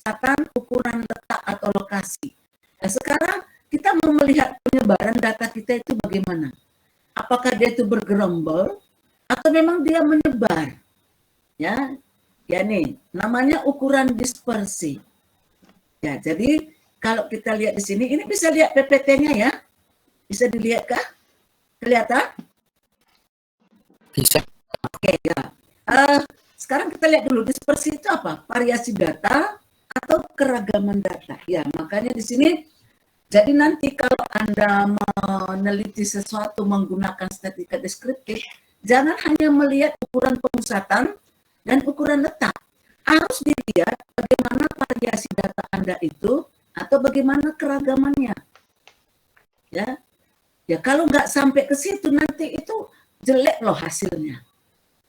pemusatan, ukuran letak atau lokasi. Nah, sekarang kita mau melihat penyebaran data kita itu bagaimana. Apakah dia itu bergerombol atau memang dia menyebar? Ya, ya nih, namanya ukuran dispersi. Ya, jadi kalau kita lihat di sini, ini bisa lihat PPT-nya ya. Bisa dilihat kah? Kelihatan? Bisa. Oke, ya. Sekarang kita lihat dulu dispersi itu apa? Variasi data atau keragaman data. Ya, makanya di sini jadi nanti kalau Anda meneliti sesuatu menggunakan statistika deskriptif, jangan hanya melihat ukuran pemusatan dan ukuran letak. Harus dilihat bagaimana variasi data Anda itu atau bagaimana keragamannya. Ya, ya kalau nggak sampai ke situ nanti itu jelek loh hasilnya.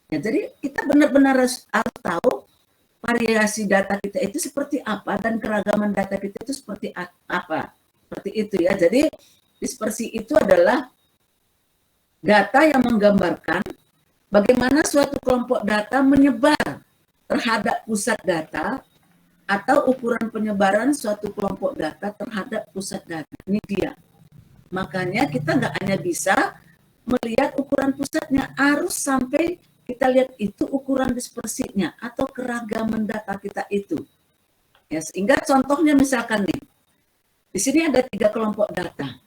Ya, jadi kita benar-benar harus tahu variasi data kita itu seperti apa dan keragaman data kita itu seperti apa. Seperti itu ya. Jadi dispersi itu adalah data yang menggambarkan bagaimana suatu kelompok data menyebar terhadap pusat data atau ukuran penyebaran suatu kelompok data terhadap pusat data. Ini dia. Makanya kita nggak hanya bisa melihat ukuran pusatnya, harus sampai kita lihat itu ukuran dispersinya atau keragaman data kita itu. Ya, sehingga contohnya misalkan nih, di sini ada 3 kelompok data.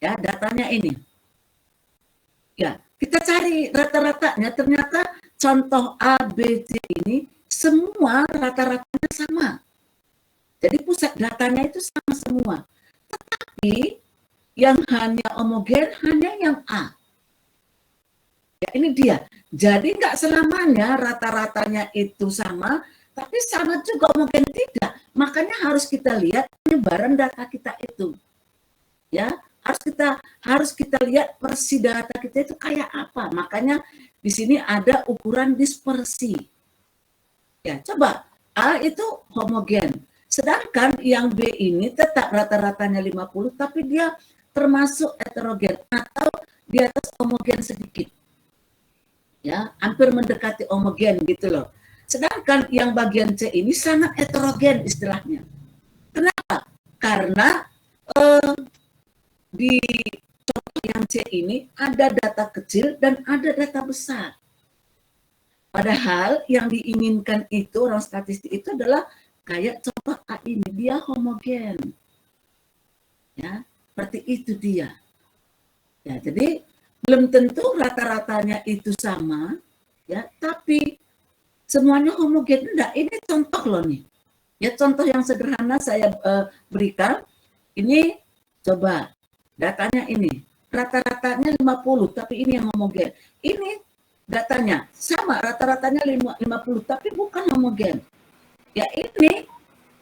Ya, datanya ini. Ya, kita cari rata-ratanya, ternyata contoh A, B, C ini semua rata-ratanya sama. Jadi pusat datanya itu sama semua. Tetapi yang hanya homogen hanya yang A. Ya, ini dia. Jadi nggak selamanya rata-ratanya itu sama, tapi sama juga homogen tidak. Makanya harus kita lihat penyebaran data kita itu. Ya, harus kita lihat persi data kita itu kayak apa. Makanya di sini ada ukuran dispersi. Ya, coba A itu homogen. Sedangkan yang B ini tetap rata-ratanya 50, tapi dia termasuk heterogen atau di atas homogen sedikit. Ya, hampir mendekati homogen gitu loh. Sedangkan yang bagian C ini sangat heterogen istilahnya. Kenapa? Karena di contoh yang C ini ada data kecil dan ada data besar. Padahal yang diinginkan itu orang statistik itu adalah kayak contoh A ini, dia homogen. Ya, seperti itu dia. Ya, jadi belum tentu rata-ratanya itu sama, ya, tapi semuanya homogen. Enggak, ini contoh loh nih. Ya, contoh yang sederhana saya berikan. Ini coba datanya ini. Rata-ratanya 50, tapi ini yang homogen. Ini datanya sama, rata-ratanya 50, tapi bukan homogen. Ya, ini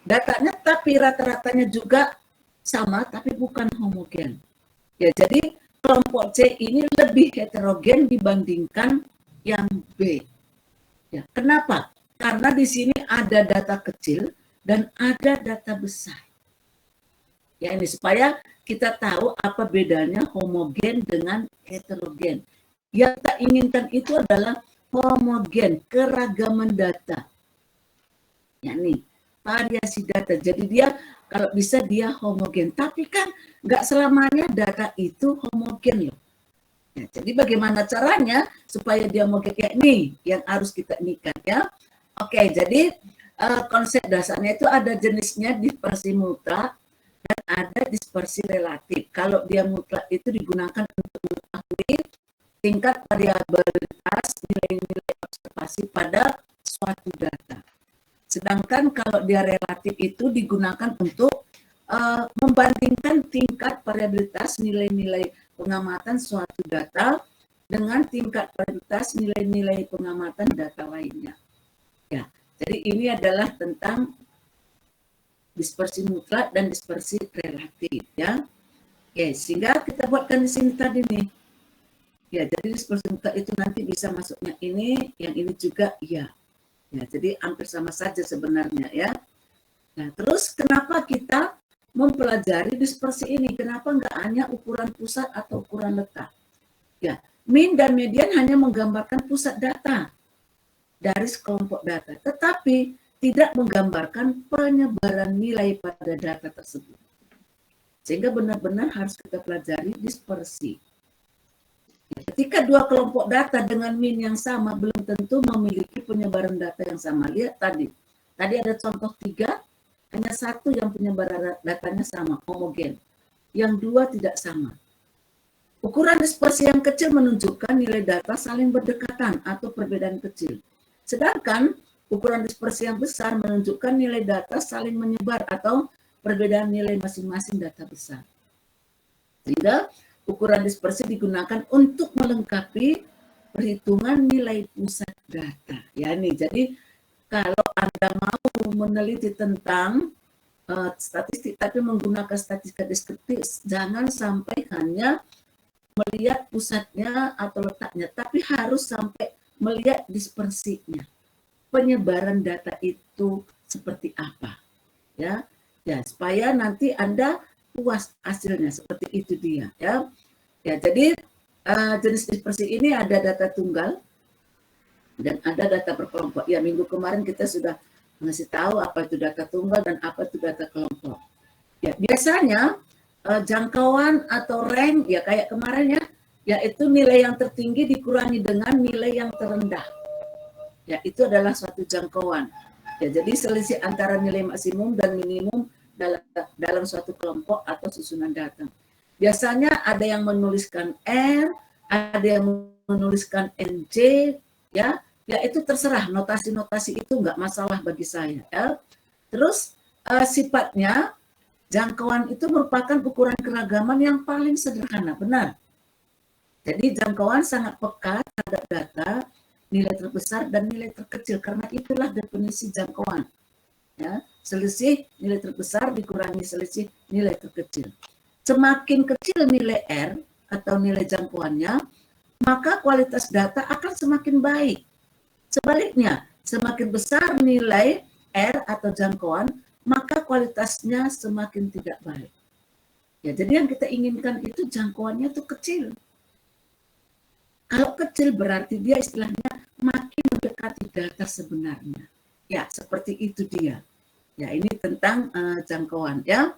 datanya tapi rata-ratanya juga sama, tapi bukan homogen. Ya, jadi kelompok C ini lebih heterogen dibandingkan yang B. Ya, kenapa? Karena di sini ada data kecil dan ada data besar. Ya, ini supaya kita tahu apa bedanya homogen dengan heterogen. Yang kita inginkan itu adalah homogen, keragaman data. Ya, nih, variasi data. Jadi dia kalau bisa dia homogen, tapi kan nggak selamanya data itu homogen loh. Ya, jadi bagaimana caranya supaya dia homogen kayak ini yang harus kita inikan ya. Oke, jadi konsep dasarnya itu ada jenisnya dispersi mutlak dan ada dispersi relatif. Kalau dia mutlak itu digunakan untuk mengetahui tingkat variabilitas nilai-nilai observasi pada suatu data. Sedangkan kalau dia relatif itu digunakan untuk membandingkan tingkat variabilitas nilai-nilai pengamatan suatu data dengan tingkat variabilitas nilai-nilai pengamatan data lainnya. Ya, jadi ini adalah tentang dispersi mutlak dan dispersi relatif ya. Oke, sehingga kita buatkan di sini tadi nih. Ya, jadi dispersi mutlak itu nanti bisa masuknya ini, yang ini juga iya. Ya, jadi hampir sama saja sebenarnya ya. Nah, terus kenapa kita mempelajari dispersi ini? Kenapa nggak hanya ukuran pusat atau ukuran letak? Ya, mean dan median hanya menggambarkan pusat data dari sekelompok data. Tetapi tidak menggambarkan penyebaran nilai pada data tersebut. Sehingga benar-benar harus kita pelajari dispersi. Ketika dua kelompok data dengan min yang sama belum tentu memiliki penyebaran data yang sama. Lihat tadi ada contoh 3, hanya 1 yang penyebaran datanya sama, homogen. Yang 2 tidak sama. Ukuran dispersi yang kecil menunjukkan nilai data saling berdekatan atau perbedaan kecil. Sedangkan ukuran dispersi yang besar menunjukkan nilai data saling menyebar atau perbedaan nilai masing-masing data besar. Sehingga ukuran dispersi digunakan untuk melengkapi perhitungan nilai pusat data. Ya nih, jadi kalau Anda mau meneliti tentang statistik tapi menggunakan statistika deskriptif, jangan sampai hanya melihat pusatnya atau letaknya, tapi harus sampai melihat dispersinya. Penyebaran data itu seperti apa? Ya, supaya nanti Anda puas hasilnya, seperti itu dia. Ya, jadi jenis dispersi ini ada data tunggal dan ada data berkelompok. Ya, minggu kemarin kita sudah ngasih tahu apa itu data tunggal dan apa itu data kelompok. Ya, biasanya jangkauan atau rank ya kayak kemarin ya, yaitu nilai yang tertinggi dikurangi dengan nilai yang terendah. Ya, itu adalah suatu jangkauan. Ya, jadi selisih antara nilai maksimum dan minimum dalam suatu kelompok atau susunan data. Biasanya ada yang menuliskan R, ada yang menuliskan NJ, ya itu terserah, notasi-notasi itu nggak masalah bagi saya. Ya. Terus sifatnya jangkauan itu merupakan ukuran keragaman yang paling sederhana, benar. Jadi jangkauan sangat peka terhadap data, nilai terbesar dan nilai terkecil, karena itulah definisi jangkauan. Ya, selisih nilai terbesar dikurangi selisih nilai terkecil. Semakin kecil nilai R atau nilai jangkauannya, maka kualitas data akan semakin baik. Sebaliknya, semakin besar nilai R atau jangkauan, maka kualitasnya semakin tidak baik. Ya, jadi yang kita inginkan itu jangkauannya itu kecil. Kalau kecil berarti dia istilahnya makin mendekati data sebenarnya. Ya, seperti itu dia. Ya, ini tentang jangkauan ya.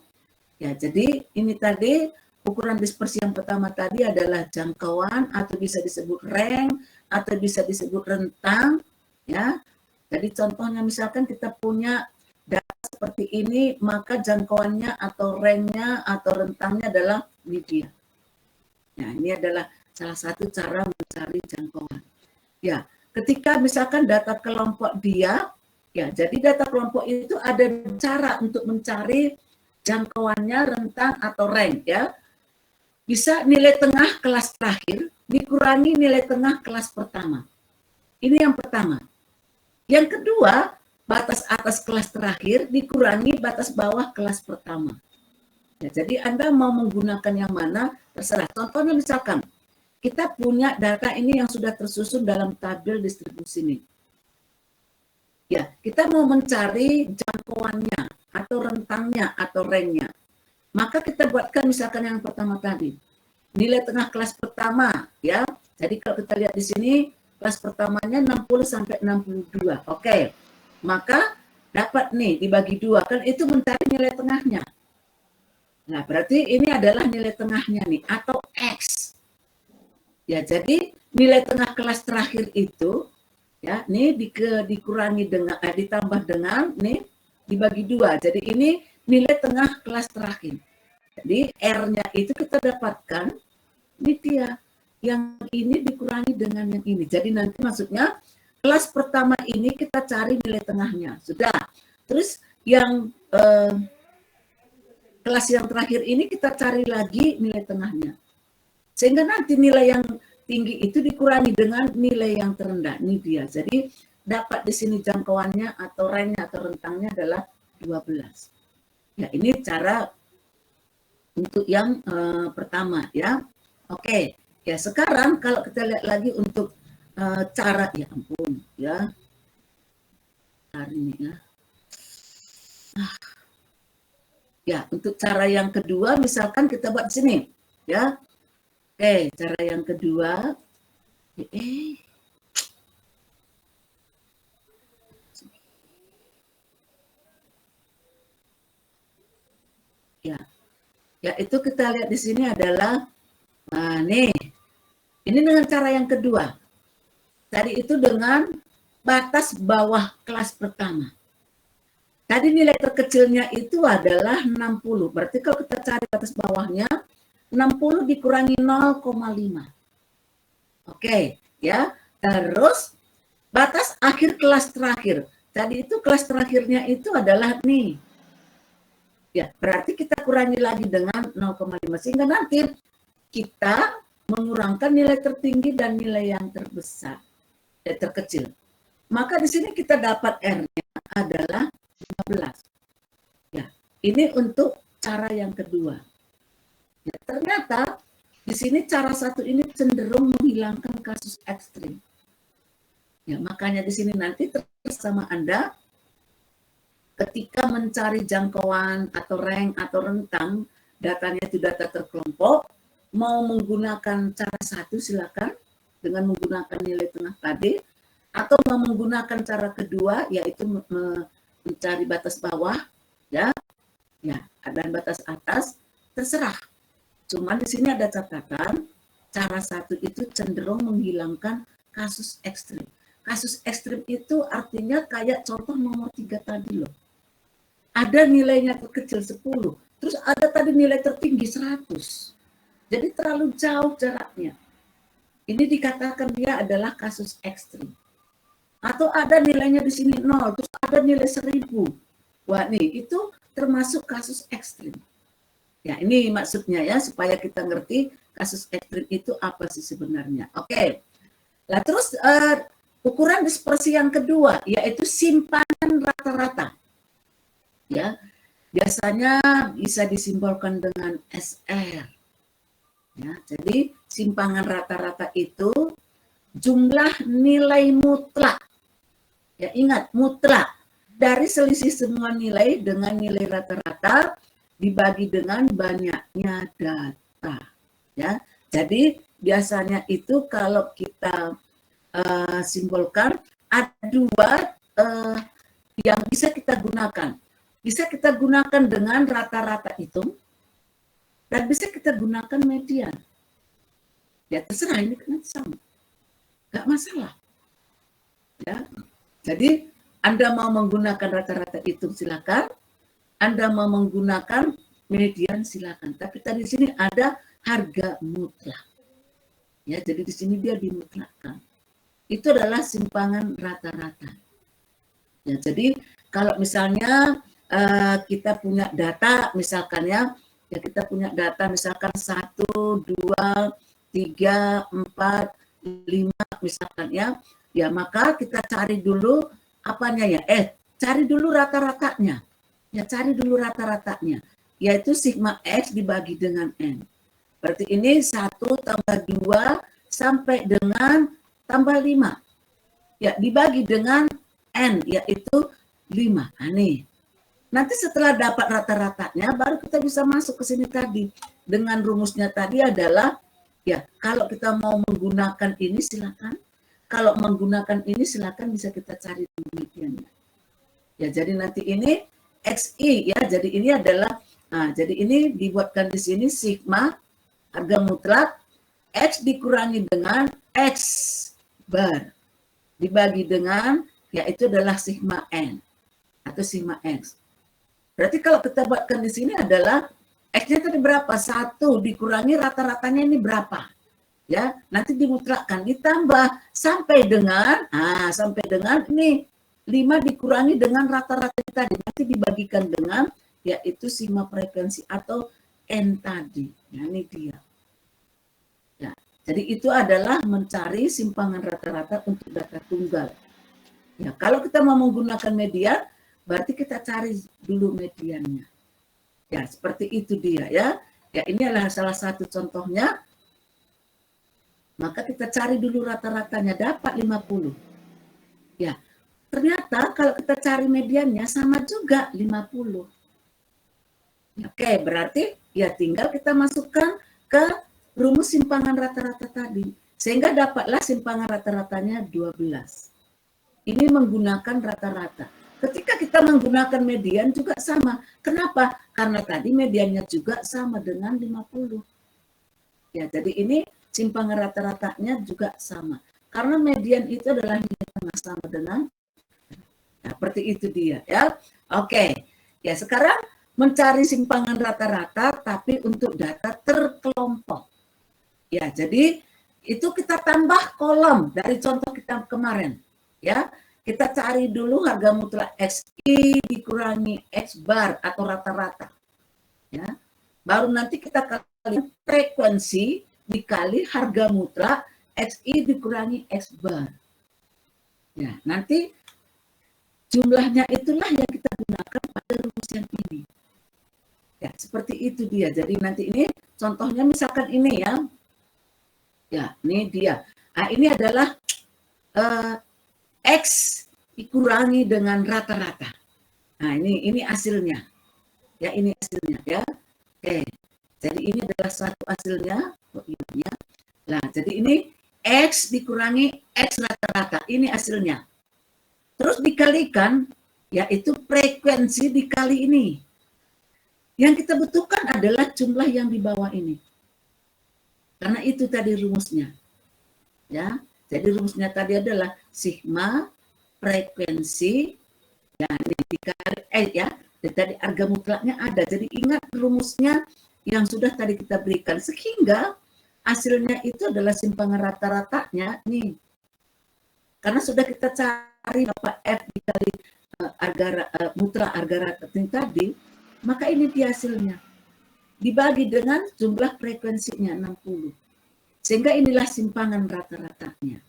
Ya, jadi ini tadi ukuran dispersi yang pertama tadi adalah jangkauan atau bisa disebut rank atau bisa disebut rentang ya. Jadi contohnya misalkan kita punya data seperti ini, maka jangkauannya atau ranknya atau rentangnya adalah media. Nah, ini adalah salah satu cara mencari jangkauan. Ya, ketika misalkan data kelompok dia, ya jadi data kelompok itu ada cara untuk mencari jangkauannya, rentang atau rank ya. Bisa nilai tengah kelas terakhir dikurangi nilai tengah kelas pertama. Ini yang pertama. Yang kedua, batas atas kelas terakhir dikurangi batas bawah kelas pertama. Ya, jadi Anda mau menggunakan yang mana, terserah. Contohnya misalkan, kita punya data ini yang sudah tersusun dalam tabel distribusi ini. Ya, kita mau mencari jangkauannya, atau rentangnya, atau ranknya. Maka kita buatkan misalkan yang pertama tadi. Nilai tengah kelas pertama, ya. Jadi kalau kita lihat di sini, kelas pertamanya 60 sampai 62. Oke. Maka dapat nih dibagi 2, kan itu mencari nilai tengahnya. Nah, berarti ini adalah nilai tengahnya nih, atau X. Ya, jadi nilai tengah kelas terakhir itu, ya, nih dikurangi dengan, ditambah dengan, nih, dibagi 2. Jadi ini nilai tengah kelas terakhir. Jadi R-nya itu kita dapatkan, ini dia. Yang ini dikurangi dengan yang ini. Jadi nanti maksudnya, kelas pertama ini kita cari nilai tengahnya. Sudah. Terus yang kelas yang terakhir ini kita cari lagi nilai tengahnya. Sehingga nanti nilai yang tinggi itu dikurangi dengan nilai yang terendah. Ini dia. Jadi dapat di sini jangkauannya atau ranknya atau rentangnya adalah 12. Ya, ini cara untuk yang pertama ya. Oke. Ya, sekarang kalau kita lihat lagi untuk cara, ya ampun ya. Hari ini ya. Ya, untuk cara yang kedua misalkan kita buat di sini ya. Oke, cara yang kedua Ya, yaitu kita lihat di sini adalah, nih, ini dengan cara yang kedua. Tadi itu dengan batas bawah kelas pertama. Tadi nilai terkecilnya itu adalah 60. Berarti kalau kita cari batas bawahnya, 60 dikurangi 0,5. Oke, ya. Terus batas akhir kelas terakhir. Tadi itu kelas terakhirnya itu adalah nih. Ya, berarti kita kurangi lagi dengan 0,5 sehingga nanti kita mengurangkan nilai tertinggi dan nilai yang terbesar, terkecil. Maka di sini kita dapat R-nya adalah 15. Ya, ini untuk cara yang kedua. Ya, ternyata di sini cara satu ini cenderung menghilangkan kasus ekstrim. Ya, makanya di sini nanti bersama Anda ketika mencari jangkauan atau rank atau rentang, datanya itu data terkelompok, mau menggunakan cara satu silakan dengan menggunakan nilai tengah tadi, atau mau menggunakan cara kedua yaitu mencari batas bawah, ya, dan batas atas, terserah. Cuma di sini ada catatan, cara satu itu cenderung menghilangkan kasus ekstrim. Kasus ekstrim itu artinya kayak contoh nomor 3 tadi loh. Ada nilainya terkecil 10, terus ada tadi nilai tertinggi 100. Jadi terlalu jauh jaraknya. Ini dikatakan dia adalah kasus ekstrim. Atau ada nilainya di sini 0, terus ada nilai 1000. Wah, nih itu termasuk kasus ekstrim. Ya, ini maksudnya ya, supaya kita ngerti kasus ekstrim itu apa sih sebenarnya. Oke. Nah, terus ukuran dispersi yang kedua, yaitu simpanan rata-rata. Ya, biasanya bisa disimbolkan dengan SR. Ya, jadi simpangan rata-rata itu jumlah nilai mutlak. Ya, ingat mutlak dari selisih semua nilai dengan nilai rata-rata dibagi dengan banyaknya data. Ya, jadi biasanya itu kalau kita simbolkan ada dua yang bisa kita gunakan. Bisa kita gunakan dengan rata-rata itu, dan bisa kita gunakan median. Ya terserah, ini kan sama, nggak masalah. Ya, jadi Anda mau menggunakan rata-rata itu silakan, Anda mau menggunakan median silakan. Tapi tadi di sini ada harga mutlak. Ya, jadi di sini dia dimutlakkan. Itu adalah simpangan rata-rata. Ya, jadi kalau misalnya kita punya data misalkan ya kita punya data misalkan 1, 2, 3, 4, 5 misalkan ya maka kita cari dulu apanya ya cari dulu rata-ratanya ya cari dulu rata-ratanya yaitu sigma X dibagi dengan N. Berarti ini 1 tambah 2 sampai dengan tambah 5 ya dibagi dengan N yaitu 5. Nih. Nanti setelah dapat rata-ratanya, baru kita bisa masuk ke sini tadi. Dengan rumusnya tadi adalah, ya kalau kita mau menggunakan ini silakan. Kalau menggunakan ini silakan bisa kita cari mediannya. Ya, jadi nanti ini XI ya, jadi ini adalah, jadi ini dibuatkan di sini sigma harga mutlak X dikurangi dengan X bar dibagi dengan, yaitu adalah sigma N atau sigma X. Berarti kalau kita buatkan di sini adalah X-nya tadi berapa? 1 dikurangi rata-ratanya ini berapa? Ya, nanti dimutlakkan ditambah sampai dengan ini 5 dikurangi dengan rata-rata tadi nanti dibagikan dengan yaitu sigma frekuensi atau N tadi. Ya, ini dia. Ya, jadi itu adalah mencari simpangan rata-rata untuk data tunggal. Ya, kalau kita mau menggunakan median berarti kita cari dulu mediannya. Ya, seperti itu dia ya. Ya, ini adalah salah satu contohnya. Maka kita cari dulu rata-ratanya, dapat 50. Ya, ternyata kalau kita cari mediannya sama juga 50. Oke, berarti ya tinggal kita masukkan ke rumus simpangan rata-rata tadi. Sehingga dapatlah simpangan rata-ratanya 12. Ini menggunakan rata-rata. Ketika kita menggunakan median juga sama. Kenapa? Karena tadi mediannya juga sama dengan 50. Ya, jadi ini simpangan rata-ratanya juga sama. Karena median itu adalah nilai tengah sama dengan, ya, seperti itu dia ya. Oke. Ya, sekarang mencari simpangan rata-rata tapi untuk data terkelompok. Ya, jadi itu kita tambah kolom dari contoh kita kemarin. Ya, kita cari dulu harga mutlak XI dikurangi X bar atau rata-rata. Ya, baru nanti kita kali frekuensi dikali harga mutlak XI dikurangi X bar. Ya, nanti jumlahnya itulah yang kita gunakan pada rumus yang ini. Ya, seperti itu dia. Jadi nanti ini contohnya misalkan ini ya. Ya, ini dia. Nah, ini adalah X dikurangi dengan rata-rata. Nah, ini hasilnya. Ya, ini hasilnya ya. Oke. Jadi ini adalah satu hasilnya. Oh, iya. Nah, jadi ini X dikurangi X rata-rata. Ini hasilnya. Terus dikalikan, yaitu frekuensi dikali ini. Yang kita butuhkan adalah jumlah yang di bawah ini. Karena itu tadi rumusnya. Ya, jadi rumusnya tadi adalah sigma frekuensi dan dikali ya. Dan tadi harga mutlaknya ada. Jadi ingat rumusnya yang sudah tadi kita berikan sehingga hasilnya itu adalah simpangan rata-ratanya nih. Karena sudah kita cari apa F dikali harga mutlak harga rata tadi, maka ini dia hasilnya. Dibagi dengan jumlah frekuensinya 60. Sehingga inilah simpangan rata-ratanya.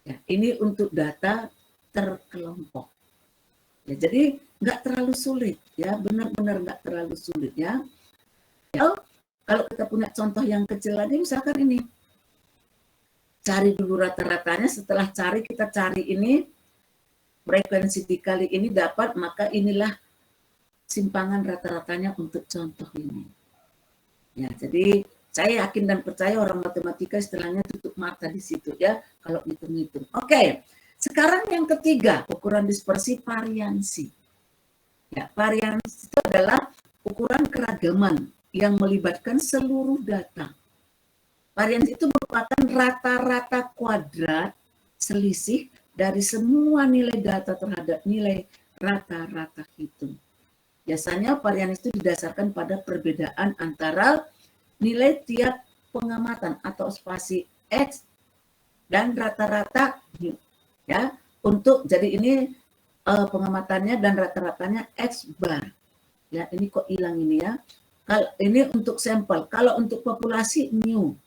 Ya, ini untuk data terkelompok. Ya, jadi nggak terlalu sulit ya, benar-benar nggak terlalu sulit ya. Ya, kalau kita punya contoh yang kecil lagi, misalkan ini. Cari dulu rata-ratanya, setelah cari kita cari ini frekuensi dikali ini dapat, maka inilah simpangan rata-ratanya untuk contoh ini. Ya, jadi saya yakin dan percaya orang matematika istilahnya tutup mata di situ ya kalau hitung-hitung. Oke, sekarang yang ketiga, ukuran dispersi variansi. Ya, variansi itu adalah ukuran keragaman yang melibatkan seluruh data. Variansi itu merupakan rata-rata kuadrat selisih dari semua nilai data terhadap nilai rata-rata hitung. Biasanya variansi itu didasarkan pada perbedaan antara nilai tiap pengamatan atau spasi X dan rata-rata ya. Untuk jadi ini pengamatannya dan rata-ratanya X bar. Ya, ini kok hilang ini ya. Kalau ini untuk sampel, kalau untuk populasi new.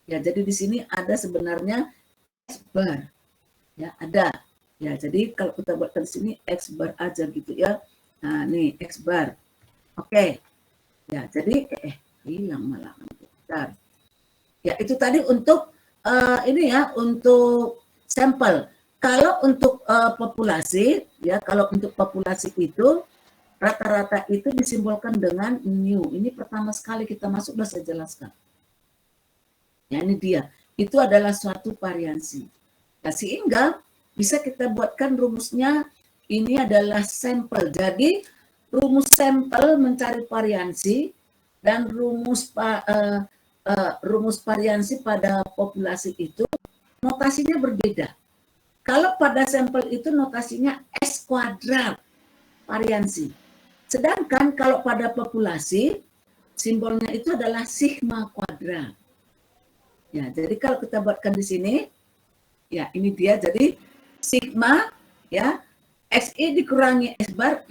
Ya, jadi di sini ada sebenarnya X bar. Ya, ada. Ya, jadi kalau kita buatkan di sini X bar aja gitu ya. Nah, nih X bar. Oke. Ya, jadi hilang malah. Bentar. Ya, itu tadi untuk ini ya, untuk sampel. Kalau untuk populasi, ya, kalau untuk populasi itu rata-rata itu disimbolkan dengan new. Ini pertama sekali kita masuk sudah saya jelaskan. Ya, ini dia. Itu adalah suatu variansi. Nah, sehingga bisa kita buatkan rumusnya ini adalah sampel. Jadi rumus sampel mencari variansi dan rumus variansi pada populasi itu notasinya berbeda. Kalau pada sampel itu notasinya S kuadrat variansi. Sedangkan kalau pada populasi simbolnya itu adalah sigma kuadrat. Ya, jadi kalau kita buatkan di sini, ya ini dia. Jadi sigma ya XI dikurangi S bar,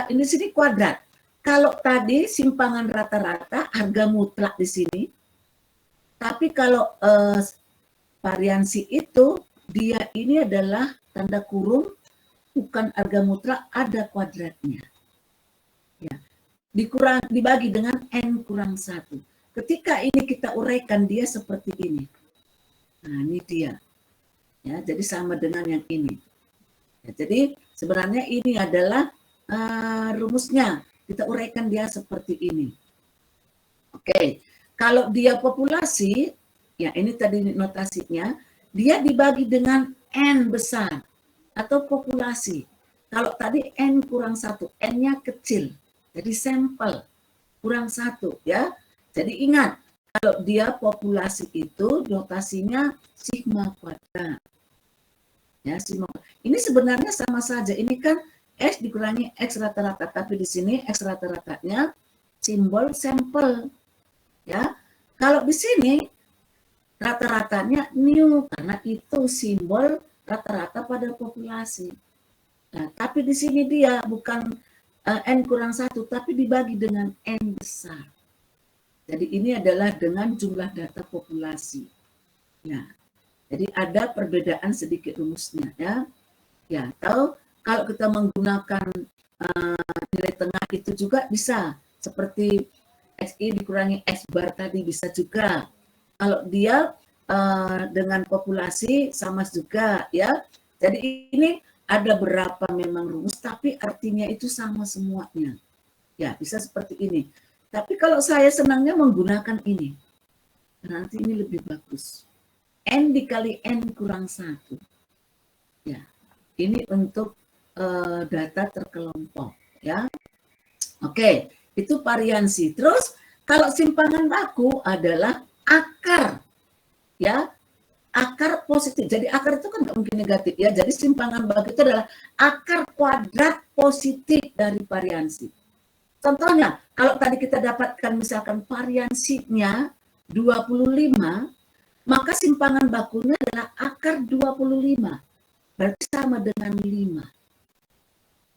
ini sini kuadrat. Kalau tadi simpangan rata-rata harga mutlak di sini, tapi kalau variansi itu dia ini adalah tanda kurung bukan harga mutlak, ada kuadratnya. Ya, dibagi dengan N kurang 1. Ketika ini kita uraikan dia seperti ini. Nah, ini dia. Ya, jadi sama dengan yang ini. Ya, jadi sebenarnya ini adalah rumusnya. Kita uraikan dia seperti ini. Oke. Kalau dia populasi, ya ini tadi notasinya, dia dibagi dengan N besar atau populasi. Kalau tadi N kurang 1, N-nya kecil. Jadi sampel kurang 1 ya. Jadi ingat, kalau dia populasi itu notasinya sigma kuadrat. Ya, sigma. Ini sebenarnya sama saja. Ini kan X dikurangi X rata-rata, tapi di sini X rata-ratanya simbol sampel. Ya. Kalau di sini rata-ratanya new karena itu simbol rata-rata pada populasi. Nah, tapi di sini dia bukan N kurang 1, tapi dibagi dengan N besar. Jadi ini adalah dengan jumlah data populasi. Ya. Jadi ada perbedaan sedikit rumusnya ya. Ya, atau kalau kita menggunakan nilai tengah itu juga bisa seperti XI dikurangi X bar tadi bisa juga. Kalau dia dengan populasi sama juga ya. Jadi ini ada berapa memang rumus tapi artinya itu sama semuanya. Ya, bisa seperti ini. Tapi kalau saya senangnya menggunakan ini. Nanti ini lebih bagus. N dikali N kurang 1. Ya, ini untuk data terkelompok. Ya, oke, itu variansi. Terus kalau simpangan baku adalah akar, ya, akar positif. Jadi akar itu kan nggak mungkin negatif, ya. Jadi simpangan baku itu adalah akar kuadrat positif dari variansi. Contohnya, kalau tadi kita dapatkan misalkan variansinya 25, maka simpangan bakunya adalah akar 25. Berarti sama dengan 5.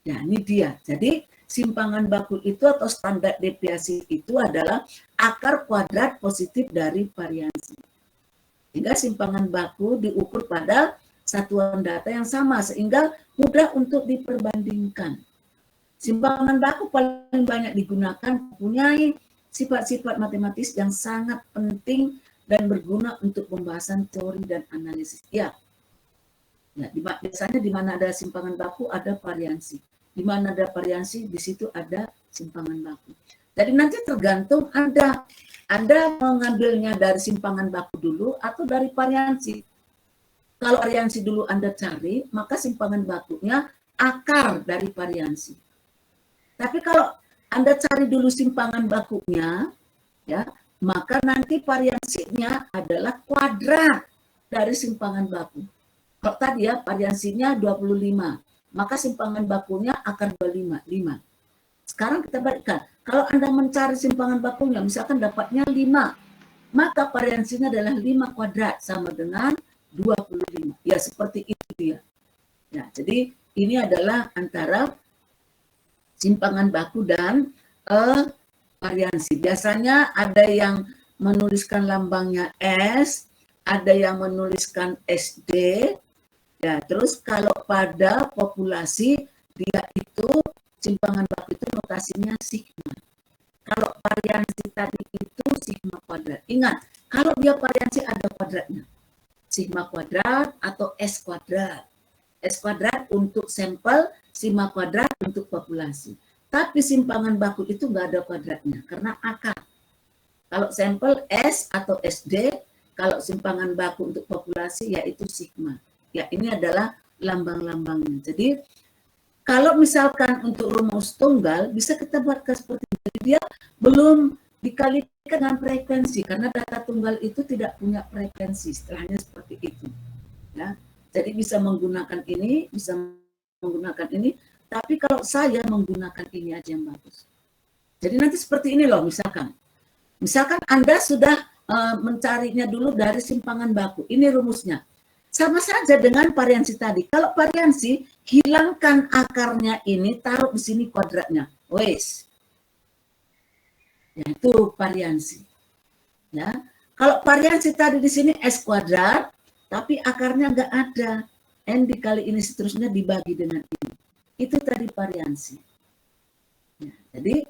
Ya, ini dia. Jadi simpangan baku itu atau standar deviasi itu adalah akar kuadrat positif dari variansi. Sehingga simpangan baku diukur pada satuan data yang sama sehingga mudah untuk diperbandingkan. Simpangan baku paling banyak digunakan mempunyai sifat-sifat matematis yang sangat penting dan berguna untuk pembahasan teori dan analisis. Ya, biasanya di mana ada simpangan baku ada variansi. Di mana ada variansi, di situ ada simpangan baku. Jadi nanti tergantung Anda mengambilnya dari simpangan baku dulu atau dari variansi. Kalau variansi dulu Anda cari, maka simpangan bakunya akar dari variansi. Tapi kalau Anda cari dulu simpangan bakunya, ya, maka nanti variansinya adalah kuadrat dari simpangan baku. Kalau tadi ya variansinya 25, maka simpangan bakunya akar 25, 5. Sekarang kita balikkan. Kalau Anda mencari simpangan bakunya, misalkan dapatnya 5, maka variansinya adalah 5 kuadrat sama dengan 25. Ya, seperti itu ya. Ya, jadi ini adalah antara simpangan baku dan variansi. Biasanya ada yang menuliskan lambangnya S, ada yang menuliskan SD, ya. Terus kalau pada populasi dia itu simpangan baku itu notasinya sigma. Kalau variansi tadi itu sigma kuadrat. Ingat, kalau dia variansi ada kuadratnya. Sigma kuadrat atau S kuadrat. S kuadrat untuk sampel, sigma kuadrat untuk populasi. Tapi simpangan baku itu nggak ada kuadratnya karena akar. Kalau sampel S atau SD, kalau simpangan baku untuk populasi yaitu sigma. Ya, ini adalah lambang-lambangnya. Jadi kalau misalkan untuk rumus tunggal bisa kita buatkan seperti ini. Dia belum dikalikan dengan frekuensi karena data tunggal itu tidak punya frekuensi. Istilahnya seperti itu. Ya. Jadi bisa menggunakan ini, bisa menggunakan ini. Tapi kalau saya menggunakan ini aja yang bagus. Jadi nanti seperti ini loh, misalkan Anda sudah mencarinya dulu dari simpangan baku. Ini rumusnya. Sama saja dengan variansi tadi. Kalau variansi, hilangkan akarnya ini, taruh di sini kuadratnya. Wes. Ya, itu variansi. Ya. Kalau variansi tadi di sini S kuadrat, tapi akarnya nggak ada. N dikali ini seterusnya dibagi dengan ini. Itu tadi variansi. Ya, jadi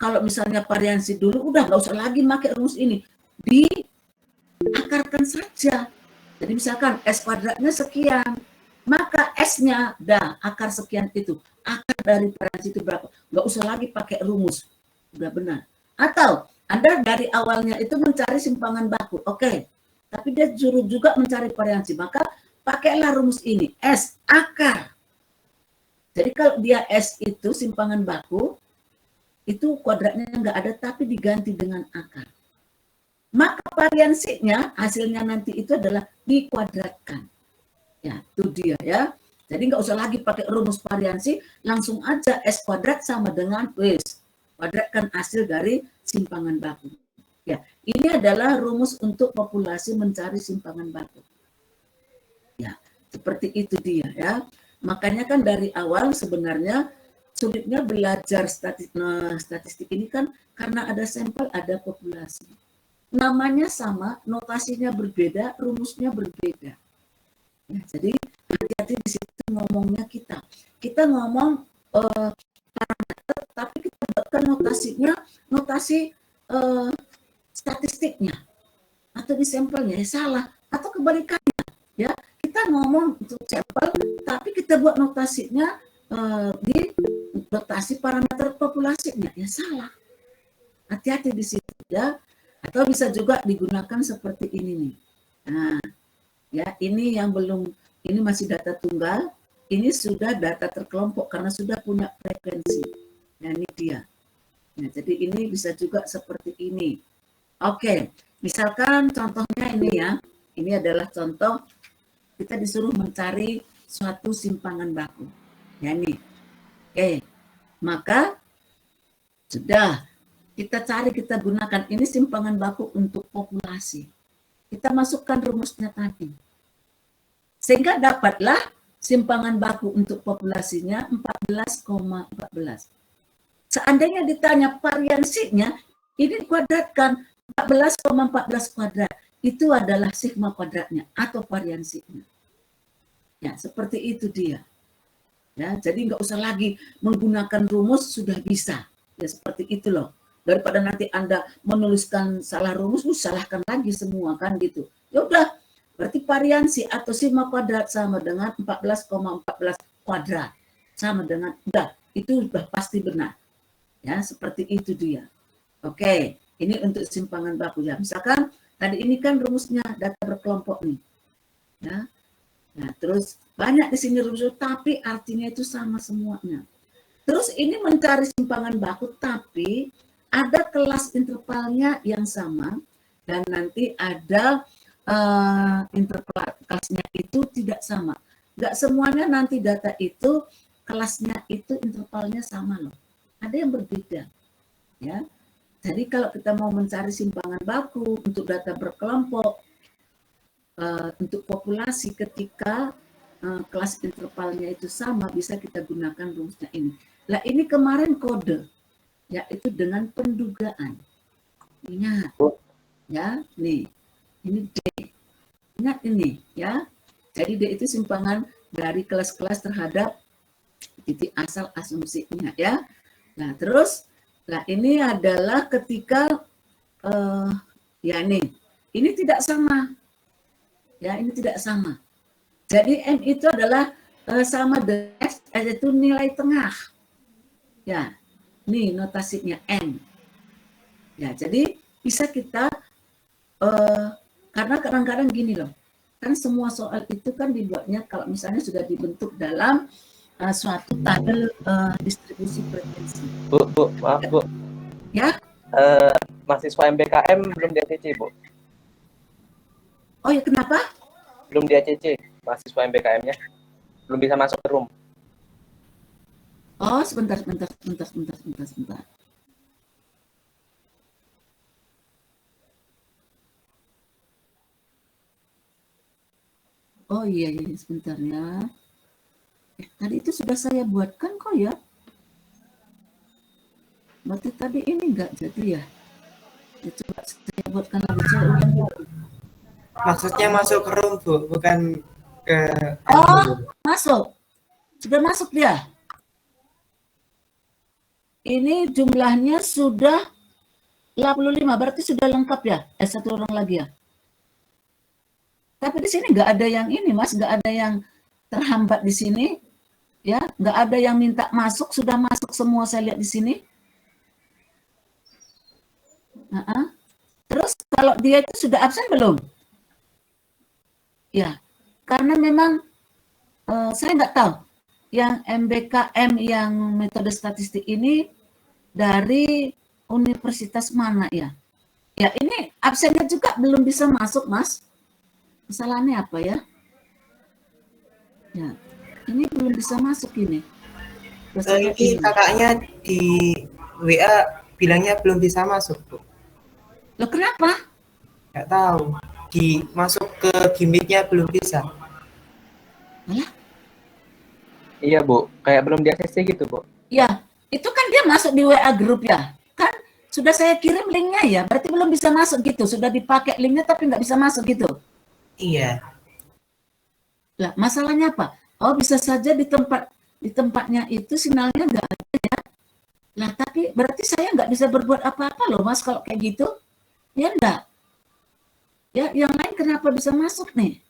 kalau misalnya variansi dulu udah nggak usah lagi pakai rumus ini, diakarkan saja. Jadi misalkan S kuadratnya sekian, maka S-nya dah akar sekian itu. Akar dari variansi itu berapa? Nggak usah lagi pakai rumus, udah benar. Atau Anda dari awalnya itu mencari simpangan baku, oke. Tapi dia suruh juga mencari variansi, maka pakailah rumus ini, S akar. Jadi kalau dia S itu simpangan baku, itu kuadratnya nggak ada tapi diganti dengan akar. Maka variansinya hasilnya nanti itu adalah dikuadratkan. Ya, itu dia ya. Jadi nggak usah lagi pakai rumus variansi, langsung aja S kuadrat sama dengan kuadratkan hasil dari simpangan baku. Ya, ini adalah rumus untuk populasi mencari simpangan baku. Ya, seperti itu dia ya. Makanya kan dari awal sebenarnya sulitnya belajar statistik ini kan karena ada sampel, ada populasi. Namanya sama, notasinya berbeda, rumusnya berbeda. Ya, jadi hati-hati di situ ngomongnya kita. Kita ngomong parameter, tapi kita buatkan notasinya, notasi statistiknya atau di sampelnya, ya salah. Atau kebalikannya, ya kita ngomong untuk sampel, tapi kita buat notasinya di notasi parameter populasinya, ya salah. Hati-hati di situ ya. Atau bisa juga digunakan seperti ini nih. Nah, ya ini yang belum, ini masih data tunggal, ini sudah data terkelompok karena sudah punya frekuensi. Nah ini dia. Nah, jadi ini bisa juga seperti ini. Oke, misalkan contohnya ini ya, ini adalah contoh kita disuruh mencari suatu simpangan baku. Ya ini. Oke, maka sudah kita cari, kita gunakan ini simpangan baku untuk populasi. Kita masukkan rumusnya tadi. Sehingga dapatlah simpangan baku untuk populasinya 14,14. Seandainya ditanya variansinya, ini kuadratkan 14,14 kuadrat. Itu adalah sigma kuadratnya atau variansinya. Ya, seperti itu dia. Ya, jadi nggak usah lagi menggunakan rumus, sudah bisa. Ya, seperti itu loh. Daripada nanti Anda menuliskan salah rumus, salahkan lagi semua kan gitu. Ya udah, berarti variansi atau sigma kuadrat sama dengan 14,14 kuadrat. Sama dengan, udah, itu sudah pasti benar. Ya, seperti itu dia. Oke, ini untuk simpangan baku ya. Misalkan tadi ini kan rumusnya data berkelompok nih. Ya. Nah, terus banyak di sini rumus, tapi artinya itu sama semuanya. Terus ini mencari simpangan baku, tapi ada kelas intervalnya yang sama dan nanti ada interval kelasnya itu tidak sama. Nggak semuanya nanti data itu kelasnya itu intervalnya sama loh. Ada yang berbeda, ya. Jadi kalau kita mau mencari simpangan baku untuk data berkelompok, untuk populasi ketika kelas intervalnya itu sama, bisa kita gunakan rumusnya ini. Nah ini kemarin kode, yaitu dengan pendugaan. Ingat, ya, nih, ini D. Ingat ini, ya. Jadi D itu simpangan dari kelas-kelas terhadap titik asal asumsinya, ya. Nah, terus, nah ini adalah ketika, ya nih, ini tidak sama. Ya, ini tidak sama. Jadi N itu adalah sama dengan X, yaitu nilai tengah. Ya, nih notasinya N. Ya, jadi bisa kita, karena kadang-kadang gini loh, kan semua soal itu kan dibuatnya kalau misalnya sudah dibentuk dalam suatu tabel distribusi frekuensi. Bu, maaf Bu. Ya. Mahasiswa MBKM belum di ACC, Bu. Oh ya, kenapa? Belum di ACC, mahasiswa MBKM-nya. Belum bisa masuk ke room. Oh, sebentar. Oh iya, sebentar ya. Tadi itu sudah saya buatkan kok ya. Berarti tadi ini enggak jadi ya. Ya coba saya buatkan lagi. Maksudnya masuk ke room, Bu, bukan ke... Oh, masuk. Sudah masuk dia. Ini jumlahnya sudah 85, berarti sudah lengkap ya? Satu orang lagi ya? Tapi di sini nggak ada yang ini, Mas, nggak ada yang terhambat di sini, ya, nggak ada yang minta masuk, sudah masuk semua saya lihat di sini. Terus kalau dia itu sudah absen belum? Ya, karena memang saya nggak tahu yang MBKM yang metode statistik ini dari universitas mana ya? Ya ini absennya juga belum bisa masuk, Mas. Kesalahannya apa ya? Ya, ini belum bisa masuk ini. Saya Ini kakaknya di WA bilangnya belum bisa masuk, Bu. Loh kenapa? Nggak tahu. Masuk ke gimmicknya belum bisa. Alah, Iya, Bu. Kayak belum di ACC gitu, Bu. ya, itu kan dia masuk di WA grup ya. Kan sudah saya kirim linknya ya, berarti belum bisa masuk gitu. Sudah dipakai linknya tapi nggak bisa masuk gitu. Iya. Lah, masalahnya apa? Oh, bisa saja di tempatnya itu sinyalnya nggak ada ya. Lah, tapi berarti saya nggak bisa berbuat apa-apa loh, Mas, kalau kayak gitu. Ya enggak. Ya, yang lain kenapa bisa masuk nih?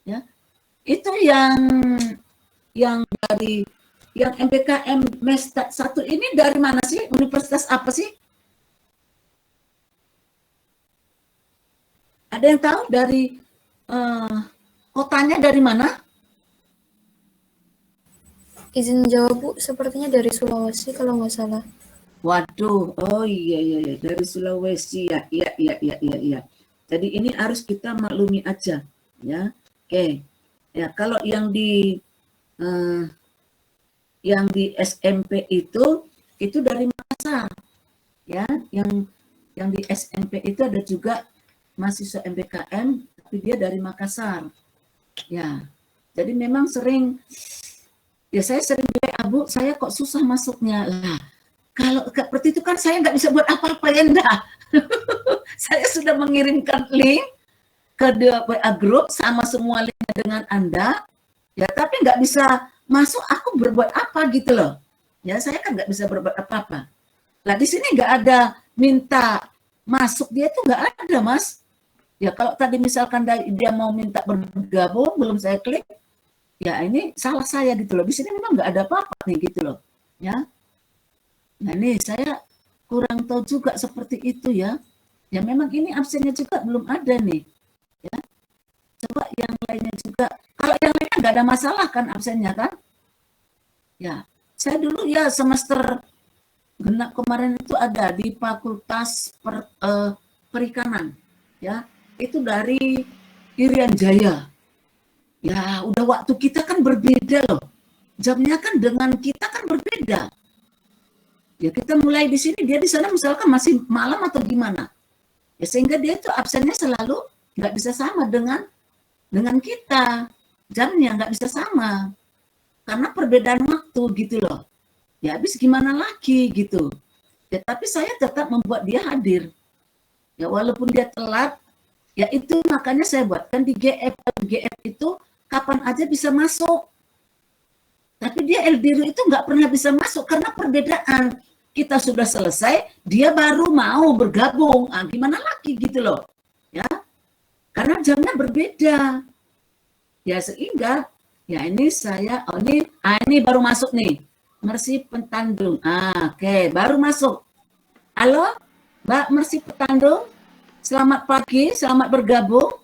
Ya, itu yang dari yang MBKM MES 1 ini dari mana sih? Universitas apa sih? Ada yang tahu dari kotanya dari mana? Izin jawab, Bu, sepertinya dari Sulawesi kalau nggak salah. Waduh, oh iya dari Sulawesi ya, iya. Jadi ini harus kita maklumi aja, ya. Oke, ya kalau yang di SMP itu dari Makassar, ya. Yang di SMP itu ada juga mahasiswa MBKM, tapi dia dari Makassar, ya. Jadi memang saya sering WA, Bu, saya kok susah masuknya lah. Kalau seperti itu kan saya nggak bisa buat apa-apa ya enggak. Saya sudah mengirimkan link ke WA group sama semua linknya dengan Anda, ya tapi nggak bisa masuk, aku berbuat apa gitu loh. Ya saya kan nggak bisa berbuat apa-apa. Nah di sini nggak ada minta masuk, dia tuh nggak ada, Mas. Ya kalau tadi misalkan dia mau minta bergabung, belum saya klik, ya ini salah saya gitu loh. Di sini memang nggak ada apa-apa nih gitu loh. Ya. Nah ini saya kurang tahu juga seperti itu ya. Ya memang ini absennya juga belum ada nih. Ya. Coba yang lainnya juga. Kalau yang lainnya nggak ada masalah kan absennya kan? Ya, saya dulu ya semester genap kemarin itu ada di Fakultas Perikanan. Ya, itu dari Irian Jaya. Ya, udah waktu kita kan berbeda loh. Jamnya kan dengan kita kan berbeda. Ya kita mulai di sini, dia di sana misalkan masih malam atau gimana. Ya sehingga dia itu absennya selalu nggak bisa sama dengan kita. Jamnya nggak bisa sama. Karena perbedaan waktu gitu loh. Ya habis gimana lagi gitu. Ya tapi saya tetap membuat dia hadir. Ya walaupun dia telat, ya itu makanya saya buatkan di GF. GF itu kapan aja bisa masuk. Tapi dia LDR itu nggak pernah bisa masuk karena perbedaan. Kita sudah selesai, dia baru mau bergabung. Ah, gimana lagi gitu loh. Ya. Karena jamnya berbeda. Ya sehingga ya ini ini baru masuk nih. Mercy Petandung. Oke, baru masuk. Halo, Mbak Mercy Petandung. Selamat pagi, selamat bergabung.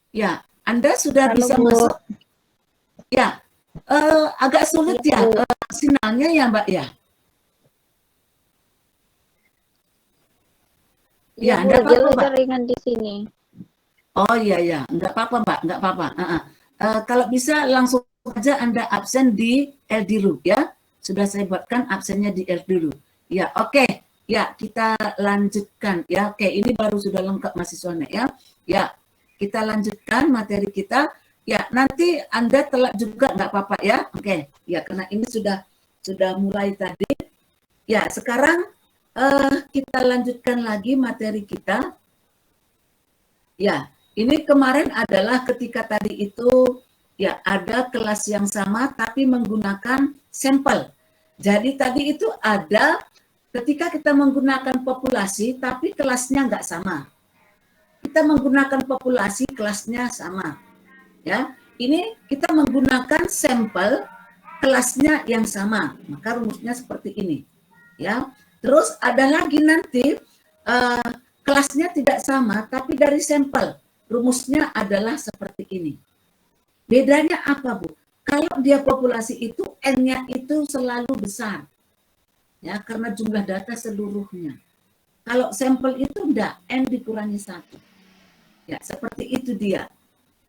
Ya, Anda sudah bisa masuk. Ya, agak sulit ya sinyalnya ya Mbak ya. Ya, enggak apa-apa Mbak. Ringan di sini. Oh iya, enggak apa-apa Mbak, enggak apa-apa. Kalau bisa langsung aja Anda absen di L dulu ya. Sudah saya buatkan absennya di L dulu. Ya, oke. Ya, kita lanjutkan ya. Oke, ini baru sudah lengkap mahasiswanya ya. Ya, kita lanjutkan materi kita. Ya, nanti Anda telat juga nggak apa-apa ya. Oke, ya karena ini sudah mulai tadi. Ya, sekarang kita lanjutkan lagi materi kita. Ya, ini kemarin adalah ketika tadi itu ya ada kelas yang sama tapi menggunakan sampel. Jadi tadi itu ada ketika kita menggunakan populasi tapi kelasnya nggak sama. Kita menggunakan populasi kelasnya sama. Ya, ini kita menggunakan sampel kelasnya yang sama, maka rumusnya seperti ini. Ya, terus ada lagi nanti kelasnya tidak sama, tapi dari sampel rumusnya adalah seperti ini. Bedanya apa Bu? Kalau dia populasi itu N-nya itu selalu besar. Ya, karena jumlah data seluruhnya. Kalau sampel itu enggak, N dikurangi 1. Ya, seperti itu dia.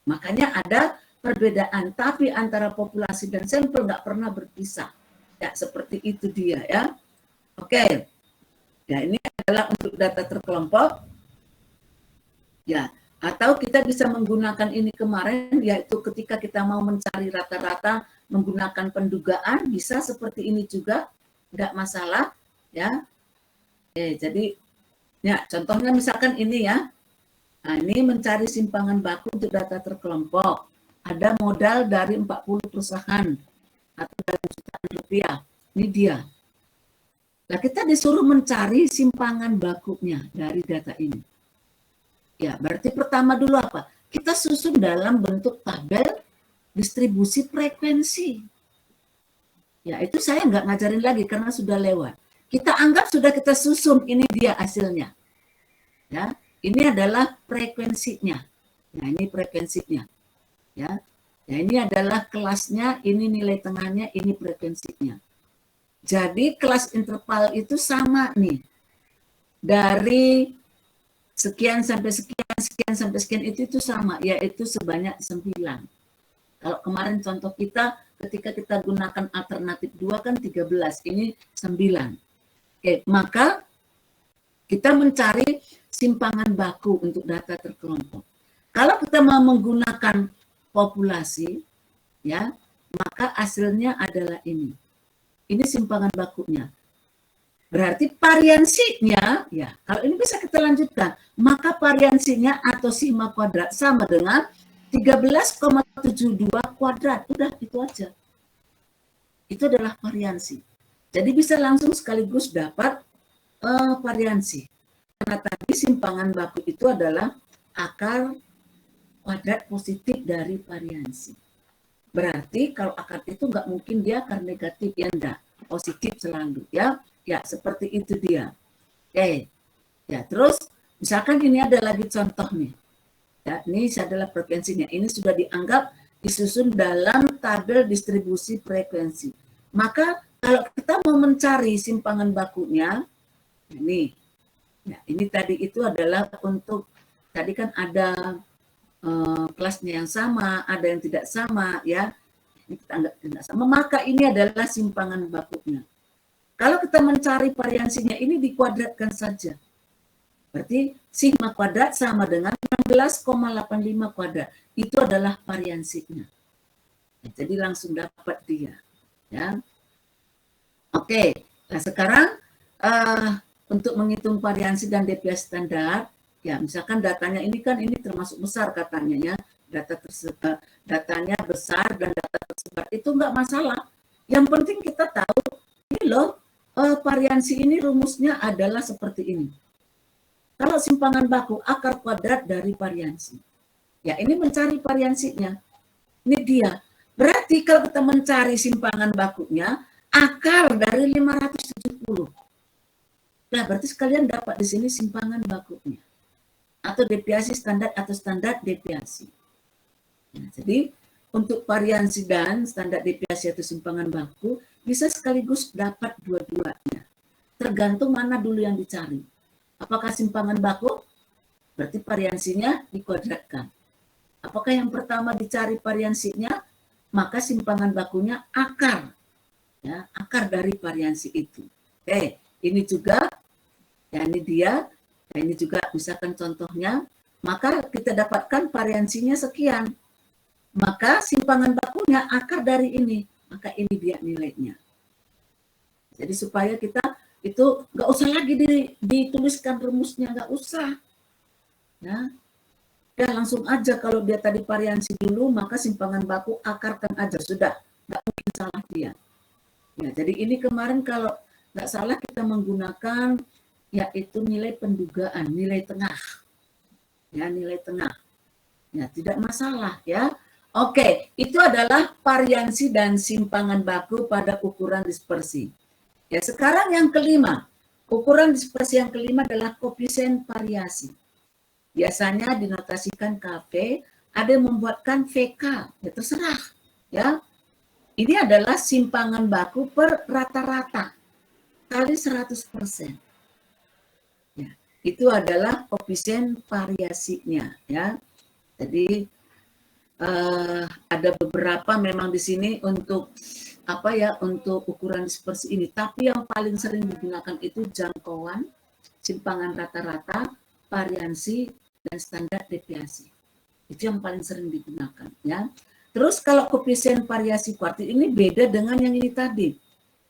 Makanya ada perbedaan, tapi antara populasi dan sampel enggak pernah berpisah. Ya, seperti itu dia ya. Oke. Ya, ini adalah untuk data terkelompok. Ya, atau kita bisa menggunakan ini kemarin, yaitu ketika kita mau mencari rata-rata menggunakan pendugaan, bisa seperti ini juga, enggak masalah ya. Jadi ya contohnya misalkan ini ya. Nah, ini mencari simpangan baku untuk data terkelompok. Ada modal dari 40 perusahaan atau dari jutaan rupiah. Ini dia. Nah, kita disuruh mencari simpangan bakunya dari data ini. Ya, berarti pertama dulu apa? Kita susun dalam bentuk tabel distribusi frekuensi. Ya, itu saya nggak ngajarin lagi karena sudah lewat. Kita anggap sudah kita susun, ini dia hasilnya. Ya, ini adalah frekuensinya. Nah, ini frekuensinya. Ya. Ya, ini adalah kelasnya, ini nilai tengahnya, ini frekuensinya. Jadi kelas interval itu sama nih. Dari sekian sampai sekian, sekian sampai sekian itu sama, yaitu sebanyak 9. Kalau kemarin contoh kita ketika kita gunakan alternatif 2 kan 13, ini 9. Oke, maka kita mencari simpangan baku untuk data terkelompok. Kalau kita mau menggunakan populasi, ya, maka hasilnya adalah ini. Ini simpangan bakunya. Berarti variansinya, ya, kalau ini bisa kita lanjutkan, maka variansinya atau sigma kuadrat sama dengan 13,72 kuadrat. Udah, itu aja. Itu adalah variansi. Jadi bisa langsung sekaligus dapat variansi. Karena tadi simpangan baku itu adalah akar kuadrat positif dari variansi. Berarti kalau akar itu nggak mungkin dia akar negatif, ya enggak. Positif selalu, ya. Ya, seperti itu dia. Oke. Ya, terus misalkan ini ada lagi contoh nih. Ya, ini adalah frekuensinya. Ini sudah dianggap disusun dalam tabel distribusi frekuensi. Maka kalau kita mau mencari simpangan bakunya, ini. Ya, ini tadi itu adalah untuk, tadi kan ada kelasnya yang sama, ada yang tidak sama, ya. Ini kita anggap tidak sama, maka ini adalah simpangan bakunya. Kalau kita mencari variansinya, ini dikuadratkan saja. Berarti sigma kuadrat sama dengan 16,85 kuadrat. Itu adalah variansinya. Jadi langsung dapat dia. Ya. Oke, nah sekarang untuk menghitung variansi dan deviasi standar, ya misalkan datanya ini kan ini termasuk besar katanya ya. Datanya besar dan data tersebar itu enggak masalah. Yang penting kita tahu ini loh, variansi ini rumusnya adalah seperti ini. Kalau simpangan baku akar kuadrat dari variansi. Ya, ini mencari variansinya. Ini dia. Berarti kalau kita mencari simpangan bakunya, akar dari 570. Nah, berarti sekalian dapat di sini simpangan bakunya. Atau deviasi standar atau standar deviasi. Nah, jadi untuk variansi dan standar deviasi atau simpangan baku bisa sekaligus dapat dua-duanya. Tergantung mana dulu yang dicari. Apakah simpangan baku? Berarti variansinya dikuadratkan. Apakah yang pertama dicari variansinya? Maka simpangan bakunya akar. Ya, akar dari variansi itu. Oke, ini juga, ya ini dia, ya ini juga misalkan contohnya, maka kita dapatkan variansinya sekian. Maka simpangan bakunya akar dari ini, maka ini dia nilainya. Jadi supaya kita itu nggak usah lagi dituliskan rumusnya, nggak usah. Ya, langsung aja kalau dia tadi variansi dulu, maka simpangan baku akarkan aja, sudah, nggak mungkin salah dia. Ya, jadi ini kemarin kalau nggak salah kita menggunakan yaitu nilai pendugaan, nilai tengah. Ya, nilai tengah. Ya, tidak masalah ya. Oke, itu adalah variansi dan simpangan baku pada ukuran dispersi. Ya, sekarang yang kelima. Ukuran dispersi yang kelima adalah koefisien variasi. Biasanya dinotasikan KV, ada yang membuatkan VK, ya terserah. Ya, Ini adalah simpangan baku per rata-rata kali 100%. Ya, itu adalah koefisien variasinya ya. Jadi ada beberapa memang di sini untuk apa ya, untuk ukuran dispersi ini, tapi yang paling sering digunakan itu jangkauan, simpangan rata-rata, variansi, dan standar deviasi. Itu yang paling sering digunakan ya. Terus kalau koefisien variasi kuartil ini beda dengan yang ini tadi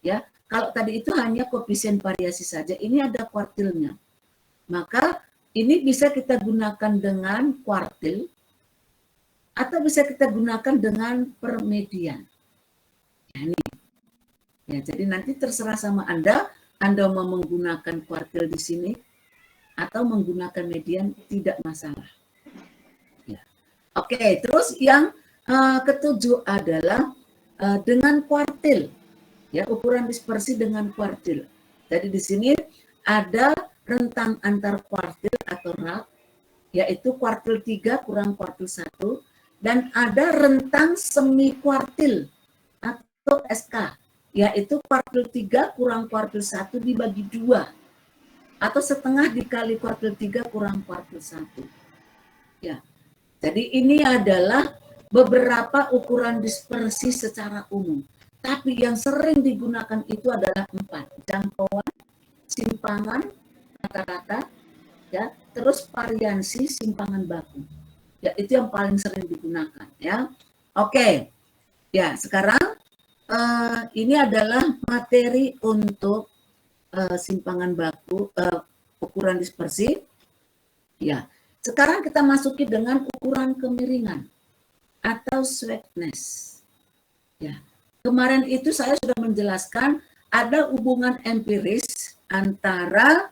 ya. Kalau tadi itu hanya koefisien variasi saja, ini ada kuartilnya. Maka ini bisa kita gunakan dengan kuartil atau bisa kita gunakan dengan permedian. Ya, ini. Ya, jadi nanti terserah sama Anda mau menggunakan kuartil di sini atau menggunakan median, tidak masalah. Ya. Oke, terus yang ketujuh adalah dengan kuartil. Ya, ukuran dispersi dengan kuartil. Jadi di sini ada rentang antar kuartil atau RAK, yaitu kuartil 3 kurang kuartil 1, dan ada rentang semi kuartil atau SK, yaitu kuartil 3 kurang kuartil 1 dibagi 2, atau setengah dikali kuartil 3 kurang kuartil 1. Ya. Jadi ini adalah beberapa ukuran dispersi secara umum. Tapi yang sering digunakan itu adalah 4. Jangkauan, simpangan, rata-rata, ya, terus variansi, simpangan baku. Ya, itu yang paling sering digunakan ya. Oke. Ya, sekarang ini adalah materi untuk simpangan baku, ukuran dispersi. Ya. Sekarang kita masuki dengan ukuran kemiringan atau sweetness. Ya. Kemarin itu saya sudah menjelaskan ada hubungan empiris antara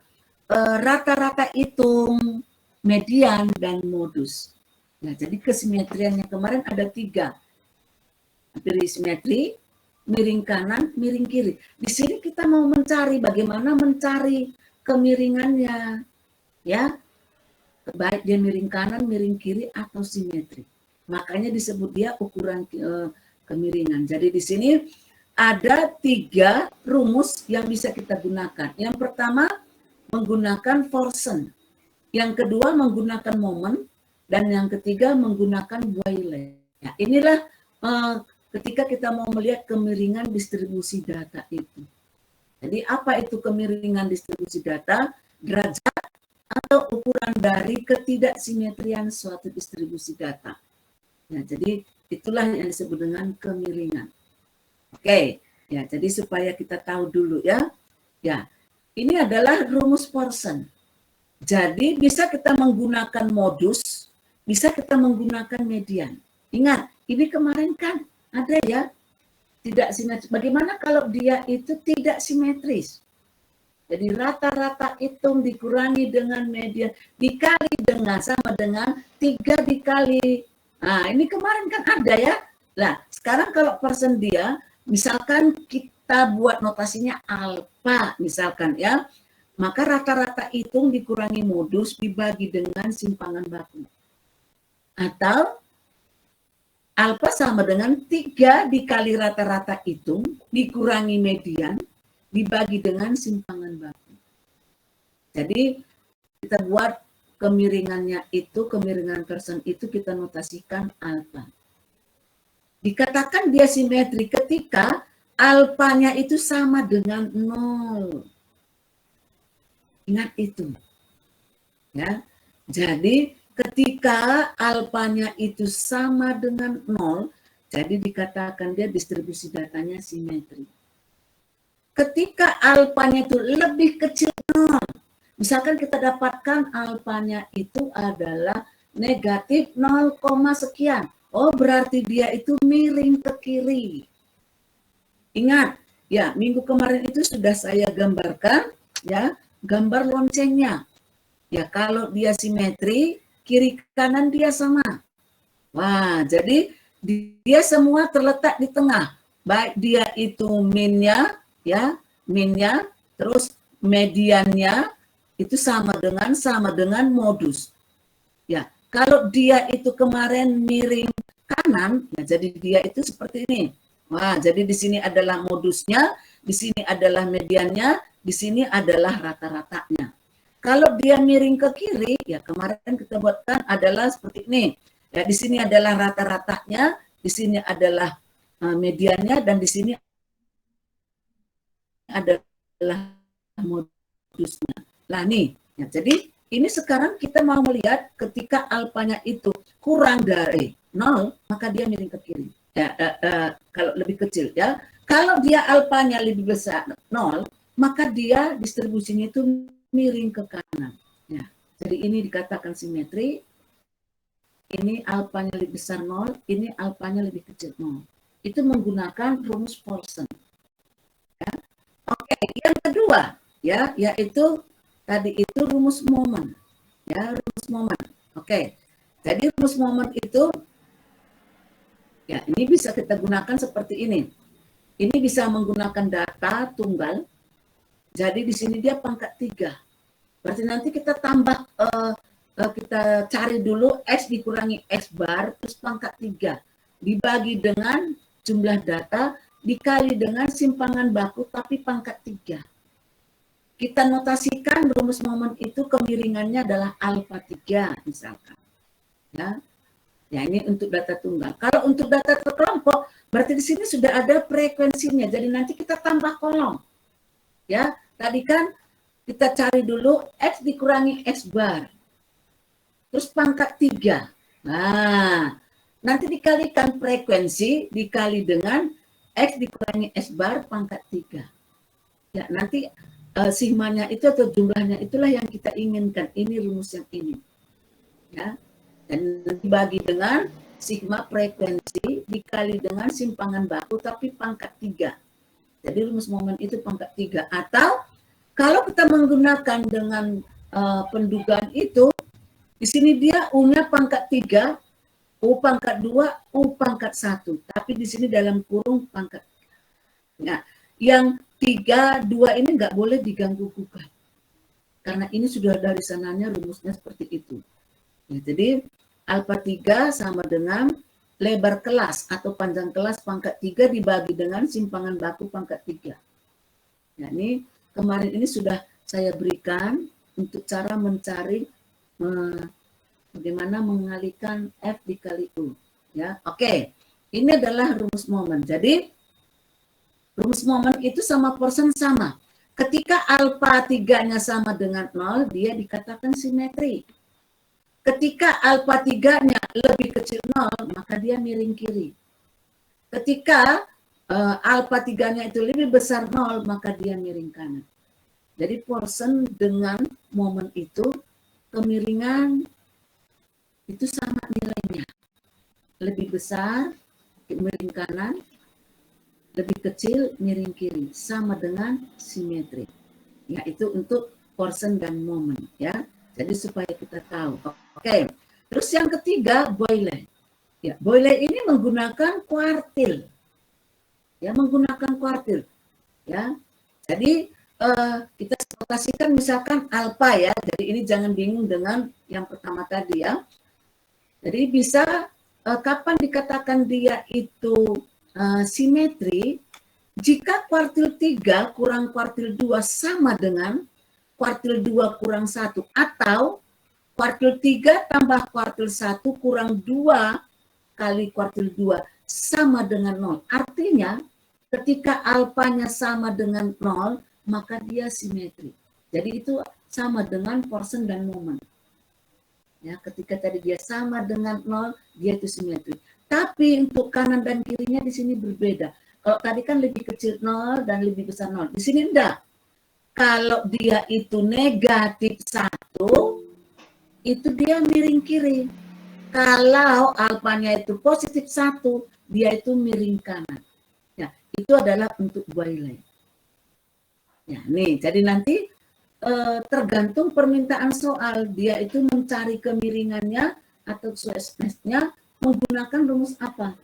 rata-rata hitung, median, dan modus. Nah, jadi kesimetriannya kemarin ada 3. Simetri, miring kanan, miring kiri. Di sini kita mau mencari bagaimana mencari kemiringannya. Ya. Baik dia miring kanan, miring kiri, atau simetri. Makanya disebut dia ukuran kemiringan. Jadi di sini ada 3 rumus yang bisa kita gunakan. Yang pertama menggunakan Forsen. Yang kedua menggunakan momen. Dan yang ketiga menggunakan Boyle. Ya, inilah ketika kita mau melihat kemiringan distribusi data itu. Jadi apa itu kemiringan distribusi data? Derajat atau ukuran dari ketidaksimetrian suatu distribusi data. Ya, jadi itulah yang disebut dengan kemiringan. Oke, ya, jadi supaya kita tahu dulu ya. Ya, ini adalah rumus Forsen. Jadi bisa kita menggunakan modus, bisa kita menggunakan median. Ingat, ini kemarin kan ada ya, tidak simetris. Bagaimana kalau dia itu tidak simetris? Jadi rata-rata hitung dikurangi dengan median, dikali dengan sama dengan 3 dikali. Nah, ini kemarin kan ada ya. Nah, sekarang kalau persen dia, misalkan kita buat notasinya alfa, misalkan ya, maka rata-rata hitung dikurangi modus dibagi dengan simpangan baku. Atau alfa sama dengan 3 dikali rata-rata hitung dikurangi median dibagi dengan simpangan baku. Jadi kita buat kemiringannya itu, kemiringan persen itu kita notasikan alfa. Dikatakan dia simetri ketika alfanya itu sama dengan 0. Ingat itu. Ya. Jadi ketika alfanya itu sama dengan 0, jadi dikatakan dia distribusi datanya simetri. Ketika alfanya itu lebih kecil 0, misalkan kita dapatkan alfanya itu adalah negatif 0, sekian. Oh, berarti dia itu miring ke kiri. Ingat, ya, minggu kemarin itu sudah saya gambarkan, ya, gambar loncengnya. Ya, kalau dia simetri, kiri kanan dia sama. Wah, jadi dia semua terletak di tengah. Baik dia itu minnya, ya, minnya, terus mediannya itu sama dengan modus. Ya, kalau dia itu kemarin miring kanan, ya jadi dia itu seperti ini. Wah, jadi di sini adalah modusnya, di sini adalah mediannya, di sini adalah rata-ratanya. Kalau dia miring ke kiri, ya kemarin kita buatkan adalah seperti ini. Ya, di sini adalah rata-ratanya, di sini adalah mediannya, dan di sini adalah modusnya. Lah nih, ya, jadi ini sekarang kita mau melihat ketika alfanya itu kurang dari 0, maka dia miring ke kiri. Ya, kalau lebih kecil ya. Kalau dia alfanya lebih besar 0, maka dia distribusinya itu miring ke kanan. Ya. Jadi ini dikatakan simetri. Ini alfanya lebih besar 0, ini alfanya lebih kecil 0. Itu menggunakan rumus Paulson. Ya. Oke, yang kedua ya, yaitu tadi itu rumus momen. Ya, rumus momen. Oke. Jadi rumus momen itu ya, ini bisa kita gunakan seperti ini. Ini bisa menggunakan data tunggal. Jadi di sini dia pangkat 3. Berarti nanti kita tambah, kita cari dulu X dikurangi X bar, terus pangkat 3. Dibagi dengan jumlah data, dikali dengan simpangan baku, tapi pangkat 3. Kita notasikan rumus momen itu kemiringannya adalah alfa 3 misalkan. Ya. Ya, ini untuk data tunggal. Kalau untuk data terkelompok, berarti di sini sudah ada frekuensinya. Jadi nanti kita tambah kolom. Ya, tadi kan kita cari dulu X dikurangi X bar. Terus pangkat 3. Nah, nanti dikalikan frekuensi dikali dengan X dikurangi X bar pangkat 3. Ya, nanti sigmanya itu atau jumlahnya itulah yang kita inginkan. Ini rumus yang ini. Ya. Dan dibagi dengan sigma frekuensi dikali dengan simpangan baku tapi pangkat 3. Jadi rumus momen itu pangkat 3. Atau kalau kita menggunakan dengan pendugaan itu, di sini dia U-nya pangkat 3, U pangkat 2, U pangkat 1. Tapi di sini dalam kurung pangkat. Nah, yang 3, 2 ini nggak boleh diganggu gugat. Karena ini sudah dari sananya rumusnya seperti itu. Ya, jadi alfa 3 sama dengan lebar kelas atau panjang kelas pangkat 3 dibagi dengan simpangan baku pangkat 3. Ya, ini kemarin ini sudah saya berikan untuk cara mencari bagaimana mengalihkan F dikali U. Ya, oke. Ini adalah rumus momen. Jadi rumus momen itu sama Paulson sama. Ketika alfa 3-nya sama dengan 0, dia dikatakan simetri. Ketika alfa 3-nya lebih kecil 0, maka dia miring kiri. Ketika alfa 3-nya itu lebih besar 0, maka dia miring kanan. Jadi Paulson dengan momen itu, kemiringan itu sama nilainya. Lebih besar, miring kanan, lebih kecil, miring kiri. Sama dengan simetri. Ya, itu untuk Paulson dan momen. Ya. Jadi supaya kita tahu. Oke. Terus yang ketiga, Boyle. Ya, Boyle ini menggunakan kuartil. Ya, menggunakan kuartil. Ya. Jadi kita simulasikan misalkan alfa ya. Jadi ini jangan bingung dengan yang pertama tadi ya. Jadi bisa kapan dikatakan dia itu simetri jika kuartil 3 kurang kuartil 2 sama dengan kuartil 2 kurang 1 atau kuartil 3 tambah kuartil 1 kurang 2 kali kuartil 2 sama dengan 0. Artinya ketika alfanya sama dengan 0 maka dia simetri. Jadi itu sama dengan Paulson dan momen. Ya, ketika tadi dia sama dengan 0 dia itu simetri. Tapi untuk kanan dan kirinya di sini berbeda. Kalau tadi kan lebih kecil 0 dan lebih besar 0. Di sini enggak. Kalau dia itu negatif 1, itu dia miring kiri. Kalau alfanya itu positif 1, dia itu miring kanan. Ya, itu adalah untuk Boyle. Ya, nih, jadi nanti tergantung permintaan soal, dia itu mencari kemiringannya atau space-nya menggunakan rumus apa?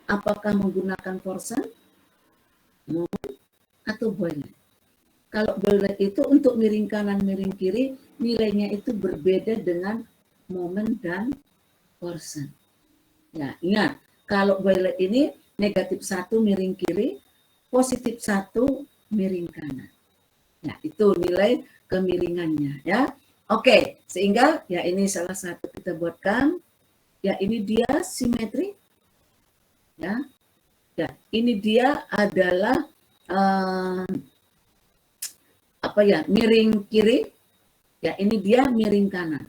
Apakah menggunakan Paulson, momen, atau Boyle? Kalau Boyle itu untuk miring kanan, miring kiri, nilainya itu berbeda dengan momen dan Paulson. Ya, ingat, kalau Boyle ini negatif 1 miring kiri, positif 1 miring kanan. Nah, itu nilai kemiringannya ya. Oke, sehingga ya ini salah satu kita buatkan. Ya, ini dia simetri. Ya. Ya, ini dia adalah miring kiri. Ya, ini dia miring kanan.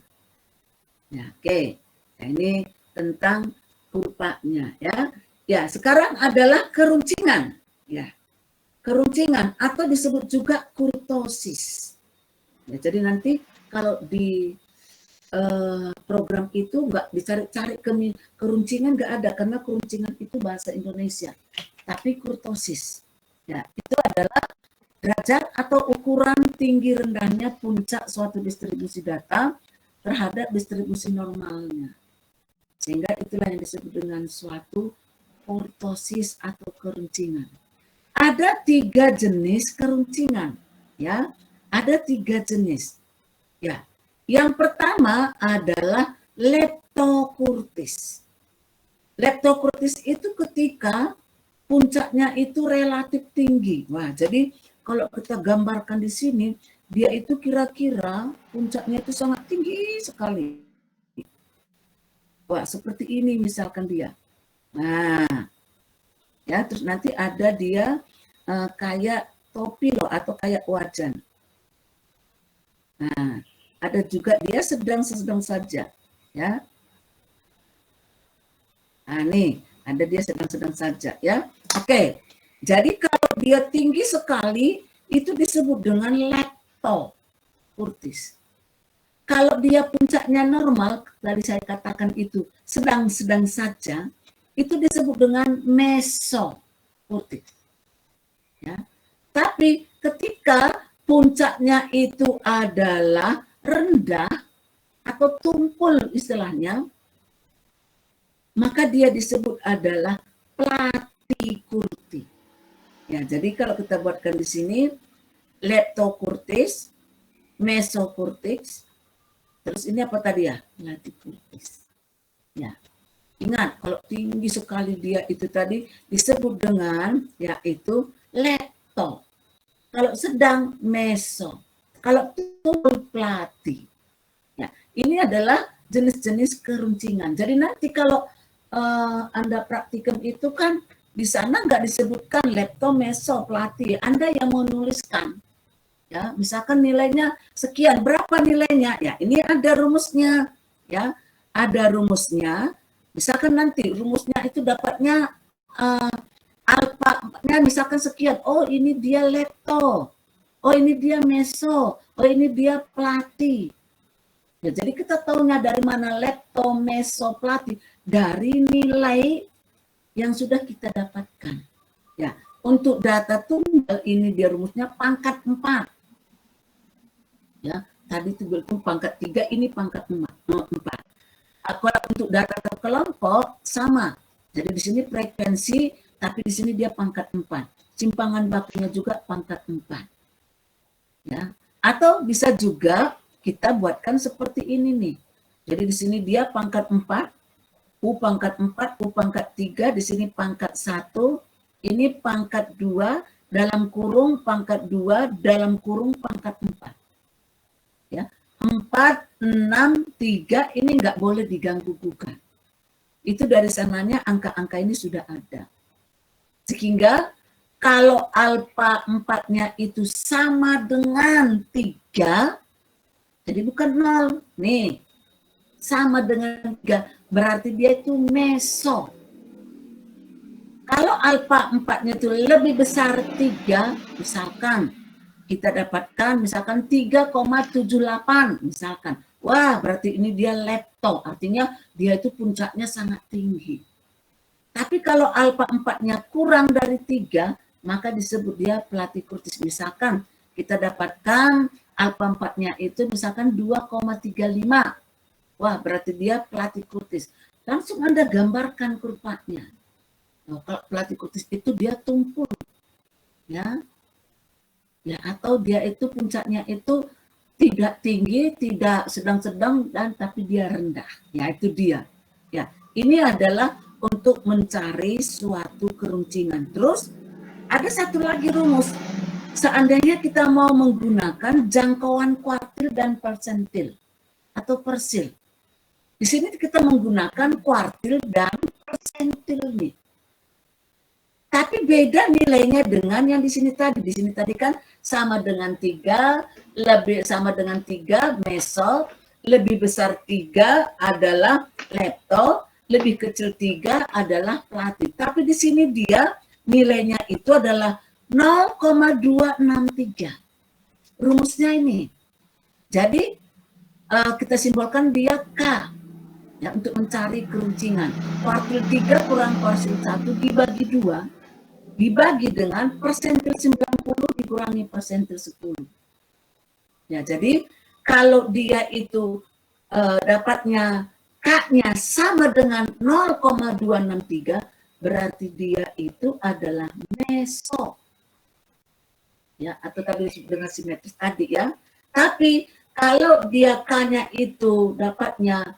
Ya, oke. Nah, ini tentang kurvanya ya. Ya, sekarang adalah keruncingan. Ya. Keruncingan atau disebut juga kurtosis. Ya, jadi nanti kalau di program itu nggak dicari-cari keruncingan, nggak ada, karena keruncingan itu bahasa Indonesia. Tapi kurtosis, ya itu adalah derajat atau ukuran tinggi rendahnya puncak suatu distribusi data terhadap distribusi normalnya. Sehingga itulah yang disebut dengan suatu kurtosis atau keruncingan. Ada 3 jenis keruncingan, ya. Ada 3 jenis. Ya. Yang pertama adalah leptokurtis. Leptokurtis itu ketika puncaknya itu relatif tinggi. Wah, jadi kalau kita gambarkan di sini, dia itu kira-kira puncaknya itu sangat tinggi sekali. Wah, seperti ini misalkan dia. Nah, ya, terus nanti ada dia kayak topi loh atau kayak wajan. Nah, ada juga dia sedang-sedang saja, ya. Nah, nih, ada dia sedang-sedang saja, ya. Oke. Jadi kalau dia tinggi sekali itu disebut dengan leptokurtis. Kalau dia puncaknya normal, tadi saya katakan itu sedang-sedang saja, itu disebut dengan mesokurtis. Ya. Tapi ketika puncaknya itu adalah rendah atau tumpul istilahnya, maka dia disebut adalah platykurti. Ya, jadi kalau kita buatkan di sini leptokurtis, mesokurtis, terus ini apa tadi ya? Platykurtis. Ya. Ingat, kalau tinggi sekali dia itu tadi disebut dengan yaitu lepto. Kalau sedang meso. Kalau tumpul plati. Ya, ini adalah jenis-jenis keruncingan. Jadi nanti kalau Anda praktikum itu kan di sana nggak disebutkan lepto, meso, plati. Anda yang menuliskan. Ya, misalkan nilainya sekian, berapa nilainya? Ya, ini ada rumusnya. Ya, ada rumusnya. Misalkan nanti rumusnya itu dapatnya alfa-nya misalkan sekian. Oh, ini dia lepto. Oh, ini dia meso. Oh, ini dia plati. Ya, jadi kita tahunya dari mana lepto, meso, plati. Dari nilai yang sudah kita dapatkan. Ya, untuk data tunggal ini dia rumusnya pangkat 4. Ya, tadi itu pangkat 3, ini pangkat 4. Kalau untuk data kelompok sama. Jadi di sini frekuensi, tapi di sini dia pangkat 4. Simpangan bakunya juga pangkat 4. Ya. Atau bisa juga kita buatkan seperti ini nih. Jadi di sini dia pangkat 4, U pangkat 4, U pangkat 3, di sini pangkat 1, ini pangkat 2, dalam kurung pangkat 2, dalam kurung pangkat 4. Ya. 4, 6, 3 ini nggak boleh diganggu-gugat. Itu dari sananya angka-angka ini sudah ada. Sehingga kalau alfa 4-nya itu sama dengan 3, jadi bukan 0. Nih, sama dengan 3, berarti dia itu meso. Kalau alfa 4-nya itu lebih besar 3, misalkan kita dapatkan misalkan 3,78 misalkan. Wah, berarti ini dia lepto, artinya dia itu puncaknya sangat tinggi. Tapi kalau alfa 4-nya kurang dari 3, maka disebut dia platykurtis. Misalkan kita dapatkan alfa 4-nya itu misalkan 2,35. Wah, berarti dia platykurtis. Langsung Anda gambarkan kurvanya. Nah, kalau platykurtis itu dia tumpul. Ya. Ya, atau dia itu puncaknya itu tidak tinggi, tidak sedang-sedang, dan tapi dia rendah. Ya, itu dia. Ya, ini adalah untuk untuk mencari suatu keruncingan. Terus ada satu lagi rumus. Seandainya kita mau menggunakan jangkauan kuartil dan persentil atau persil. Di sini kita menggunakan kuartil dan persentil nih. Tapi beda nilainya dengan yang di sini tadi. Di sini tadi kan sama dengan 3, lebih sama dengan 3 meso, lebih besar 3 adalah lepto, lebih kecil 3 adalah platit. Tapi di sini dia nilainya itu adalah 0,263. Rumusnya ini. Jadi kita simbolkan dia K ya, untuk mencari keruncingan. Kuartil 3 kurang kuartil 1 dibagi 2 dibagi dengan persentil 90 dikurangi persentil 10. Ya, jadi kalau dia itu dapatnya K-nya sama dengan 0,263, berarti dia itu adalah meso. Ya, atau tadi dengan simetris tadi ya. Tapi kalau dia K-nya itu dapatnya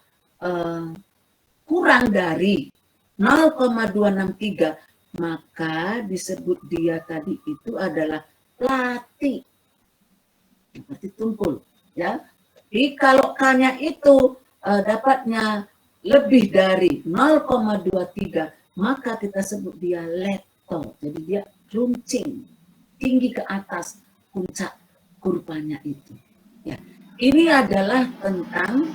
kurang dari 0,263, maka disebut dia tadi itu adalah plati. Seperti tumpul. Ya. Jadi kalau K-nya itu dapatnya lebih dari 0,23, maka kita sebut dia lepto. Jadi dia runcing, tinggi ke atas puncak kurvanya itu. Ya. Ini adalah tentang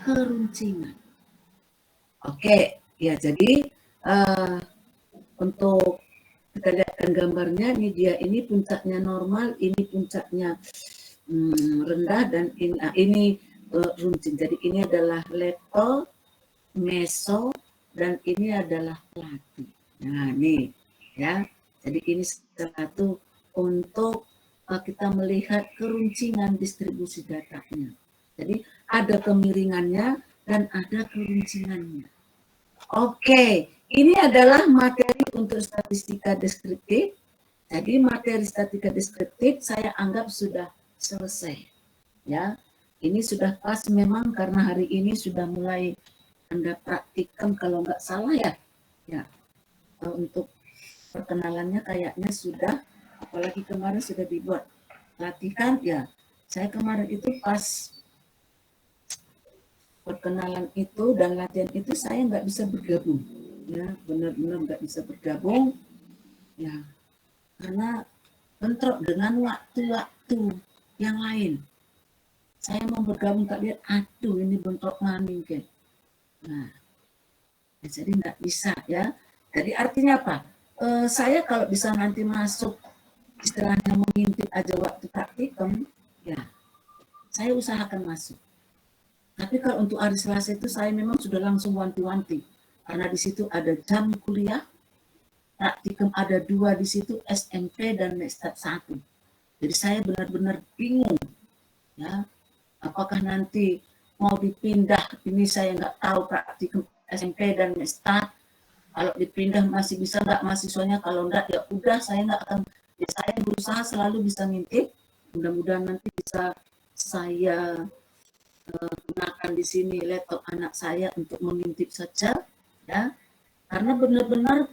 keruncingan. Oke, ya jadi untuk kita lihatkan gambarnya, ini puncaknya normal, ini puncaknya rendah, dan ini runcing. Jadi ini adalah lepto, meso, dan ini adalah plati. Nah, ini ya. Jadi ini satu untuk kita melihat keruncingan distribusi datanya. Jadi ada kemiringannya dan ada keruncingannya. Oke, ini adalah materi untuk statistika deskriptif. Jadi materi statistika deskriptif saya anggap sudah selesai. Ya, ini sudah pas memang karena hari ini sudah mulai Anda praktikkan kalau nggak salah ya. Ya, untuk perkenalannya kayaknya sudah, apalagi kemarin sudah dibuat latihan ya. Saya kemarin itu pas perkenalan itu dan latihan itu saya nggak bisa bergabung, ya benar-benar nggak bisa bergabung, ya karena bentrok dengan waktu-waktu yang lain. Saya mau bergabung tak lihat, aduh ini bentrok maning ke. Nah, ya, jadi nggak bisa ya. Jadi artinya apa? Saya kalau bisa nanti masuk istilahnya mengintip aja waktu praktikum, ya saya usahakan masuk. Tapi kalau untuk hari Selasa itu saya memang sudah langsung wanti-wanti. Karena di situ ada jam kuliah, praktikum ada 2 di situ, SMP dan Mestat 1. Jadi saya benar-benar bingung. Ya, apakah nanti mau dipindah, ini saya nggak tahu praktikum SMP dan Mestat. Kalau dipindah masih bisa nggak mahasiswanya, kalau enggak ya udah saya nggak akan, ya saya berusaha selalu bisa ngintip. Mudah-mudahan nanti bisa saya gunakan di sini laptop anak saya untuk mengintip saja ya, karena benar-benar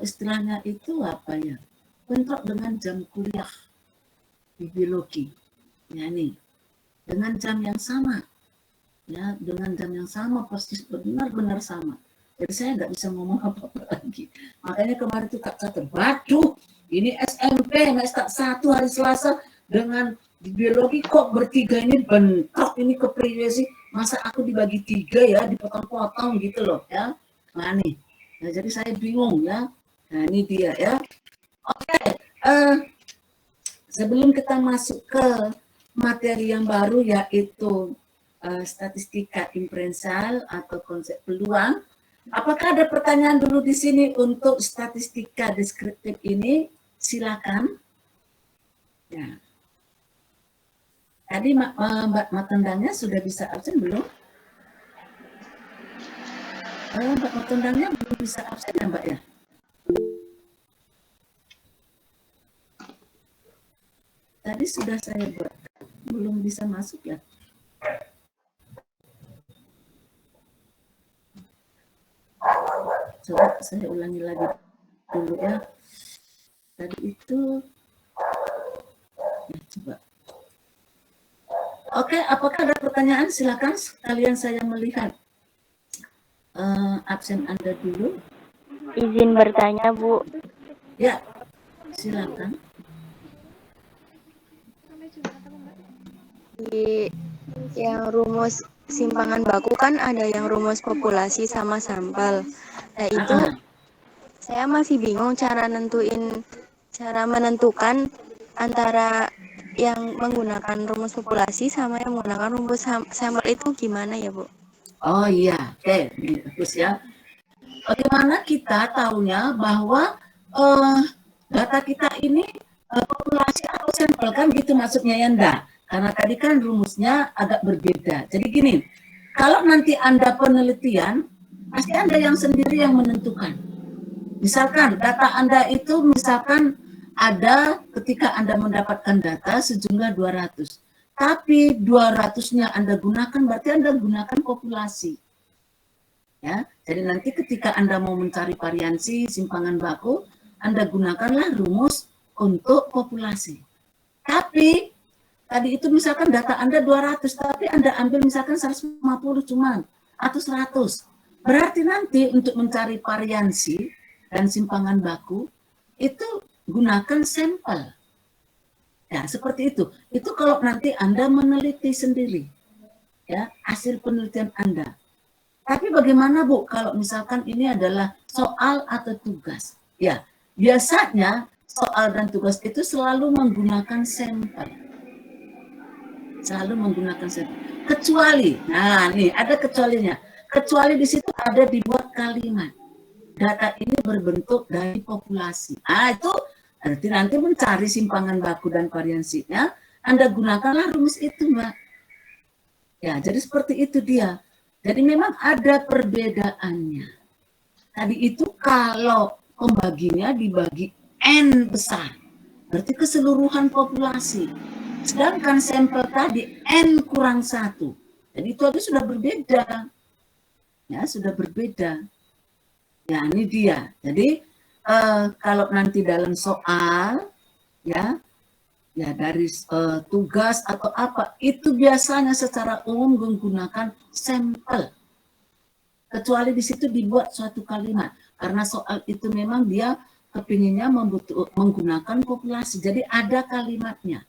istilahnya itu apa ya, bentrok dengan jam kuliah di biologi ya, nih dengan jam yang sama ya, dengan jam yang sama persis, benar-benar sama. Jadi saya nggak bisa ngomong apa-apa lagi. Makanya kemarin itu Kak catat, waduh ini SMP Mestat 1 hari Selasa dengan di biologi kok bertiga ini bentrok, ini kepriwe sih, masa aku dibagi 3 ya, dipotong-potong gitu loh ya. Nah nih, nah, jadi saya bingung ya. Nah ini dia ya. Oke, sebelum kita masuk ke materi yang baru yaitu statistika inferensial atau konsep peluang, apakah ada pertanyaan dulu di sini untuk statistika deskriptif ini? Silakan. Ya. Tadi Mbak Matendangnya sudah bisa absen belum? Mbak Matendangnya belum bisa absen ya Mbak ya? Tadi sudah saya buat, belum bisa masuk ya? Coba saya ulangi lagi dulu ya. Tadi itu, ya coba. Oke, apakah ada pertanyaan? Silakan sekalian saya melihat absen Anda dulu. Izin bertanya, Bu. Ya, silakan. Di yang rumus simpangan baku kan ada yang rumus populasi sama sampel. Nah, itu saya masih bingung cara menentukan antara yang menggunakan rumus populasi sama yang menggunakan rumus sampel itu gimana ya, Bu? Oh iya, oke, bagus ya. Bagaimana kita tahunya bahwa data kita ini populasi atau sampel kan gitu maksudnya ya enggak? Karena tadi kan rumusnya agak berbeda. Jadi gini, kalau nanti Anda penelitian, pasti Anda yang sendiri yang menentukan. Misalkan data Anda itu misalkan ada ketika Anda mendapatkan data sejumlah 200. Tapi 200-nya Anda gunakan berarti Anda gunakan populasi. Ya, jadi nanti ketika Anda mau mencari variansi simpangan baku, Anda gunakanlah rumus untuk populasi. Tapi tadi itu misalkan data Anda 200, tapi Anda ambil misalkan 150 cuman atau 100. Berarti nanti untuk mencari variansi dan simpangan baku itu gunakan sampel. Ya, seperti itu. Itu kalau nanti Anda meneliti sendiri. Ya, hasil penelitian Anda. Tapi bagaimana Bu kalau misalkan ini adalah soal atau tugas? Ya, biasanya soal dan tugas itu selalu menggunakan sampel. Selalu menggunakan sampel. Kecuali, nah nih ada kecualinya. Kecuali di situ ada dibuat kalimat. Data ini berbentuk dari populasi. Ah itu berarti nanti mencari simpangan baku dan variansinya, Anda gunakanlah rumus itu, Mbak. Ya, jadi seperti itu dia. Jadi memang ada perbedaannya. Tadi itu kalau pembaginya dibagi N besar, berarti keseluruhan populasi. Sedangkan sampel tadi N kurang 1. Jadi itu aja sudah berbeda. Ya, sudah berbeda. Ya, ini dia. Jadi kalau nanti dalam soal, ya dari tugas atau apa, itu biasanya secara umum menggunakan sampel. Kecuali di situ dibuat suatu kalimat. Karena soal itu memang dia kepinginnya menggunakan populasi. Jadi ada kalimatnya.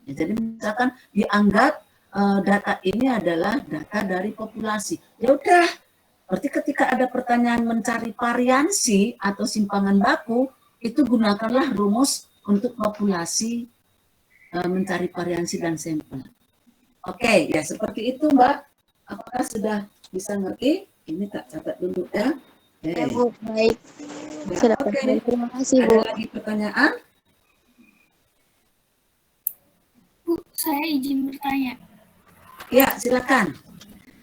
Ya, jadi misalkan dianggap data ini adalah data dari populasi. Ya udah, berarti ketika ada pertanyaan mencari variansi atau simpangan baku, itu gunakanlah rumus untuk populasi mencari variansi dan sampel. Oke, ya seperti itu Mbak. Apakah sudah bisa ngerti? Ini tak catat dulu ya. Ya Bu, baik. Ya, Sudah oke. Terima kasih Bu. Ada lagi pertanyaan? Bu, saya izin bertanya. Ya, silakan.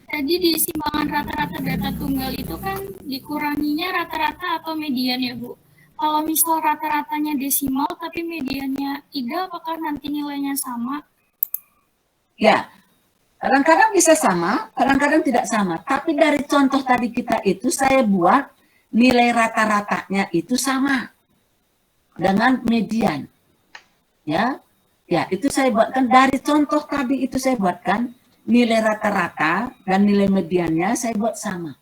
Tadi di simpangan rata-rata data tunggal itu kan dikuranginya rata-rata atau median ya Bu? Kalau misal rata-ratanya desimal tapi mediannya 3, apakah nanti nilainya sama? Ya, kadang-kadang bisa sama, kadang-kadang tidak sama. Tapi dari contoh tadi kita itu saya buat nilai rata-ratanya itu sama dengan median. Ya, itu saya buatkan dari contoh tadi itu saya buatkan nilai rata-rata dan nilai mediannya saya buat sama.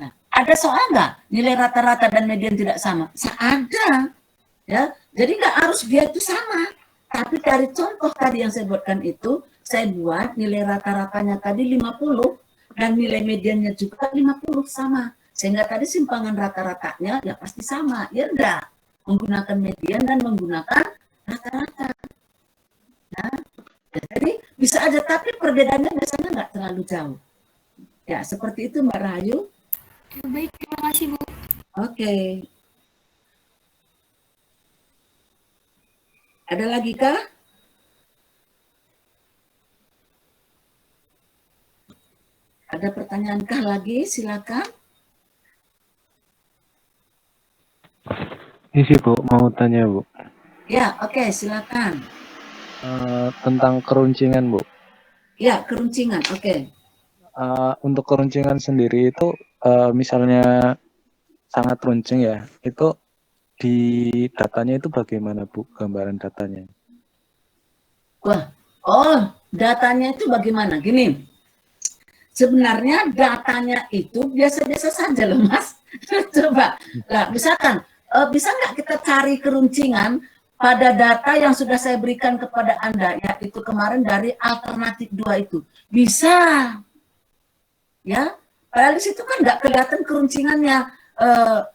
Nah, ada soal nggak nilai rata-rata dan median tidak sama? Ada, ya. Jadi nggak harus dia itu sama. Tapi dari contoh tadi yang saya buatkan itu, saya buat nilai rata-ratanya tadi 50 dan nilai mediannya juga 50 sama. Sehingga tadi simpangan rata-ratanya ya pasti sama, ya enggak? Menggunakan median dan menggunakan rata-rata. Nah, jadi bisa aja, tapi perbedaannya biasanya nggak terlalu jauh. Ya, seperti itu Mbak Rahayu. Ya, baik, terima kasih Bu. Oke. Ada lagi kah? Ada pertanyaan kah lagi? Silakan. Ini sih Bu, mau tanya Bu. Ya, oke, silakan. Tentang keruncingan Bu. Ya, keruncingan, oke. Untuk keruncingan sendiri itu misalnya sangat runcing ya. Itu di datanya itu bagaimana Bu, gambaran datanya? Wah, datanya itu bagaimana? Gini, sebenarnya datanya itu biasa-biasa saja loh Mas. Coba, nah, misalkan, bisa nggak kita cari keruncingan pada data yang sudah saya berikan kepada Anda, yaitu kemarin dari alternatif 2 itu? Bisa. Ya, padahal di situ kan nggak kelihatan keruncingannya,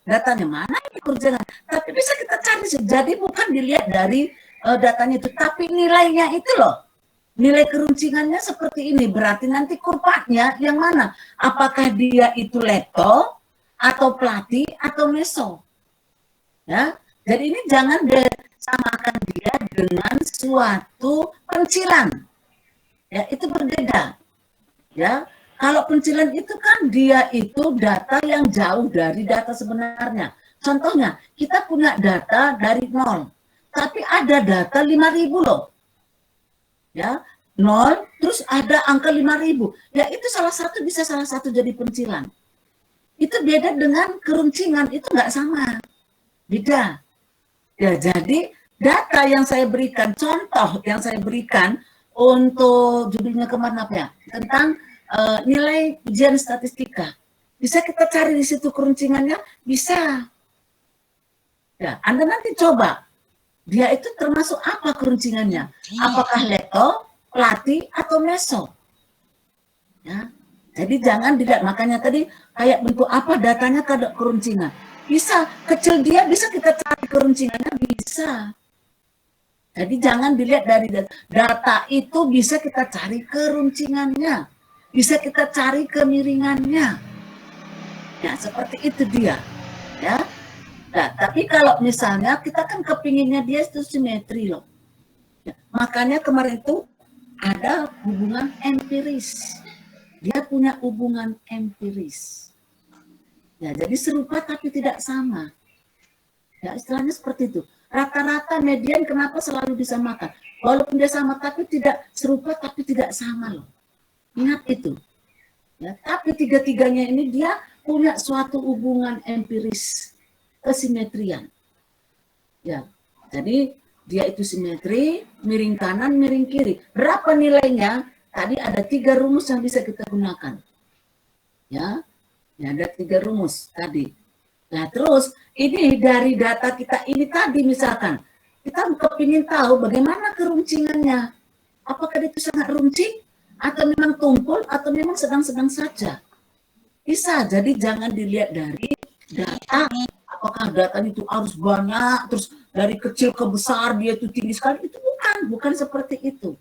datanya mana ini keruncingan. Tapi bisa kita cari, jadi bukan dilihat dari datanya itu, tapi nilainya itu loh. Nilai keruncingannya seperti ini, berarti nanti kurvanya yang mana? Apakah dia itu leto, atau plati, atau meso? Ya, jadi ini jangan disamakan dia dengan suatu pencilan. Ya, itu berbeda. Ya, kalau pencilan itu kan dia itu data yang jauh dari data sebenarnya. Contohnya, kita punya data dari 0, tapi ada data 5.000 loh. Ya, 0, terus ada angka 5.000. Ya, itu bisa salah satu jadi pencilan. Itu beda dengan keruncingan, itu nggak sama. Beda. Ya, jadi data yang saya berikan, contoh yang saya berikan untuk judulnya kemarin apa ya? Tentang nilai ujian statistika. Bisa kita cari di situ keruncingannya? Bisa. Ya, Anda nanti coba. Dia itu termasuk apa keruncingannya? Apakah leto, plati, atau meso? Ya, jadi jangan dilihat. Makanya tadi kayak bentuk apa datanya kada keruncingan. Bisa kecil dia, bisa kita cari keruncingannya, bisa. Jadi jangan dilihat dari data itu, bisa kita cari keruncingannya, bisa kita cari kemiringannya. Ya, seperti itu dia. Ya. Nah, tapi kalau misalnya kita kan kepinginnya dia itu simetri loh. Ya, makanya kemarin itu ada hubungan empiris. Dia punya hubungan empiris. Ya, jadi serupa tapi tidak sama. Ya, istilahnya seperti itu. Rata-rata median kenapa selalu disamakan? Walaupun dia sama tapi tidak serupa tapi tidak sama loh. Ingat itu. Ya, tapi tiga-tiganya ini dia punya suatu hubungan empiris. Kesimetrian. Ya, jadi dia itu simetri, miring kanan, miring kiri. Berapa nilainya? Tadi ada 3 rumus yang bisa kita gunakan. Ya, ada 3 rumus tadi. Nah, terus ini dari data kita ini tadi misalkan, kita kepingin tahu bagaimana keruncingannya. Apakah itu sangat runcing? Atau memang tumpul? Atau memang sedang-sedang saja? Bisa, jadi jangan dilihat dari data. Apakah datanya itu harus banyak, terus dari kecil ke besar dia itu tinggi sekali, itu bukan seperti itu.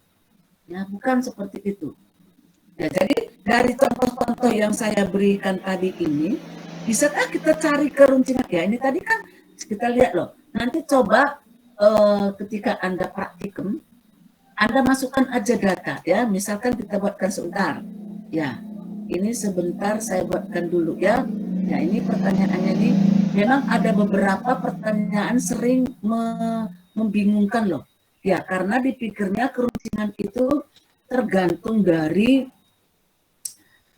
Ya, bukan seperti itu. Ya, jadi dari contoh-contoh yang saya berikan tadi ini, bisakah kita cari keruncingan? Ya, ini tadi kan kita lihat loh. Nanti coba ketika Anda praktikum, Anda masukkan aja data ya. Misalkan kita buatkan sebentar. Ya, ini sebentar saya buatkan dulu ya. Ya, ini pertanyaannya ini memang ada beberapa pertanyaan sering membingungkan loh. Ya, karena dipikirnya keruncingan itu tergantung dari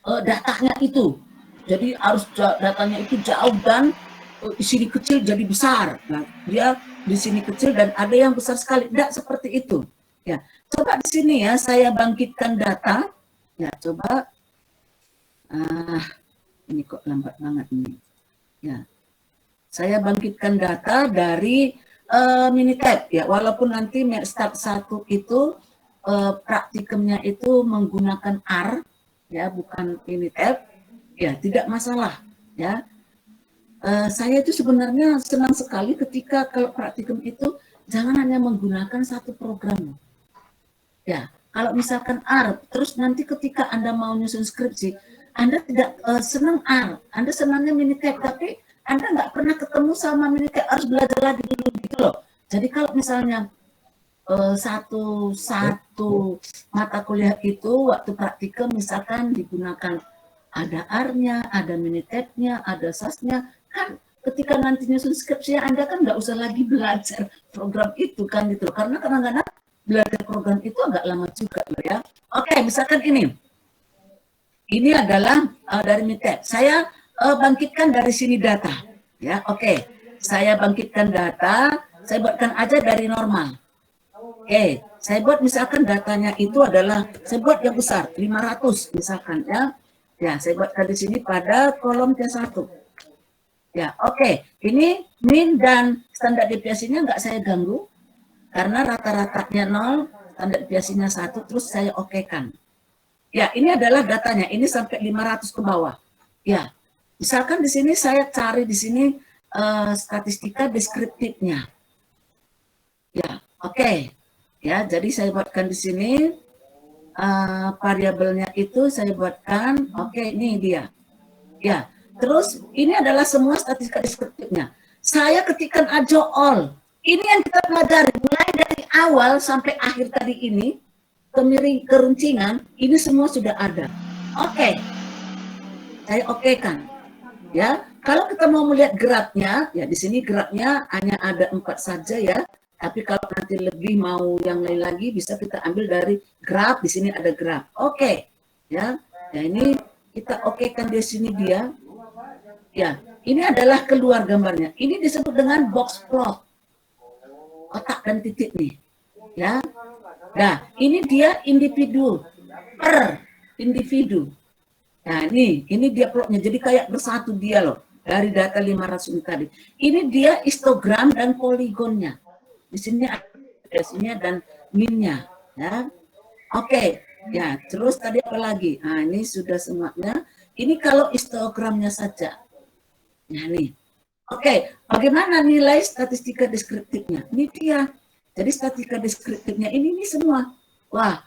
datanya itu. Jadi harus datanya itu jauh dan di sini kecil jadi besar. Nah, dia di sini kecil dan ada yang besar sekali. Tidak seperti itu. Ya, coba di sini ya saya bangkitkan data. Ya, coba. Ini kok lambat banget ini. Ya, saya bangkitkan data dari Minitab ya, walaupun nanti start 1 itu praktikumnya itu menggunakan R ya, bukan Minitab ya, tidak masalah ya. Saya itu sebenarnya senang sekali ketika kalau praktikum itu jangan hanya menggunakan satu program ya. Kalau misalkan R, terus nanti ketika Anda mau nyusun skripsi, Anda tidak senang R, Anda senangnya Minitab, tapi Anda nggak pernah ketemu sama Minitab, harus belajar lagi dulu gitu loh. Jadi kalau misalnya satu mata kuliah itu waktu praktikum misalkan digunakan ada R-nya, ada Minitab-nya, ada SAS-nya, kan ketika nanti nyusun skripsi Anda kan nggak usah lagi belajar program itu kan gitu loh. Karena kadang-kadang belajar program itu agak lama juga loh ya. Oke, misalkan ini. Ini adalah dari Minitab. Saya bangkitkan dari sini data. Ya, oke. Saya bangkitkan data, saya buatkan aja dari normal. Oke, saya buat misalkan datanya itu adalah, saya buat yang besar, 500 misalkan ya. Ya, saya buatkan di sini pada kolom T1. Ya, oke. Ini min dan standar deviasinya nggak saya ganggu, karena rata-ratanya 0, standar deviasinya 1, terus saya okekan. Ya, ini adalah datanya, ini sampai 500 ke bawah. Ya, misalkan di sini saya cari di sini statistika deskriptifnya. Ya, oke. Ya, jadi saya buatkan di sini variabelnya itu saya buatkan, oke, ini dia. Ya, terus ini adalah semua statistika deskriptifnya. Saya ketikkan aja all. Ini yang kita pelajari mulai dari awal sampai akhir tadi ini, keruncingan, ini semua sudah ada. Oke. Saya okekan. Ya, kalau kita mau melihat grafnya, ya di sini grafnya hanya ada 4 saja ya. Tapi kalau nanti lebih mau yang lain lagi, bisa kita ambil dari graf. Di sini ada graf. Oke, ya. Ya ini kita okekan di sini dia. Ya, ini adalah keluar gambarnya. Ini disebut dengan box plot. Kotak dan titik nih. Ya. Nah, ini dia individu per individu. Nah, ini dia plotnya. Jadi kayak bersatu dia loh dari data 500 ini tadi. Ini dia histogram dan poligonnya. Di sini ada deviasinya dan minnya, ya. Oke, ya. Terus tadi apa lagi? Nah, ini sudah semuanya. Ini kalau histogramnya saja. Nah, nih. Oke, bagaimana nilai statistika deskriptifnya? Ini dia. Jadi statistika deskriptifnya ini semua. Wah,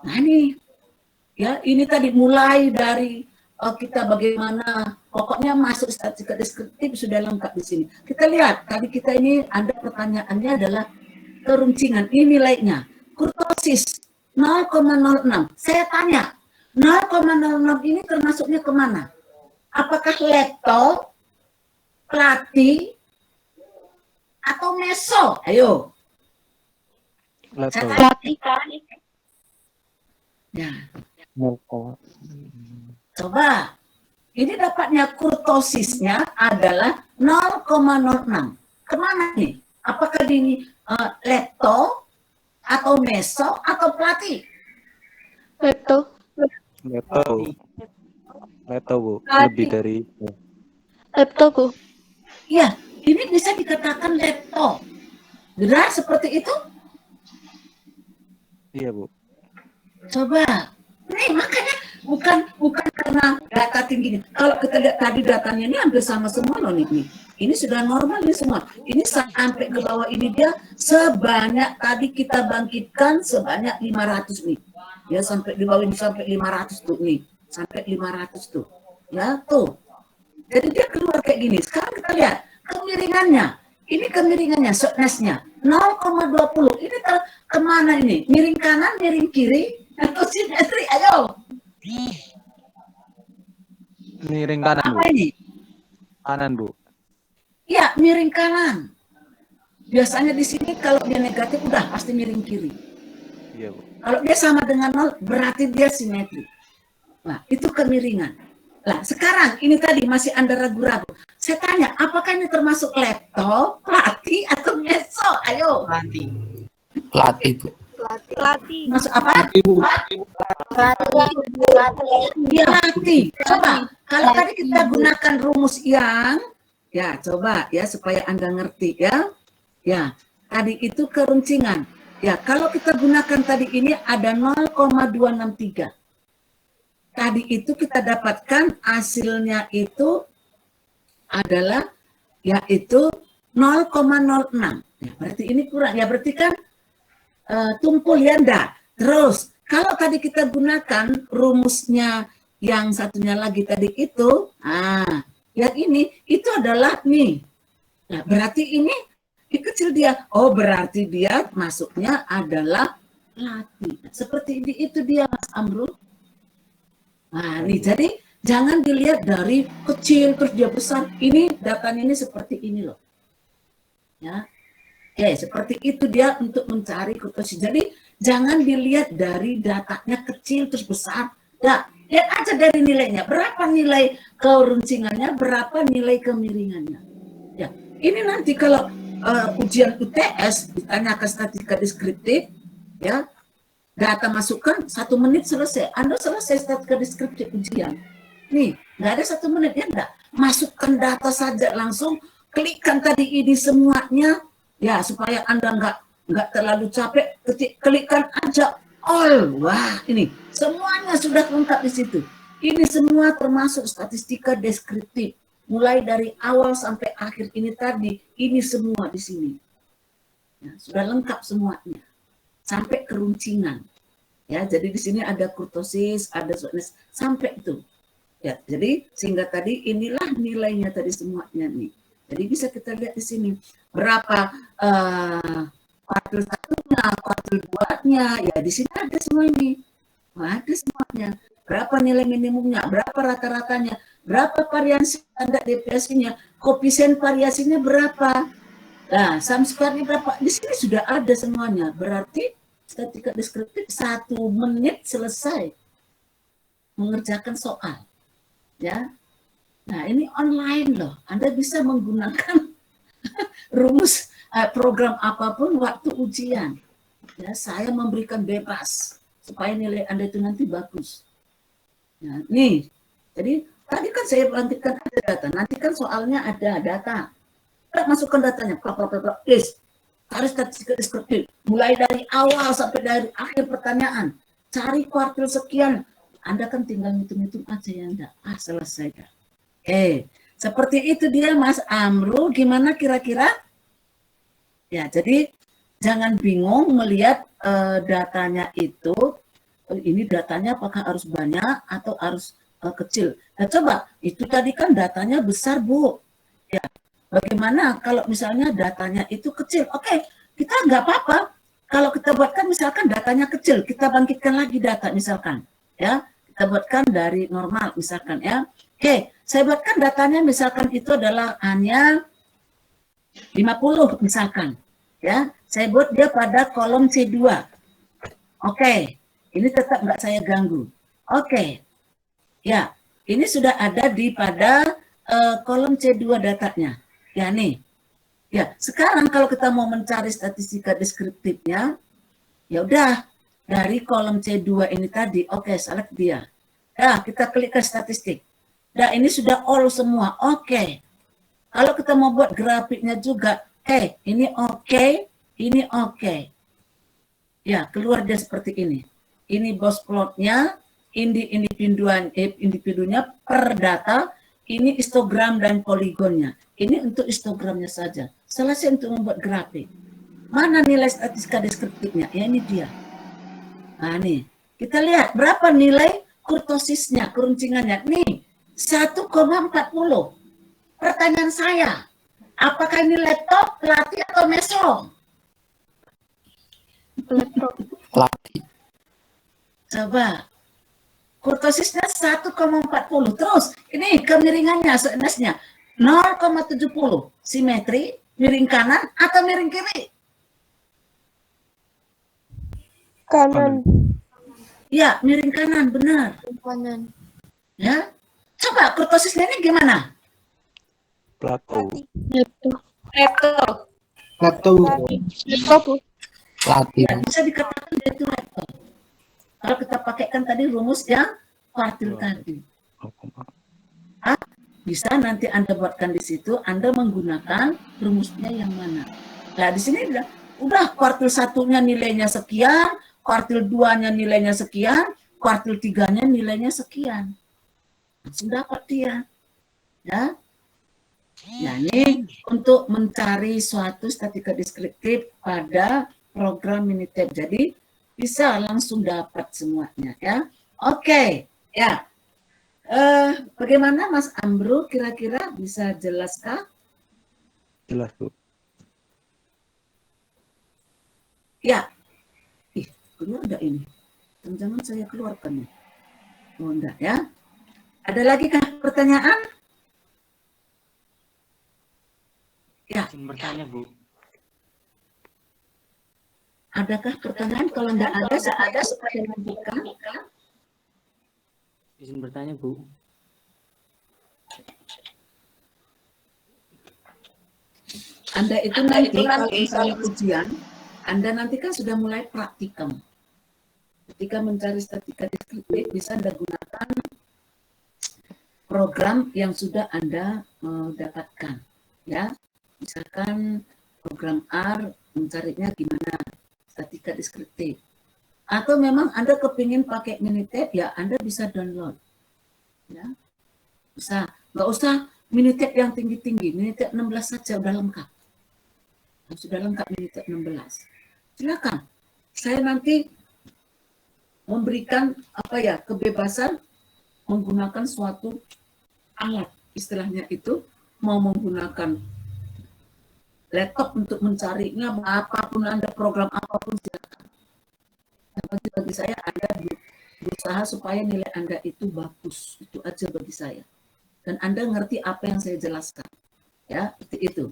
nah ini. Ya, ini tadi mulai dari kita bagaimana, pokoknya masuk statistika deskriptif sudah lengkap di sini. Kita lihat, tadi kita ini ada pertanyaannya adalah keruncingan, ini nilainya. Kurtosis 0,06. Saya tanya, 0,06 ini termasuknya kemana? Apakah lepto, plati, atau meso? Ayo. Level. Plati kan. Ya. Melko. Coba, ini dapatnya kurtosisnya adalah 0,06. Kemana nih? Apakah ini lepto, atau meso, atau plati? Lepto. Leto, Bu. Lebih dari itu. Lepto, Bu. Ya, ini bisa dikatakan lepto. Benar seperti itu? Iya, Bu. Coba. Nih, makanya bukan karena data tinggi. Kalau kita lihat tadi datanya ini hampir sama semua loh nih. Ini sudah normal ini semua. Ini sampai ke bawah ini dia sebanyak tadi kita bangkitkan sebanyak 500 nih. Ya sampai di bawah ini sampai 500 tuh nih. Sampai 500 tuh. Ya tuh. Jadi dia keluar kayak gini. Sekarang kita lihat kemiringannya. Ini kemiringannya, shortness-nya 0,20. Ini kemana ini? Miring kanan, miring kiri, atau simetri? Ayo. Miring kanan, Bu. Apa ini? Kanan, Bu. Ya, miring kanan. Biasanya di sini kalau dia negatif udah pasti miring kiri. Iya, Bu. Kalau dia sama dengan 0 berarti dia simetri. Nah, itu kemiringan. Nah, sekarang ini tadi masih Anda ragu-ragu. Saya tanya, apakah ini termasuk lepto, plati, atau meso? Ayo. Pelatih, Bu. Plati. Masuk apa? Plati. Coba, kalau tadi kita gunakan rumus yang, ya coba ya supaya Anda ngerti ya. Ya, tadi itu keruncingan. Ya, kalau kita gunakan tadi ini ada 0,263. Tadi itu kita dapatkan hasilnya itu adalah yaitu 0,06. Ya, berarti ini kurang. Ya berarti kan tumpul ya enggak. Terus kalau tadi kita gunakan rumusnya yang satunya lagi tadi itu, yang ini itu adalah nih. Nah, berarti ini kecil dia. Oh, berarti dia masuknya adalah plati. Seperti ini itu dia Mas Amrul. Nah, nih jadi jangan dilihat dari kecil terus dia besar. Ini datanya ini seperti ini loh. Ya. Seperti itu dia untuk mencari kurtosis. Jadi jangan dilihat dari datanya kecil terus besar. Ya, Lihat aja dari nilainya, berapa nilai keruncingannya, berapa nilai kemiringannya. Ya, ini nanti kalau ujian UTS ditanyakan statistika deskriptif, ya, data masukkan 1 menit selesai. Anda selesai statistika deskriptif ujian. Nih, nggak ada 1 menit ya enggak. Masukkan data saja langsung, klikkan tadi ini semuanya, ya supaya Anda nggak terlalu capek. Klikkan aja all. Wah, ini semuanya sudah lengkap di situ. Ini semua termasuk statistika deskriptif. Mulai dari awal sampai akhir ini tadi, ini semua di sini. Ya, sudah lengkap semuanya. Sampai keruncingan. Ya, jadi di sini ada kurtosis, ada shortness, sampai itu. Ya, jadi sehingga tadi inilah nilainya tadi semuanya nih. Jadi bisa kita lihat di sini berapa kuartil 1-nya, kuartil 2-nya, ya di sini ada semua ini. Ada semuanya. Berapa nilai minimumnya, berapa rata-ratanya, berapa variasi standar deviasinya, koefisien variasinya berapa. Nah, sum square-nya berapa? Di sini sudah ada semuanya. Berarti statistika deskriptif 1 menit selesai mengerjakan soal. Ya. Nah, ini online loh. Anda bisa menggunakan rumus program apapun waktu ujian. Ya, saya memberikan bebas supaya nilai Anda itu nanti bagus. Nah, nih. Jadi tadi kan saya nantikan ada data. Nanti kan soalnya ada data. Masukkan datanya. Please. Cari statistika deskriptif. Mulai dari awal sampai dari akhir pertanyaan. Cari kuartil sekian. Anda kan tinggal hitung-hitung aja ya enggak. Selesai. Seperti itu dia Mas Amru. Gimana kira-kira? Ya, jadi jangan bingung melihat datanya itu. Ini datanya apakah harus banyak atau harus kecil. Nah, coba, itu tadi kan datanya besar, Bu. Ya, bagaimana kalau misalnya datanya itu kecil? Oke, kita nggak apa-apa. Kalau kita buatkan misalkan datanya kecil, kita bangkitkan lagi data misalkan. Ya, kita buatkan dari normal misalkan ya. Oke, saya buatkan datanya misalkan itu adalah hanya 50 misalkan. Ya, saya buat dia pada kolom C2. Oke. Ini tetap nggak saya ganggu. Oke. Ya, ini sudah ada di pada kolom C2 datanya. Ya, nih. Ya, sekarang kalau kita mau mencari statistika deskriptifnya, ya udah dari kolom C2 ini tadi, oke, select dia. Ya, kita klik ke statistik. Nah, ini sudah all semua. Oke. Kalau kita mau buat grafiknya juga, ini oke, ini oke. Ya, keluar dia seperti ini. Ini box plotnya, ini individunya per data, ini histogram dan poligonnya. Ini untuk histogramnya saja. Selesai untuk membuat grafik. Mana nilai statistika deskriptifnya? Ya, ini dia. Nah, nih. Kita lihat berapa nilai kurtosisnya, keruncingannya. Nih, 1,40. Pertanyaan saya, apakah ini laptop, pelatih, atau meso? Laptop. Latih. Coba. Kurtosisnya 1,40. Terus, ini kemiringannya, shortness-nya 0,70. Simetri, miring kanan, atau miring kiri? Kanan. Ya, miring kanan, benar. Kanan. Ya. Coba, kurtosisnya ini gimana? Plato. Laptop. Latih. Ya, bisa dikatakan dia itu laptop. Kalau kita pakaikan tadi rumus yang kuartil tadi. Bisa nanti Anda buatkan di situ, Anda menggunakan rumusnya yang mana. Nah, di sini udah kuartil 1-nya nilainya sekian, kuartil 2-nya nilainya sekian, kuartil 3-nya nilainya sekian. Langsung dapat dia. Ya. Nah, ini untuk mencari suatu statistika deskriptif pada program Minitab. Jadi bisa langsung dapat semuanya ya. Oke, ya. Bagaimana Mas Amru kira-kira bisa jelaskah? Jelas, Bu. Ya. Keluar enggak ini? Jangan saya keluarkan nih. Oh, enggak ya. Ada lagi kah pertanyaan? Ya. Bertanya, Bu. Adakah pertanyaan? Kalau enggak ada supaya lanjutkan. Izin bertanya, Bu. Anda itu nanti kalau misalnya ujian, Anda nanti kan sudah mulai praktikum. Ketika mencari statistika deskriptif, bisa Anda gunakan program yang sudah Anda dapatkan. Ya, misalkan program R, mencarinya gimana, statistika deskriptif. Atau memang Anda kepingin pakai Minitab, ya Anda bisa download. Ya, bisa. Nggak usah Minitab yang tinggi-tinggi, Minitab 16 saja udah lengkap. Sudah lengkap Minitab 16. Silakan. Saya nanti memberikan kebebasan menggunakan suatu alat, istilahnya itu mau menggunakan laptop untuk mencarinya, apapun Anda, program apapun silakan. Bagi saya Anda berusaha supaya nilai Anda itu bagus, itu aja bagi saya. Dan Anda ngerti apa yang saya jelaskan, ya seperti itu.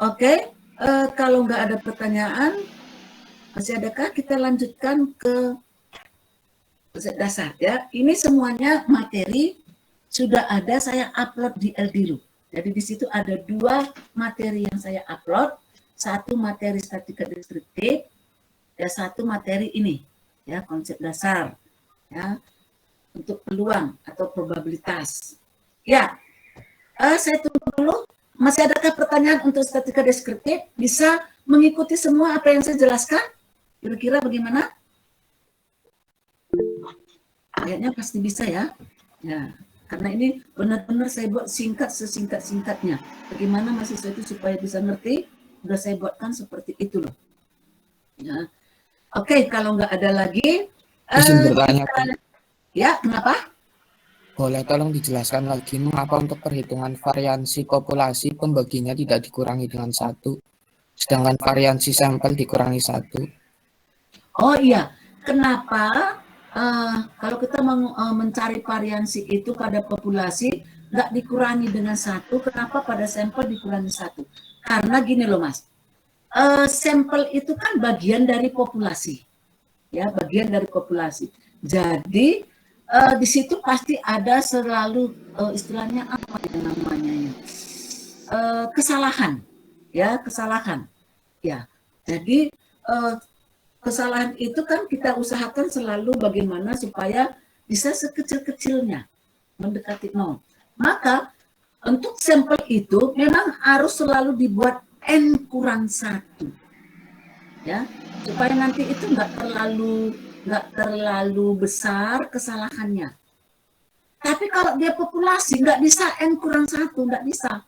Oke, kalau nggak ada pertanyaan, masih adakah kita lanjutkan ke dasar ya. Ini semuanya materi sudah ada, saya upload di Eldilu. Jadi di situ ada 2 materi yang saya upload, satu materi statistika deskriptif, ya satu materi ini ya konsep dasar ya untuk peluang atau probabilitas. Ya, saya tunggu dulu. Masih adakah pertanyaan untuk statistika deskriptif? Bisa mengikuti semua apa yang saya jelaskan? Kira-kira bagaimana? Kayaknya pasti bisa ya. Ya, karena ini benar-benar saya buat singkat sesingkat-singkatnya. Bagaimana mahasiswa itu supaya bisa ngerti? Sudah saya buatkan seperti itu loh. Ya. Oke, kalau nggak ada lagi. Izin bertanya. Ya, kenapa? Boleh tolong dijelaskan lagi mengapa untuk perhitungan variansi populasi pembaginya tidak dikurangi dengan 1, sedangkan variansi sampel dikurangi 1? Oh iya, kenapa kalau kita mencari variansi itu pada populasi nggak dikurangi dengan 1, kenapa pada sampel dikurangi 1? Karena gini loh Mas, sampel itu kan bagian dari populasi, ya bagian dari populasi. Jadi di situ pasti ada selalu istilahnya apa ya namanya ya, kesalahan, ya kesalahan, ya. Jadi kesalahan itu kan kita usahakan selalu bagaimana supaya bisa sekecil-kecilnya mendekati 0. Maka untuk sampel itu memang harus selalu dibuat n kurang 1, ya supaya nanti itu nggak terlalu besar kesalahannya. Tapi kalau dia populasi nggak bisa n kurang 1, nggak bisa.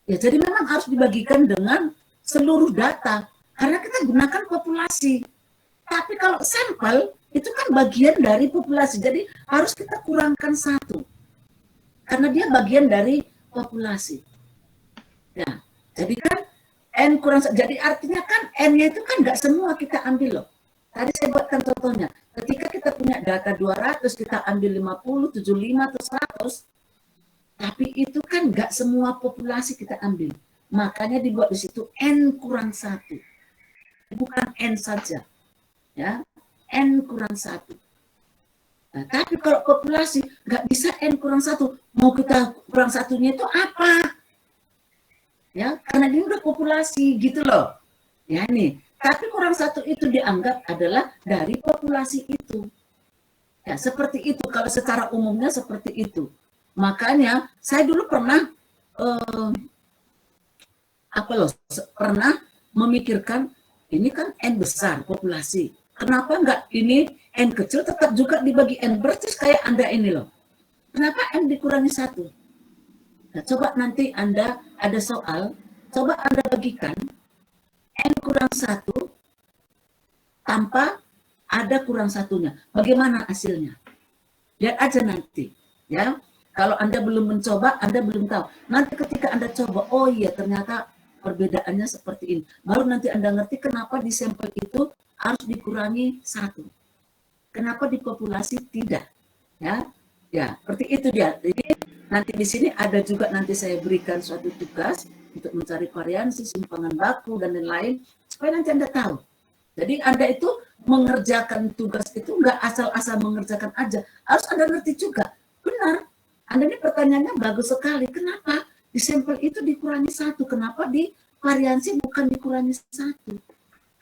Ya jadi memang harus dibagikan dengan seluruh data karena kita gunakan populasi. Tapi kalau sampel itu kan bagian dari populasi, jadi harus kita kurangkan 1 karena dia bagian dari populasi. Ya, jadi kan n kurang 1. Jadi artinya kan n-nya itu kan nggak semua kita ambil loh. Tadi saya buatkan contohnya, ketika kita punya data 200, kita ambil 50, 75, atau 100, tapi itu kan nggak semua populasi kita ambil. Makanya dibuat di situ n kurang 1. Bukan n saja. Ya, n kurang 1. Nah, tapi kalau populasi nggak bisa n kurang 1, mau kita kurang 1-nya itu apa? Ya, karena ini udah populasi gitu loh. Ya nih. Tapi kurang 1 itu dianggap adalah dari populasi itu. Ya, seperti itu. Kalau secara umumnya seperti itu. Makanya saya dulu pernah pernah memikirkan ini kan n besar populasi. Kenapa enggak ini n kecil tetap juga dibagi n berarti kayak Anda ini loh. Kenapa n dikurangi 1? Nah, coba nanti Anda ada soal, coba Anda bagikan n kurang 1 tanpa ada kurang 1-nya. Bagaimana hasilnya? Lihat aja nanti. Ya, kalau Anda belum mencoba, Anda belum tahu. Nanti ketika Anda coba, oh iya ternyata perbedaannya seperti ini. Baru nanti Anda ngerti kenapa di sampel itu harus dikurangi 1. Kenapa di populasi tidak? Ya, ya seperti itu dia. Jadi nanti di sini ada juga nanti saya berikan suatu tugas untuk mencari variansi, simpangan baku, dan lain-lain, supaya nanti Anda tahu. Jadi Anda itu mengerjakan tugas itu nggak asal-asal mengerjakan aja, harus Anda ngerti juga. Benar, Anda ini pertanyaannya bagus sekali. Kenapa di sampel itu dikurangi 1? Kenapa di variansi bukan dikurangi 1?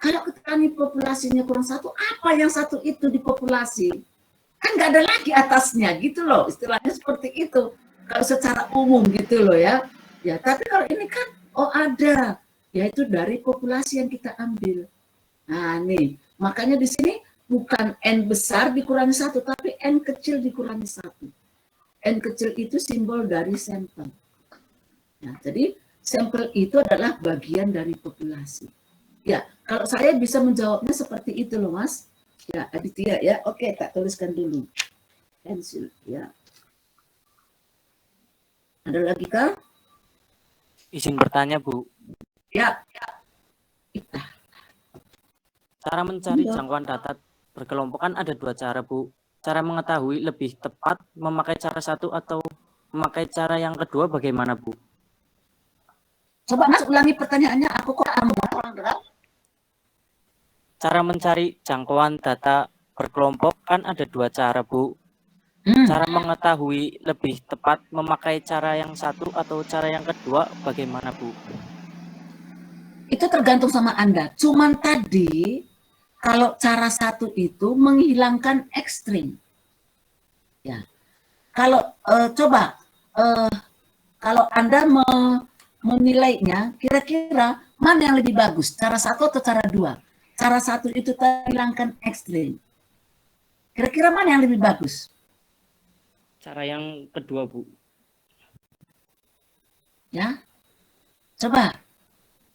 Kalau ketika populasinya kurang 1, apa yang 1 itu di populasi? Kan nggak ada lagi atasnya gitu loh, istilahnya seperti itu. Kalau secara umum gitu loh ya. Ya, tapi kalau ini kan, oh ada, yaitu dari populasi yang kita ambil. Nah nih, makanya di sini bukan N besar dikurangi 1, tapi N kecil dikurangi 1. N kecil itu simbol dari sampel. Nah, jadi sampel itu adalah bagian dari populasi. Ya, kalau saya bisa menjawabnya seperti itu loh Mas. Ya, Aditya ya. Oke, tak tuliskan dulu. Pensil, ya. Ada lagi kah? Izin bertanya, Bu. Ya. Cara mencari jangkauan data berkelompokan ada 2 cara, Bu. Cara mengetahui lebih tepat memakai cara 1 atau memakai cara yang kedua bagaimana, Bu? Coba Mas ulangi pertanyaannya, aku kok kurang dengar. Cara mencari jangkauan data berkelompok kan ada 2 cara, Bu. Cara mengetahui lebih tepat memakai cara yang 1 atau cara yang kedua bagaimana, Bu? Itu tergantung sama Anda. Cuman tadi kalau cara 1 itu menghilangkan ekstrim. Ya. Kalau coba kalau Anda menilainya, kira-kira mana yang lebih bagus, cara 1 atau cara 2? Cara 1 itu menghilangkan ekstrim. Kira-kira mana yang lebih bagus? Cara yang kedua, Bu. Ya. Coba.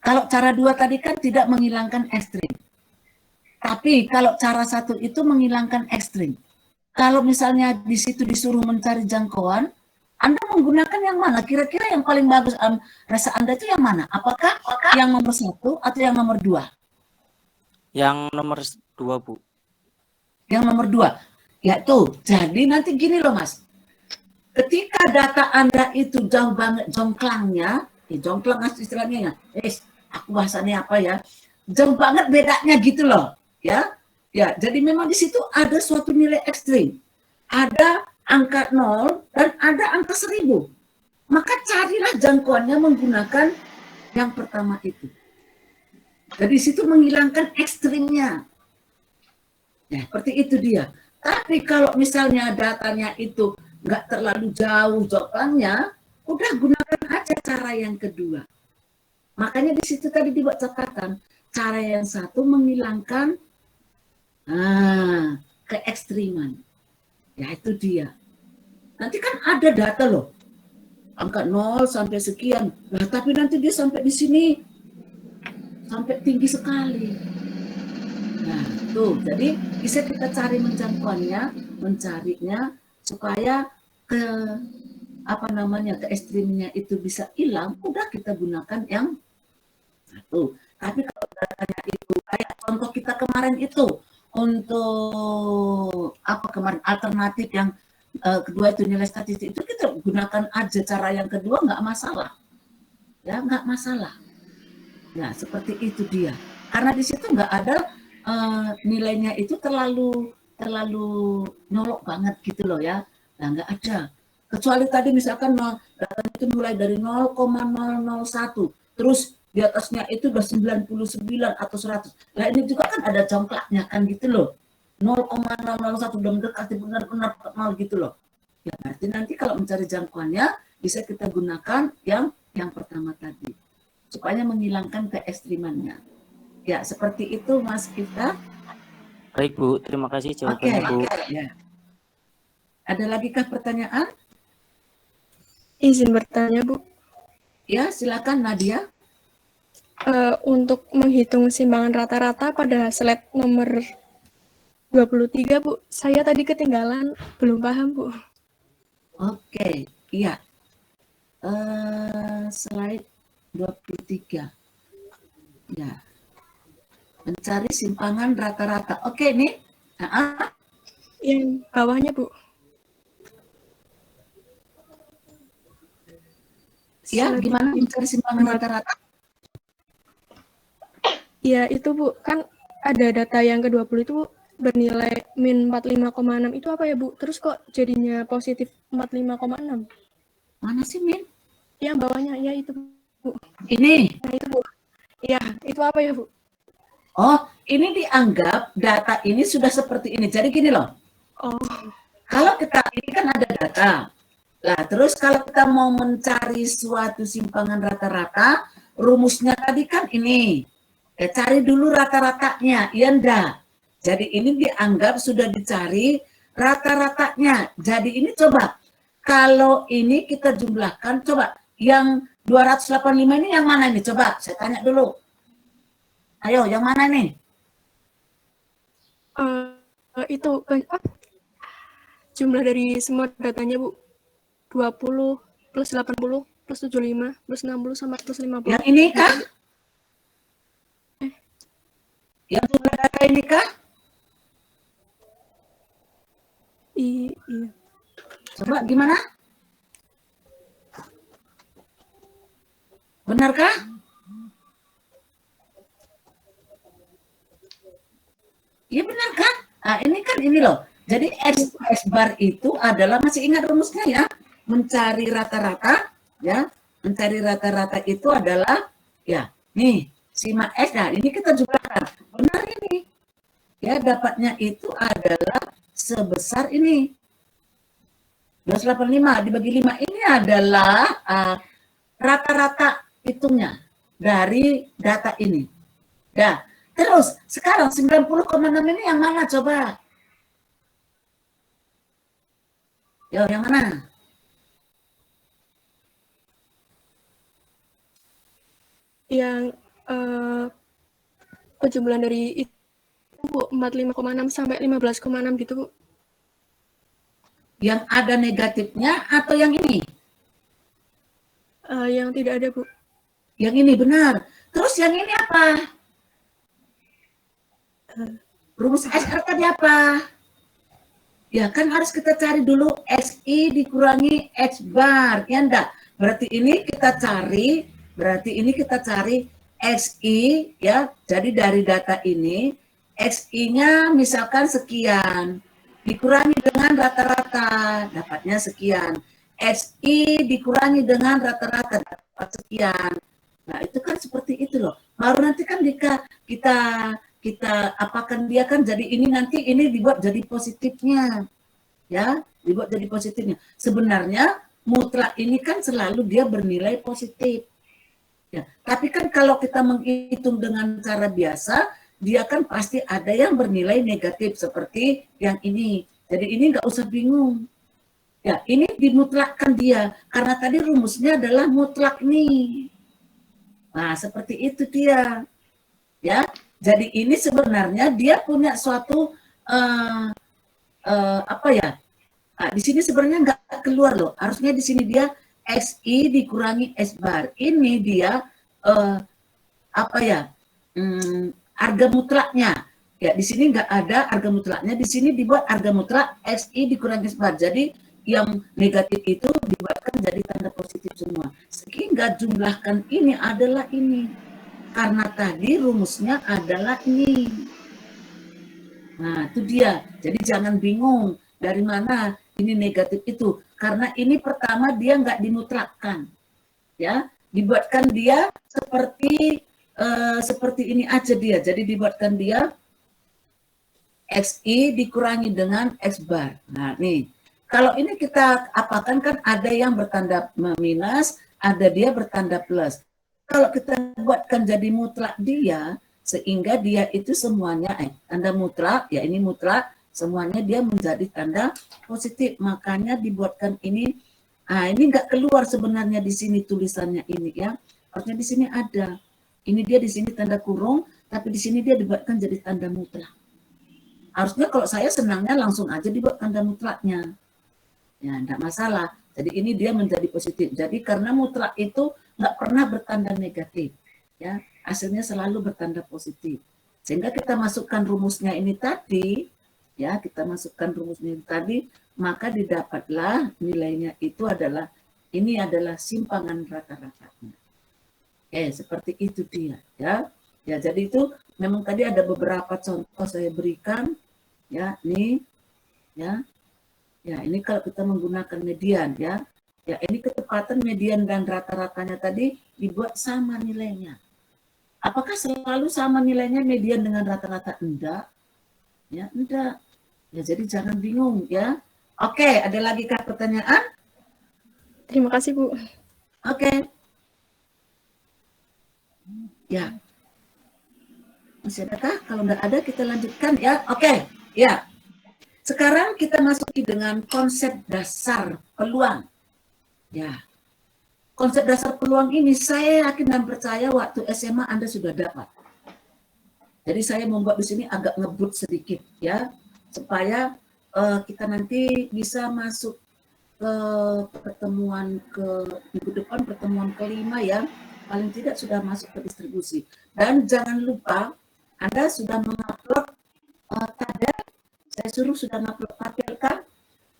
Kalau cara 2 tadi kan tidak menghilangkan ekstrim. Tapi kalau cara 1 itu menghilangkan ekstrim. Kalau misalnya di situ disuruh mencari jangkauan, Anda menggunakan yang mana? Kira-kira yang paling bagus rasa Anda itu yang mana? Apakah yang nomor 1 atau yang nomor 2? Yang nomor 2, Bu. Yang nomor 2. Ya tuh, jadi nanti gini loh Mas. Ketika data Anda itu jauh banget jongklangnya, jongklang istilahnya ya, aku bahasanya apa ya, jauh banget bedanya gitu loh, ya. Ya, jadi memang di situ ada suatu nilai ekstrim. Ada angka 0 dan ada angka 1000. Maka carilah jangkauannya menggunakan yang pertama itu. Jadi situ menghilangkan ekstrimnya. Ya, seperti itu dia. Tapi kalau misalnya datanya itu nggak terlalu jauh jongklangnya, udah gunakan aja cara yang kedua. Makanya di situ tadi dibuat catatan, cara yang 1 menghilangkan keekstriman. Ya itu dia. Nanti kan ada data loh, angka 0 sampai sekian. Nah, tapi nanti dia sampai di sini, sampai tinggi sekali. Nah, tuh. Jadi bisa kita cari mencarinya supaya keekstrimnya itu bisa hilang, udah kita gunakan yang 1. Tapi kalau datanya itu kayak contoh kita kemarin itu untuk alternatif yang kedua itu nilai statistik itu kita gunakan aja cara yang kedua, nggak masalah. Ya, nggak masalah. Ya, seperti itu dia. Karena di situ nggak ada nilainya itu terlalu nyolok banget gitu loh ya. Nah, nggak ada. Kecuali tadi misalkan datanya itu mulai dari 0,001, terus di atasnya itu udah 99 atau 100. Nah ini juga kan ada jongklaknya kan gitu loh. 0,001 udah mendekati benar-benar nol gitu loh. Ya berarti nanti kalau mencari jangkauannya bisa kita gunakan yang pertama tadi. Supaya menghilangkan keekstrimannya. Ya seperti itu Mas Kita. Baik Bu, terima kasih jawabannya Bu. Ya. Ada lagi kah pertanyaan? Izin bertanya Bu. Ya silakan Nadia. Untuk menghitung simbangan rata-rata pada slide nomor 23 Bu, saya tadi ketinggalan, belum paham Bu. Oke, iya. Slide 23. Ya. Mencari simpangan rata-rata. Oke nih. Yang bawahnya Bu. Ya, gimana mencari simpangan rata-rata? Ya itu Bu, kan ada data yang ke-20 itu bernilai min 45,6 itu apa ya Bu? Terus kok jadinya positif 45,6? Mana sih min? Yang bawahnya, ya itu Bu. Ini. Nah itu Bu. Iya, itu apa ya Bu? Oh, ini dianggap data ini sudah seperti ini. Jadi gini loh. Oh. Kalau kita, ini kan ada data. Nah, terus kalau kita mau mencari suatu simpangan rata-rata, rumusnya tadi kan ini. Cari dulu rata-ratanya, iya enggak? Jadi ini dianggap sudah dicari rata-ratanya. Jadi ini coba, kalau ini kita jumlahkan, coba yang 285 ini yang mana nih? Coba saya tanya dulu. Ayo, yang mana nih? Itu jumlah dari semua datanya Bu. 20 plus 80 plus 75 plus 60 sama plus 50. Yang ini kah? Yang jumlah data ini kah? Iya. Coba gimana? Benarkah? Iya benar kan? Nah, ini kan ini loh. Jadi S bar itu adalah, masih ingat rumusnya ya? Mencari rata-rata, ya. Mencari rata-rata itu adalah, ya, nih, sigma S. Nah, ini kita jumlahkan. Benar ini. Ya, dapatnya itu adalah sebesar ini. 285 dibagi 5 ini adalah rata-rata hitungnya dari data ini. Nah, terus sekarang 90,6 ini yang mana coba? Yo, yang mana? Yang penjumlahan dari itu Bu, 45,6 sampai 15,6 gitu Bu. Yang ada negatifnya atau yang ini? Yang tidak ada Bu. Yang ini benar. Terus yang ini apa? Rumus SR tadi apa? Ya kan harus kita cari dulu XI dikurangi X bar. Ya enggak? Berarti ini kita cari XI ya. Jadi dari data ini XI-nya misalkan sekian. Dikurangi dengan rata-rata, dapatnya sekian. XI dikurangi dengan rata-rata, dapat sekian. Nah, itu kan seperti itu loh. Baru nanti kan kita apakan dia kan jadi ini nanti ini dibuat jadi positifnya. Ya, dibuat jadi positifnya. Sebenarnya mutlak ini kan selalu dia bernilai positif. Ya, tapi kan kalau kita menghitung dengan cara biasa, dia kan pasti ada yang bernilai negatif seperti yang ini. Jadi ini nggak usah bingung. Ya, ini dimutlakkan dia karena tadi rumusnya adalah mutlak nih. Nah, seperti itu dia. Ya, jadi ini sebenarnya dia punya suatu apa ya? Nah, di sini sebenarnya nggak keluar loh. Harusnya di sini dia XI dikurangi S bar. Ini dia apa ya? Harga mutlaknya. Ya, di sini nggak ada harga mutlaknya. Di sini dibuat harga mutlak XI dikurangi S bar. Jadi yang negatif itu dibuatkan jadi tanda positif semua. Sehingga jumlahkan ini adalah ini. Karena tadi rumusnya adalah ini. Nah, itu dia. Jadi jangan bingung dari mana ini negatif itu. Karena ini pertama dia nggak dimutlakkan. Ya, dibuatkan dia seperti ini aja dia. Jadi dibuatkan dia XI dikurangi dengan X bar. Nah, nih. Kalau ini kita apakan kan ada yang bertanda minus, ada dia bertanda plus. Kalau kita buatkan jadi mutlak dia, sehingga dia itu semuanya, tanda mutlak, ya ini mutlak, semuanya dia menjadi tanda positif. Makanya dibuatkan ini, ini nggak keluar sebenarnya di sini tulisannya ini ya. Harusnya di sini ada. Ini dia di sini tanda kurung, tapi di sini dia dibuatkan jadi tanda mutlak. Harusnya kalau saya senangnya langsung aja dibuat tanda mutlaknya. Ya, enggak masalah. Jadi ini dia menjadi positif. Jadi karena mutlak itu nggak pernah bertanda negatif. Ya, hasilnya selalu bertanda positif. Sehingga kita masukkan rumusnya ini tadi, ya, kita masukkan rumusnya ini tadi, maka didapatlah nilainya itu adalah, ini adalah simpangan rata-ratanya. Seperti itu dia, ya. Ya, jadi itu memang tadi ada beberapa contoh saya berikan, ya, nih, ya, ini kalau kita menggunakan median, ya, ini ketepatan median dan rata-ratanya tadi dibuat sama nilainya. Apakah selalu sama nilainya median dengan rata-rata? Enggak, ya, enggak. Ya, jadi jangan bingung, ya. Oke, ada lagi kah pertanyaan? Terima kasih, Bu. Oke. Ya. Masih adakah? Kalau enggak ada, kita lanjutkan, ya. Oke, ya. Sekarang kita masuki dengan konsep dasar peluang. Ya. Konsep dasar peluang ini saya yakin dan percaya waktu SMA Anda sudah dapat. Jadi saya membuat di sini agak ngebut sedikit, ya, supaya kita nanti bisa masuk ke pertemuan minggu depan, pertemuan kelima, ya, paling tidak sudah masuk ke distribusi. Dan jangan lupa Anda sudah mengupload tabel. Saya suruh sudah mengupload tabel kan?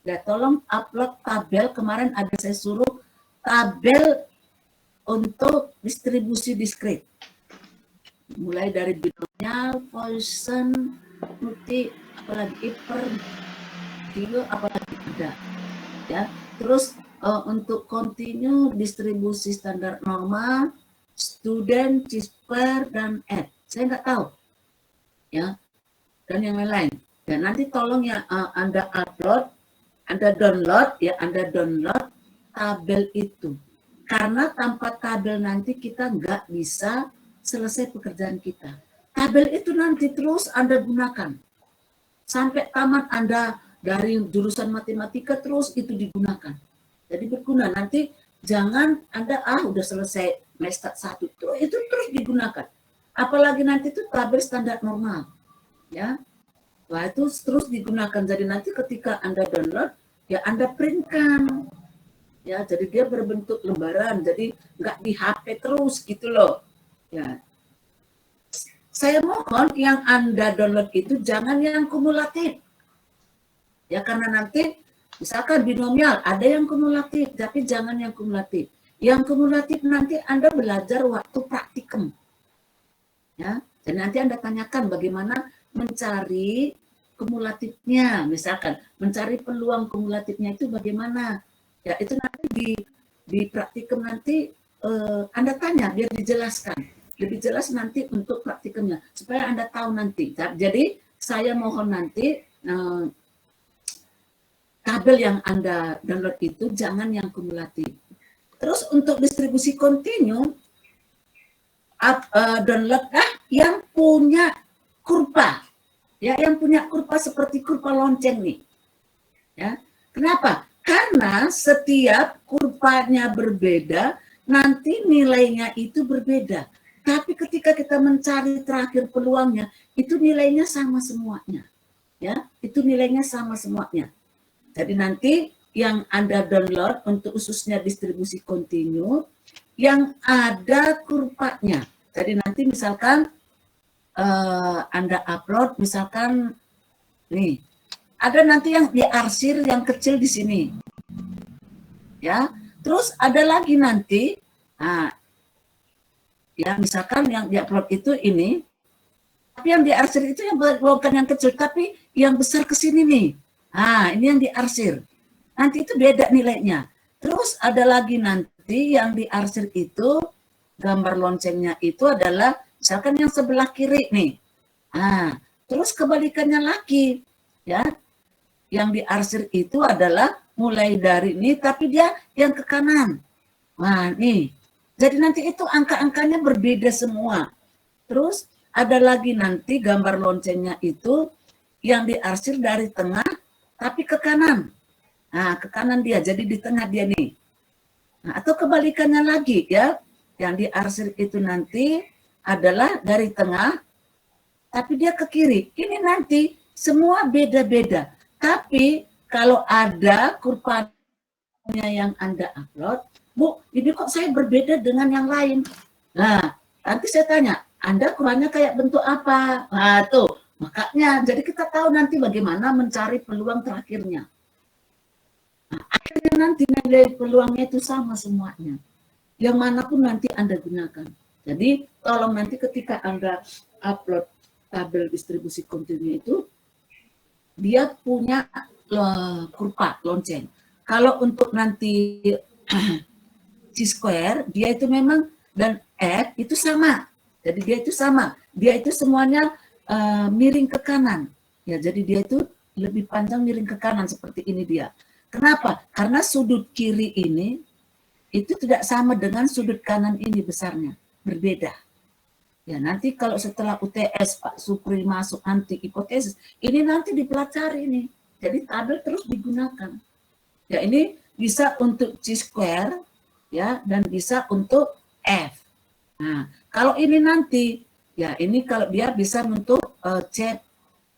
Ya, tolong upload tabel. Kemarin ada saya suruh tabel untuk distribusi diskrit. Mulai dari binomial, Poisson, multi, apalagi hiper, Digo, apalagi ada. Ya, terus untuk continue, distribusi standar normal, student, CISPER, dan add. Saya nggak tahu, ya, dan yang lain-lain. Dan nanti tolong ya Anda upload, Anda download, ya, Anda download tabel itu. Karena tanpa tabel nanti kita nggak bisa selesai pekerjaan kita. Tabel itu nanti terus Anda gunakan. Sampai tamat Anda dari jurusan matematika terus itu digunakan. Jadi berguna. Nanti jangan Anda, udah selesai semester 1, itu terus digunakan. Apalagi nanti itu tabel standar normal. Ya. Wah, itu terus digunakan. Jadi nanti ketika Anda download, ya Anda printkan. Ya, jadi dia berbentuk lembaran. Jadi nggak di HP terus gitu loh. Ya. Saya mohon yang Anda download itu jangan yang kumulatif. Ya, karena nanti misalkan binomial ada yang kumulatif, tapi jangan yang kumulatif. Yang kumulatif nanti Anda belajar waktu praktikum. Ya, dan nanti Anda tanyakan bagaimana mencari kumulatifnya, misalkan mencari peluang kumulatifnya itu bagaimana. Ya, itu nanti di praktikum nanti Anda tanya biar dijelaskan. Lebih jelas nanti untuk praktikumnya supaya Anda tahu nanti. Jadi saya mohon nanti tabel yang Anda download itu jangan yang kumulatif. Terus untuk distribusi kontinu downloadlah yang punya kurva. Ya, yang punya kurva seperti kurva lonceng nih. Ya. Kenapa? Karena setiap kurvanya berbeda, nanti nilainya itu berbeda. Tapi ketika kita mencari terakhir peluangnya, itu nilainya sama semuanya. Ya, itu nilainya sama semuanya. Jadi nanti yang Anda download untuk khususnya distribusi kontinu, yang ada kurvanya. Jadi nanti misalkan Anda upload, misalkan nih, ada nanti yang diarsir yang kecil di sini. Ya, terus ada lagi nanti, ya misalkan yang diupload itu ini, tapi yang diarsir itu yang bukan yang kecil, tapi yang besar ke sini nih. Ini yang diarsir. Nanti itu beda nilainya. Terus ada lagi nanti yang diarsir itu, gambar loncengnya itu adalah misalkan yang sebelah kiri nih. Terus kebalikannya lagi, ya. Yang diarsir itu adalah mulai dari ini, tapi dia yang ke kanan. Nah, nih. Jadi nanti itu angka-angkanya berbeda semua. Terus ada lagi nanti gambar loncengnya itu yang diarsir dari tengah, tapi ke kanan. Nah, ke kanan dia, jadi di tengah dia nih. Nah, atau kebalikannya lagi, ya. Yang diarsir itu nanti adalah dari tengah, tapi dia ke kiri. Ini nanti semua beda-beda. Tapi kalau ada kurvanya yang Anda upload, Bu, ini kok saya berbeda dengan yang lain. Nah, nanti saya tanya, Anda kurangnya kayak bentuk apa? Nah, tuh, makanya jadi kita tahu nanti bagaimana mencari peluang terakhirnya. Nah, akhirnya nanti nilai peluangnya itu sama semuanya. Yang manapun nanti Anda gunakan. Jadi tolong nanti ketika Anda upload tabel distribusi kontinu itu, dia punya kurva lonceng. Kalau untuk nanti C-square, dia itu memang, dan F itu sama. Jadi dia itu sama. Dia itu semuanya miring ke kanan. Ya, jadi dia itu lebih panjang miring ke kanan seperti ini dia. Kenapa? Karena sudut kiri ini itu tidak sama dengan sudut kanan ini besarnya. Berbeda. Ya, nanti kalau setelah UTS Pak Supri masuk nanti hipotesis, ini nanti dipelajari ini. Jadi tabel terus digunakan. Ya, ini bisa untuk C-square ya, dan bisa untuk F. Nah, kalau ini nanti ya, ini kalau dia bisa untuk chat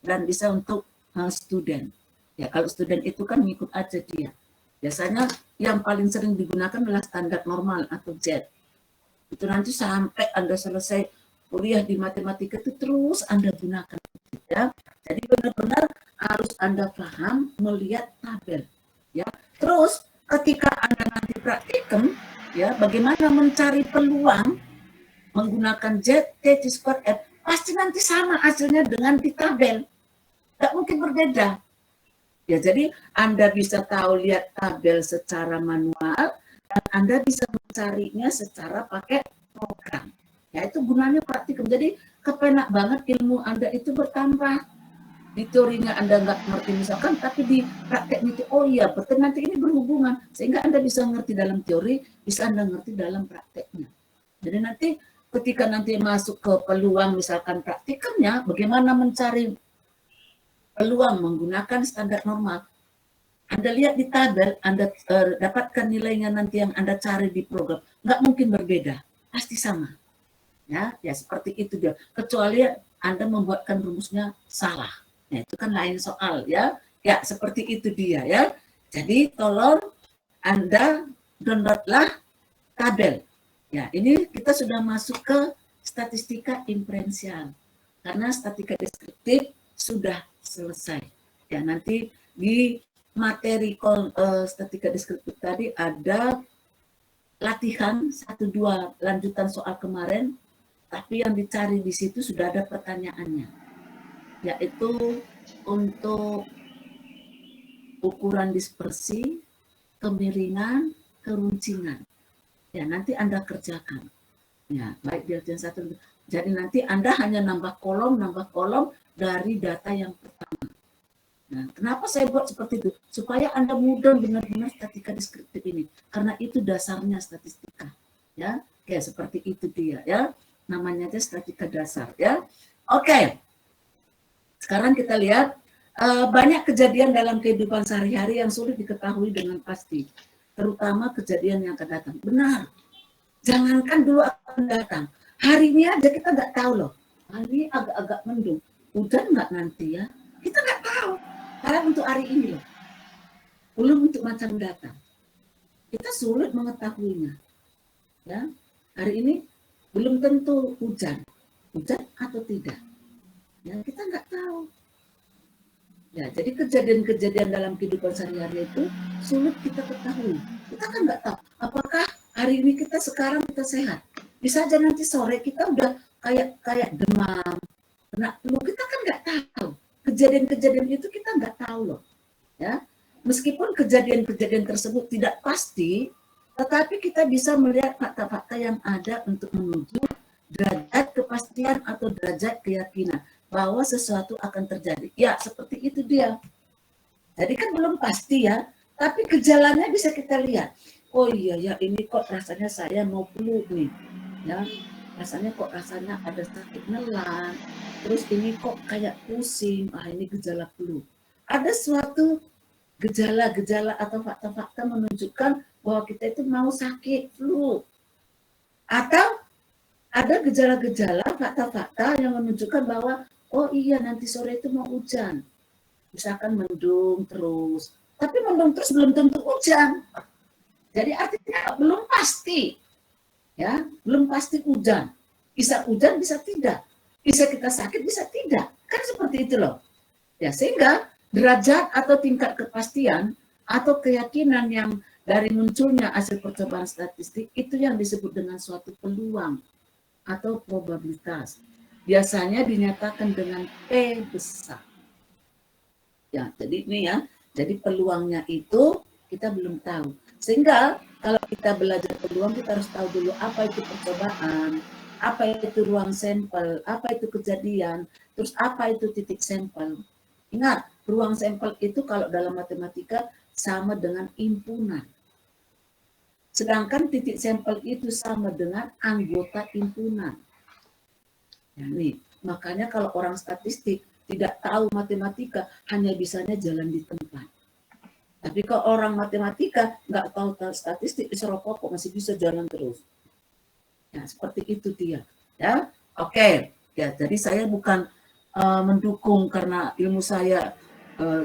dan bisa untuk student. Ya, kalau student itu kan ngikut aja dia. Biasanya yang paling sering digunakan adalah standar normal atau Z. Itu nanti sampai Anda selesai kuliah di matematika itu terus Anda gunakan. Ya. Jadi benar-benar harus Anda paham melihat tabel. Ya. Terus ketika Anda nanti praktikum, ya, bagaimana mencari peluang menggunakan Z, T, C-square, F, pasti nanti sama hasilnya dengan di tabel. Tidak mungkin berbeda. Ya, jadi Anda bisa tahu lihat tabel secara manual, dan Anda bisa mencarinya secara pakai program. Ya, itu gunanya praktikum. Jadi kepenak banget ilmu Anda itu bertambah. Di teorinya Anda nggak ngerti misalkan, tapi di prakteknya itu, oh iya, betul nanti ini berhubungan. Sehingga Anda bisa ngerti dalam teori, bisa Anda ngerti dalam prakteknya. Jadi nanti ketika nanti masuk ke peluang misalkan praktikumnya, bagaimana mencari peluang menggunakan standar normal. Anda lihat di tabel, Anda dapatkan nilainya nanti yang Anda cari di program. Nggak mungkin berbeda, pasti sama. Ya, ya seperti itu dia. Kecuali Anda membuatkan rumusnya salah. Nah, itu kan lain soal ya. Ya, seperti itu dia ya. Jadi tolong Anda downloadlah tabel. Ya, ini kita sudah masuk ke statistika inferensial. Karena statistika deskriptif sudah selesai. Ya, nanti di materi statistika deskriptif tadi ada latihan 1-2 lanjutan soal kemarin, tapi yang dicari di situ sudah ada pertanyaannya, yaitu untuk ukuran dispersi, kemiringan, keruncingan. Ya, nanti Anda kerjakan. Ya, baik di latihan 1. Jadi nanti Anda hanya nambah kolom dari data yang pertama. Nah, kenapa saya buat seperti itu? Supaya Anda mudah benar-benar statistika deskriptif ini. Karena itu dasarnya statistika. Ya, kayak seperti itu dia ya. Namanya aja statistika dasar ya. Oke. Sekarang kita lihat banyak kejadian dalam kehidupan sehari-hari yang sulit diketahui dengan pasti. Terutama kejadian yang akan datang. Benar. Jangankan dulu akan datang. Hari ini aja kita nggak tahu loh. Hari ini agak-agak mendung. Hujan nggak nanti ya? Kita nggak tahu. Karena untuk hari ini loh. Belum untuk masa mendatang. Kita sulit mengetahuinya. Ya, hari ini belum tentu hujan. Hujan atau tidak. Ya, kita nggak tahu. Ya, jadi kejadian-kejadian dalam kehidupan sehari-hari itu sulit kita ketahui. Kita kan nggak tahu. Apakah hari ini kita sekarang kita sehat? Bisa aja nanti sore kita udah kayak demam, kena flu, kita kan nggak tahu. Kejadian-kejadian itu kita nggak tahu loh. Ya, meskipun kejadian-kejadian tersebut tidak pasti, tetapi kita bisa melihat fakta-fakta yang ada untuk menuju derajat kepastian atau derajat keyakinan bahwa sesuatu akan terjadi. Ya, seperti itu dia. Jadi kan belum pasti ya, tapi gejalanya bisa kita lihat. Oh iya ya, ini kok rasanya saya mau flu nih. Ya, rasanya kok rasanya ada sakit nelan, terus ini kok kayak pusing, ini gejala flu. Ada suatu gejala-gejala atau fakta-fakta menunjukkan bahwa kita itu mau sakit flu. Atau ada gejala-gejala, fakta-fakta yang menunjukkan bahwa oh iya nanti sore itu mau hujan. Misalkan mendung terus, tapi mendung terus belum tentu hujan. Jadi artinya belum pasti. Ya, belum pasti hujan. Bisa hujan, bisa tidak. Bisa kita sakit, bisa tidak. Kan seperti itu loh. Ya, sehingga derajat atau tingkat kepastian atau keyakinan yang dari munculnya hasil percobaan statistik itu yang disebut dengan suatu peluang atau probabilitas. Biasanya dinyatakan dengan P besar. Ya, jadi ini ya. Jadi peluangnya itu kita belum tahu. Sehingga kalau kita belajar peluang, kita harus tahu dulu apa itu percobaan, apa itu ruang sampel, apa itu kejadian, terus apa itu titik sampel. Ingat, ruang sampel itu kalau dalam matematika sama dengan impunan. Sedangkan titik sampel itu sama dengan anggota impunan. Ya, nih, makanya kalau orang statistik tidak tahu matematika, hanya bisanya jalan di tempat. Tapi kalau orang matematika nggak tahu statistik, kok masih bisa jalan terus. Ya, seperti itu dia. Ya, oke. Ya, jadi saya bukan mendukung karena ilmu saya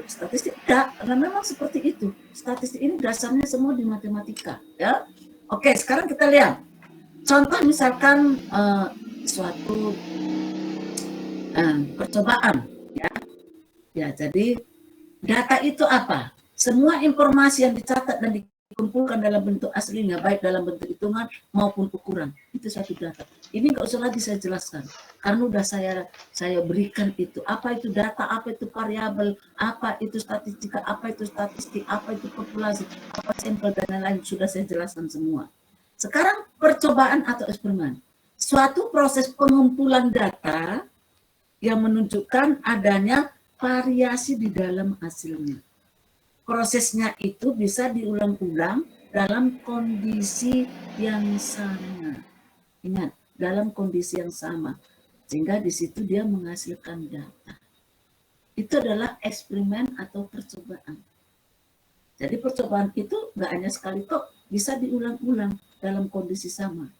statistik, enggak, karena memang seperti itu. Statistik ini dasarnya semua di matematika. Ya, oke. Sekarang kita lihat contoh misalkan suatu percobaan. Ya, jadi data itu apa? Semua informasi yang dicatat dan dikumpulkan dalam bentuk aslinya, baik dalam bentuk hitungan maupun ukuran, itu satu data. Ini nggak usah lagi saya jelaskan, karena udah saya berikan itu. Apa itu data, apa itu variabel, apa itu statistika, apa itu statistik, apa itu populasi, apa sampel dan lain-lain, sudah saya jelaskan semua. Sekarang percobaan atau eksperimen, suatu proses pengumpulan data yang menunjukkan adanya variasi di dalam hasilnya. Prosesnya itu bisa diulang-ulang dalam kondisi yang sama. Ingat, dalam kondisi yang sama. Sehingga di situ dia menghasilkan data. Itu adalah eksperimen atau percobaan. Jadi percobaan itu nggak hanya sekali kok, bisa diulang-ulang dalam kondisi sama.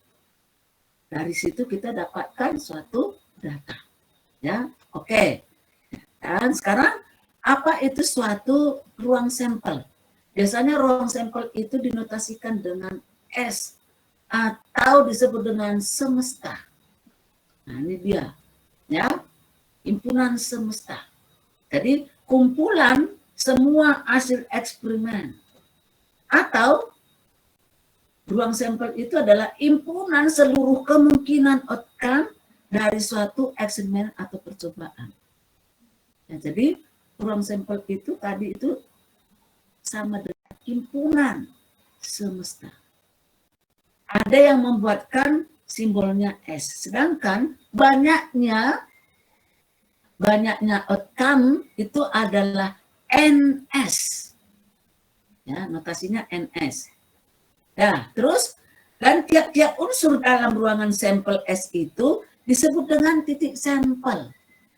Dari situ kita dapatkan suatu data. Ya, oke. Dan sekarang apa itu suatu ruang sampel? Biasanya ruang sampel itu dinotasikan dengan S atau disebut dengan semesta. Nah, ini dia. Ya, himpunan semesta. Jadi kumpulan semua hasil eksperimen. Atau ruang sampel itu adalah himpunan seluruh kemungkinan outcome dari suatu eksperimen atau percobaan. Ya, jadi ruang sampel itu tadi itu sama dengan himpunan semesta. Ada yang membuatkan simbolnya S, sedangkan banyaknya outcome itu adalah NS. Ya, notasinya NS. Ya, terus dan tiap-tiap unsur dalam ruangan sampel S itu disebut dengan titik sampel.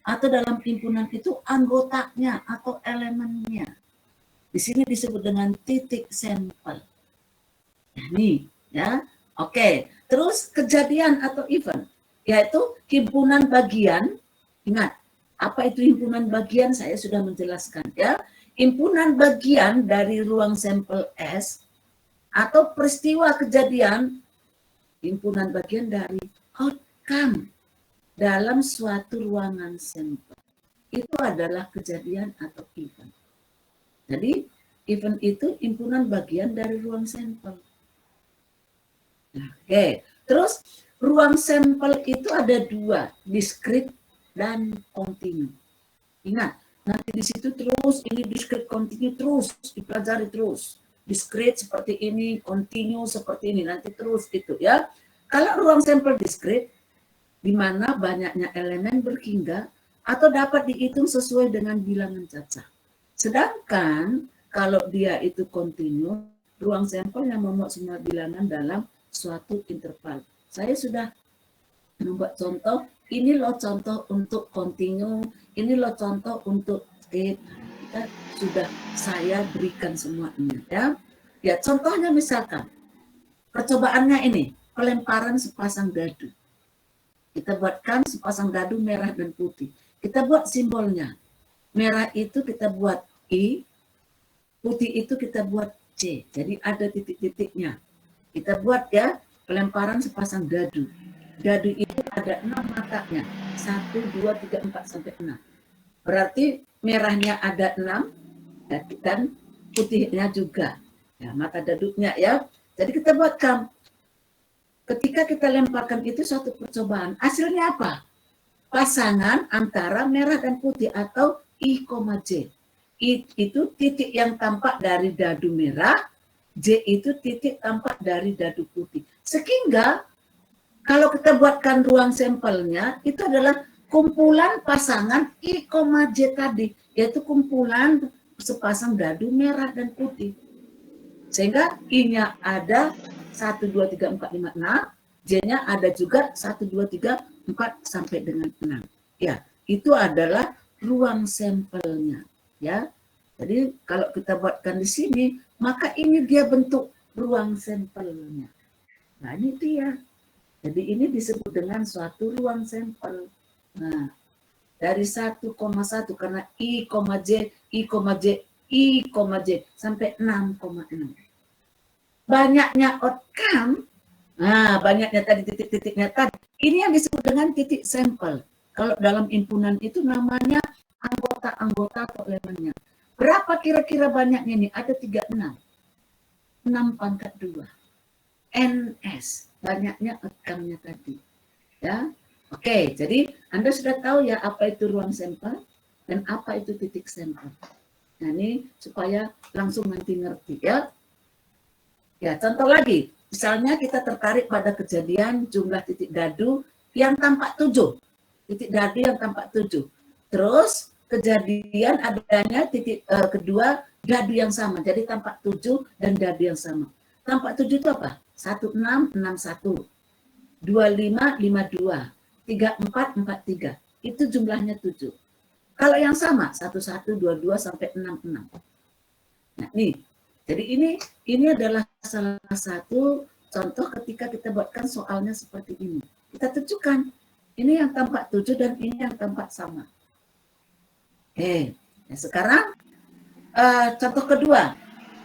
Atau dalam himpunan itu anggotanya atau elemennya. Di sini disebut dengan titik sampel. Nah, ini ya. Oke, terus kejadian atau event yaitu himpunan bagian. Ingat, apa itu himpunan bagian? Saya sudah menjelaskan ya. Himpunan bagian dari ruang sampel S atau peristiwa kejadian, himpunan bagian dari outcome dalam suatu ruangan sampel. Itu adalah kejadian atau event. Jadi, event itu himpunan bagian dari ruang sampel. Nah, oke. Terus, ruang sampel itu ada dua, discrete dan kontinu. Ingat, nanti di situ terus, ini discrete, kontinu terus, dipelajari terus. Discrete seperti ini, kontinu seperti ini, nanti terus itu ya. Kalau ruang sampel discrete, di mana banyaknya elemen berhingga atau dapat dihitung sesuai dengan bilangan cacah. Sedangkan kalau dia itu kontinu, ruang sampel yang memuat semua bilangan dalam suatu interval. Saya sudah membuat contoh, ini loh contoh untuk kontinu, ini loh contoh untuk skip. Kita sudah saya berikan semuanya ya. Ya, contohnya misalkan percobaannya ini, pelemparan sepasang dadu. Kita buatkan sepasang dadu merah dan putih. Kita buat simbolnya. Merah itu kita buat I, putih itu kita buat C. Jadi ada titik-titiknya. Kita buat ya, pelemparan sepasang dadu. Dadu itu ada 6 matanya. 1, 2, 3, 4, sampai 6. Berarti merahnya ada 6 dan putihnya juga. Ya, mata dadunya ya. Jadi kita buatkan ketika kita lemparkan itu satu percobaan, hasilnya apa? Pasangan antara merah dan putih atau I, J. I itu titik yang tampak dari dadu merah, J itu titik tampak dari dadu putih. Sehingga kalau kita buatkan ruang sampelnya, itu adalah kumpulan pasangan I, J tadi, yaitu kumpulan sepasang dadu merah dan putih. Sehingga I-nya ada 1, 2, 3, 4, 5, 6, J-nya ada juga 1, 2, 3, 4 sampai dengan 6. Ya, itu adalah ruang sampelnya. Ya, jadi kalau kita buatkan di sini, maka ini dia bentuk ruang sampelnya. Nah, ini dia. Jadi ini disebut dengan suatu ruang sampel. Nah, dari 1,1 karena I, J, I, J, I, J sampai 6,6. Banyaknya outcome, nah banyaknya tadi titik-titiknya tadi, ini yang disebut dengan titik sampel. Kalau dalam himpunan itu namanya anggota-anggota atau elemennya. Berapa kira-kira banyaknya ini? Ada 36. 6 pangkat 2. NS, banyaknya outcome-nya tadi. Ya, oke, jadi Anda sudah tahu ya apa itu ruang sampel dan apa itu titik sampel. Nah ini supaya langsung nanti ngerti ya. Ya, contoh lagi, misalnya kita tertarik pada kejadian jumlah titik dadu yang tampak 7. Titik dadu yang tampak 7. Terus kejadian adanya titik kedua dadu yang sama. Jadi tampak 7 dan dadu yang sama. Tampak 7 itu apa? 16, 61. 25, 52. 34, 43. Itu jumlahnya 7. Kalau yang sama, 11, 22 sampai 66. Nah, nih. Jadi ini adalah salah satu contoh ketika kita buatkan soalnya seperti ini. Kita tunjukkan ini yang tampak 7 dan ini yang tampak sama. Oke, nah sekarang contoh kedua.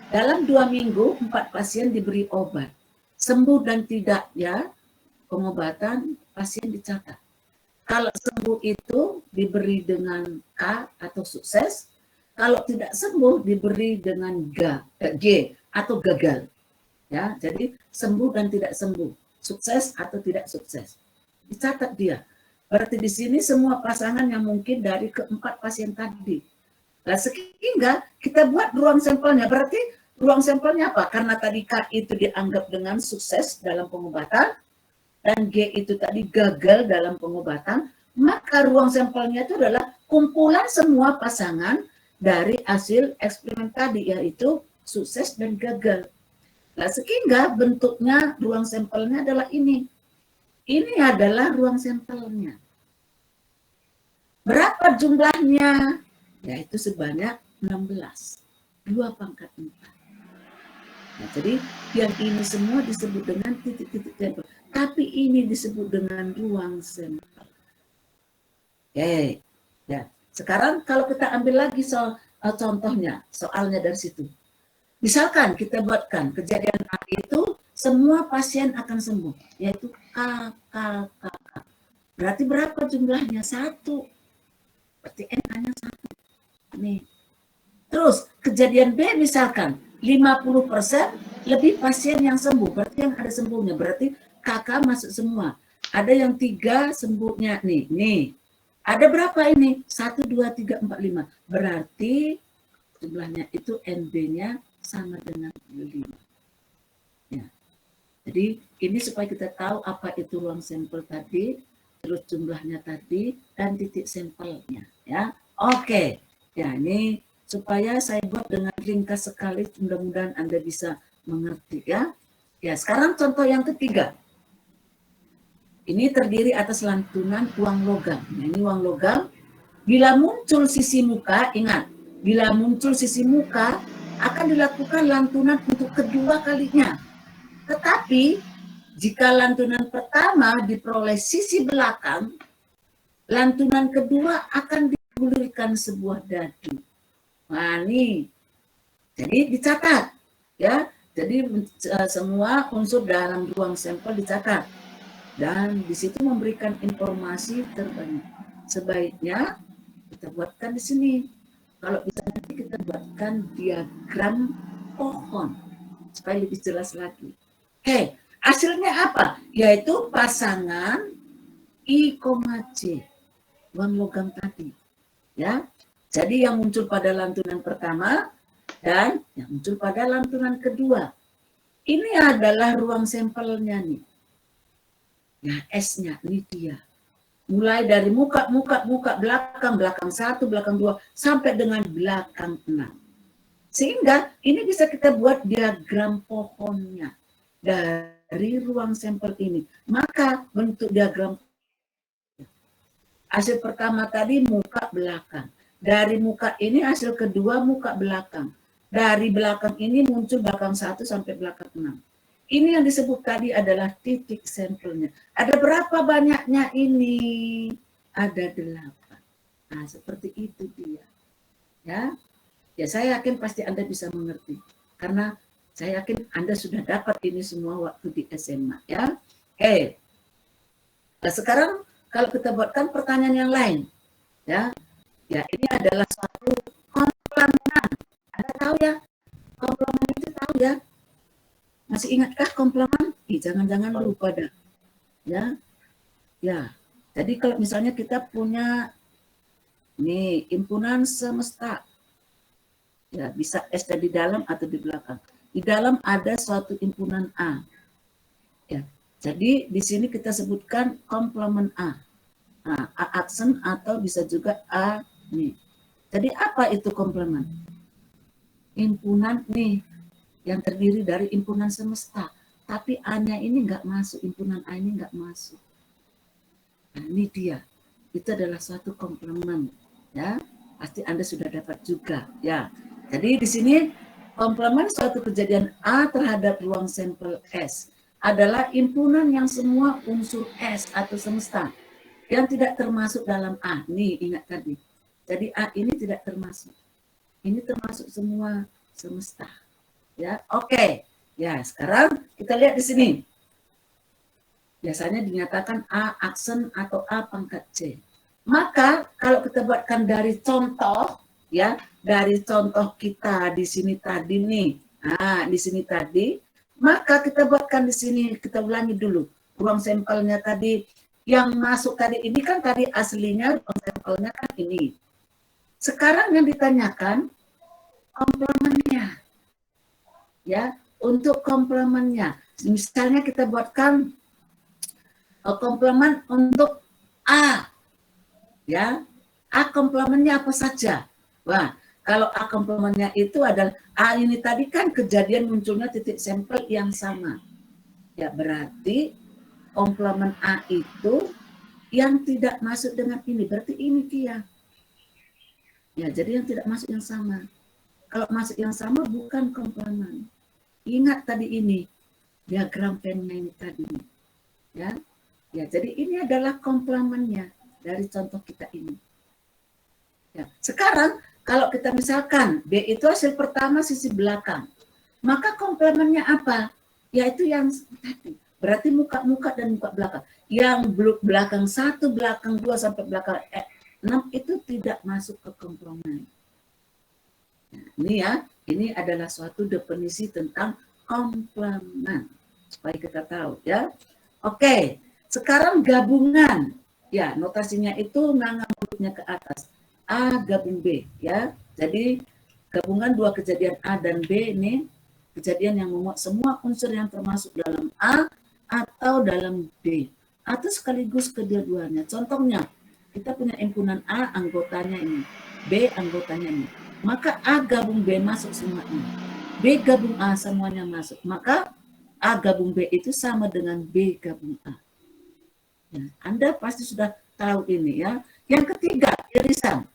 Dalam 2 minggu 4 pasien diberi obat. Sembuh dan tidak ya, pengobatan pasien dicatat. Kalau sembuh itu diberi dengan K atau sukses. Kalau tidak sembuh diberi dengan G atau gagal. Ya, jadi sembuh dan tidak sembuh, sukses atau tidak sukses. Dicatat dia. Berarti di sini semua pasangan yang mungkin dari keempat pasien tadi. Nah, sehingga kita buat ruang sampelnya. Berarti ruang sampelnya apa? Karena tadi K itu dianggap dengan sukses dalam pengobatan dan G itu tadi gagal dalam pengobatan, maka ruang sampelnya itu adalah kumpulan semua pasangan dari hasil eksperimen tadi, yaitu sukses dan gagal. Nah, sehingga bentuknya ruang sampelnya adalah ini. Ini adalah ruang sampelnya. Berapa jumlahnya? Yaitu sebanyak 16. 2 pangkat 4. Nah, jadi yang ini semua disebut dengan titik-titik sampel. Tapi ini disebut dengan ruang sampel. Oke, ya. Sekarang kalau kita ambil lagi contohnya, soalnya dari situ. Misalkan kita buatkan kejadian A itu semua pasien akan sembuh, yaitu K. Berarti berapa jumlahnya? 1. Berarti N hanya 1. Nih. Terus kejadian B misalkan 50% lebih pasien yang sembuh, berarti yang ada sembuhnya, berarti KK masuk semua. Ada yang 3 sembuhnya nih. Ada berapa ini? 1, 2, 3, 4, 5. Berarti jumlahnya itu NB-nya sama dengan 5. Ya. Jadi ini supaya kita tahu apa itu ruang sampel tadi, terus jumlahnya tadi, dan titik sampelnya. Ya, oke. Ya, ini supaya saya buat dengan ringkas sekali, mudah-mudahan Anda bisa mengerti ya. Ya, sekarang contoh yang ketiga. Ini terdiri atas lantunan uang logam. Nah, ini uang logam. Bila muncul sisi muka, ingat, bila muncul sisi muka akan dilakukan lantunan untuk kedua kalinya. Tetapi jika lantunan pertama diperoleh sisi belakang, lantunan kedua akan digulirkan sebuah dadu. Nah, ini. Jadi dicatat ya. Jadi semua unsur dalam ruang sampel dicatat. Dan di situ memberikan informasi terbanyak. Sebaiknya kita buatkan di sini. Kalau bisa nanti kita buatkan diagram pohon supaya lebih jelas lagi. Oke, Hasilnya apa? Yaitu pasangan I, C, ruang logam tadi. Ya, jadi yang muncul pada lantunan pertama dan yang muncul pada lantunan kedua. Ini adalah ruang sampelnya nih. Nah, S-nya ini dia. Mulai dari muka, belakang 1, belakang 2, sampai dengan belakang 6. Sehingga ini bisa kita buat diagram pohonnya dari ruang sampel ini. Maka bentuk diagram hasil pertama tadi muka belakang. Dari muka ini hasil kedua muka belakang. Dari belakang ini muncul belakang 1 sampai belakang 6. Ini yang disebut tadi adalah titik sampelnya. Ada berapa banyaknya ini? Ada 8. Nah, seperti itu dia. Ya, saya yakin pasti Anda bisa mengerti. Karena saya yakin Anda sudah dapat ini semua waktu di SMA. Ya, oke. Nah, sekarang kalau kita buatkan pertanyaan yang lain. Ya, ini adalah suatu komplemen. Anda tahu ya? Komplemen itu tahu ya? Masih ingatkah komplemen? Jangan-jangan lupa dah. Ya. Jadi kalau misalnya kita punya nih himpunan semesta. Ya, bisa S di dalam atau di belakang. Di dalam ada suatu himpunan A. Ya. Jadi di sini kita sebutkan komplemen A. Nah, A aksen atau bisa juga A nih. Jadi apa itu komplemen? Himpunan nih yang terdiri dari himpunan semesta. Tapi A-nya ini nggak masuk, himpunan A ini nggak masuk. Nah, ini dia. Itu adalah suatu komplemen. Ya, pasti Anda sudah dapat juga. Ya, jadi di sini komplemen suatu kejadian A terhadap ruang sampel S adalah himpunan yang semua unsur S atau semesta yang tidak termasuk dalam A. Nih, ingat tadi. Jadi A ini tidak termasuk. Ini termasuk semua semesta. Ya, oke. Ya, sekarang kita lihat di sini. Biasanya dinyatakan A aksen atau A pangkat C. Maka kalau kita buatkan dari contoh, ya, dari contoh kita di sini tadi nih. Nah, di sini tadi, maka kita buatkan di sini, kita ulangi dulu. Ruang sampelnya tadi yang masuk tadi ini kan tadi aslinya ruang sampelnya kan ini. Sekarang yang ditanyakan komplemennya. Ya, untuk komplemennya. Misalnya kita buatkan komplemen untuk A. Ya, A komplemennya apa saja? Wah, kalau A komplemennya itu adalah A ini tadi kan kejadian munculnya titik sampel yang sama. Ya, berarti komplemen A itu yang tidak masuk dengan ini. Berarti ini dia. Ya, jadi yang tidak masuk yang sama. Kalau masuk yang sama bukan komplemen. Ingat tadi ini diagram pennya ini tadi. Ya, jadi ini adalah komplemennya dari contoh kita ini. Ya, sekarang kalau kita misalkan B itu hasil pertama sisi belakang, maka komplemennya apa? Yaitu yang tadi. Berarti muka dan muka belakang. Yang belakang 1, belakang 2 sampai belakang 6 itu tidak masuk ke komplemen. Nah, ini ya, ini adalah suatu definisi tentang komplemen supaya kita tahu ya. Oke, sekarang gabungan. Ya, notasinya itu nanga mulutnya ke atas. A gabung B ya. Jadi gabungan dua kejadian A dan B ini kejadian yang memuat semua unsur yang termasuk dalam A atau dalam B atau sekaligus kedua-duanya. Contohnya, kita punya himpunan A anggotanya ini, B anggotanya ini. Maka A gabung B masuk semua ini. B gabung A semuanya masuk. Maka A gabung B itu sama dengan B gabung A. Ya, Anda pasti sudah tahu ini ya. Yang ketiga, irisan.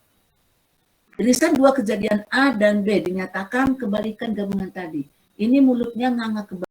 Irisan dua kejadian A dan B dinyatakan kebalikan gabungan tadi. Ini mulutnya nganga ke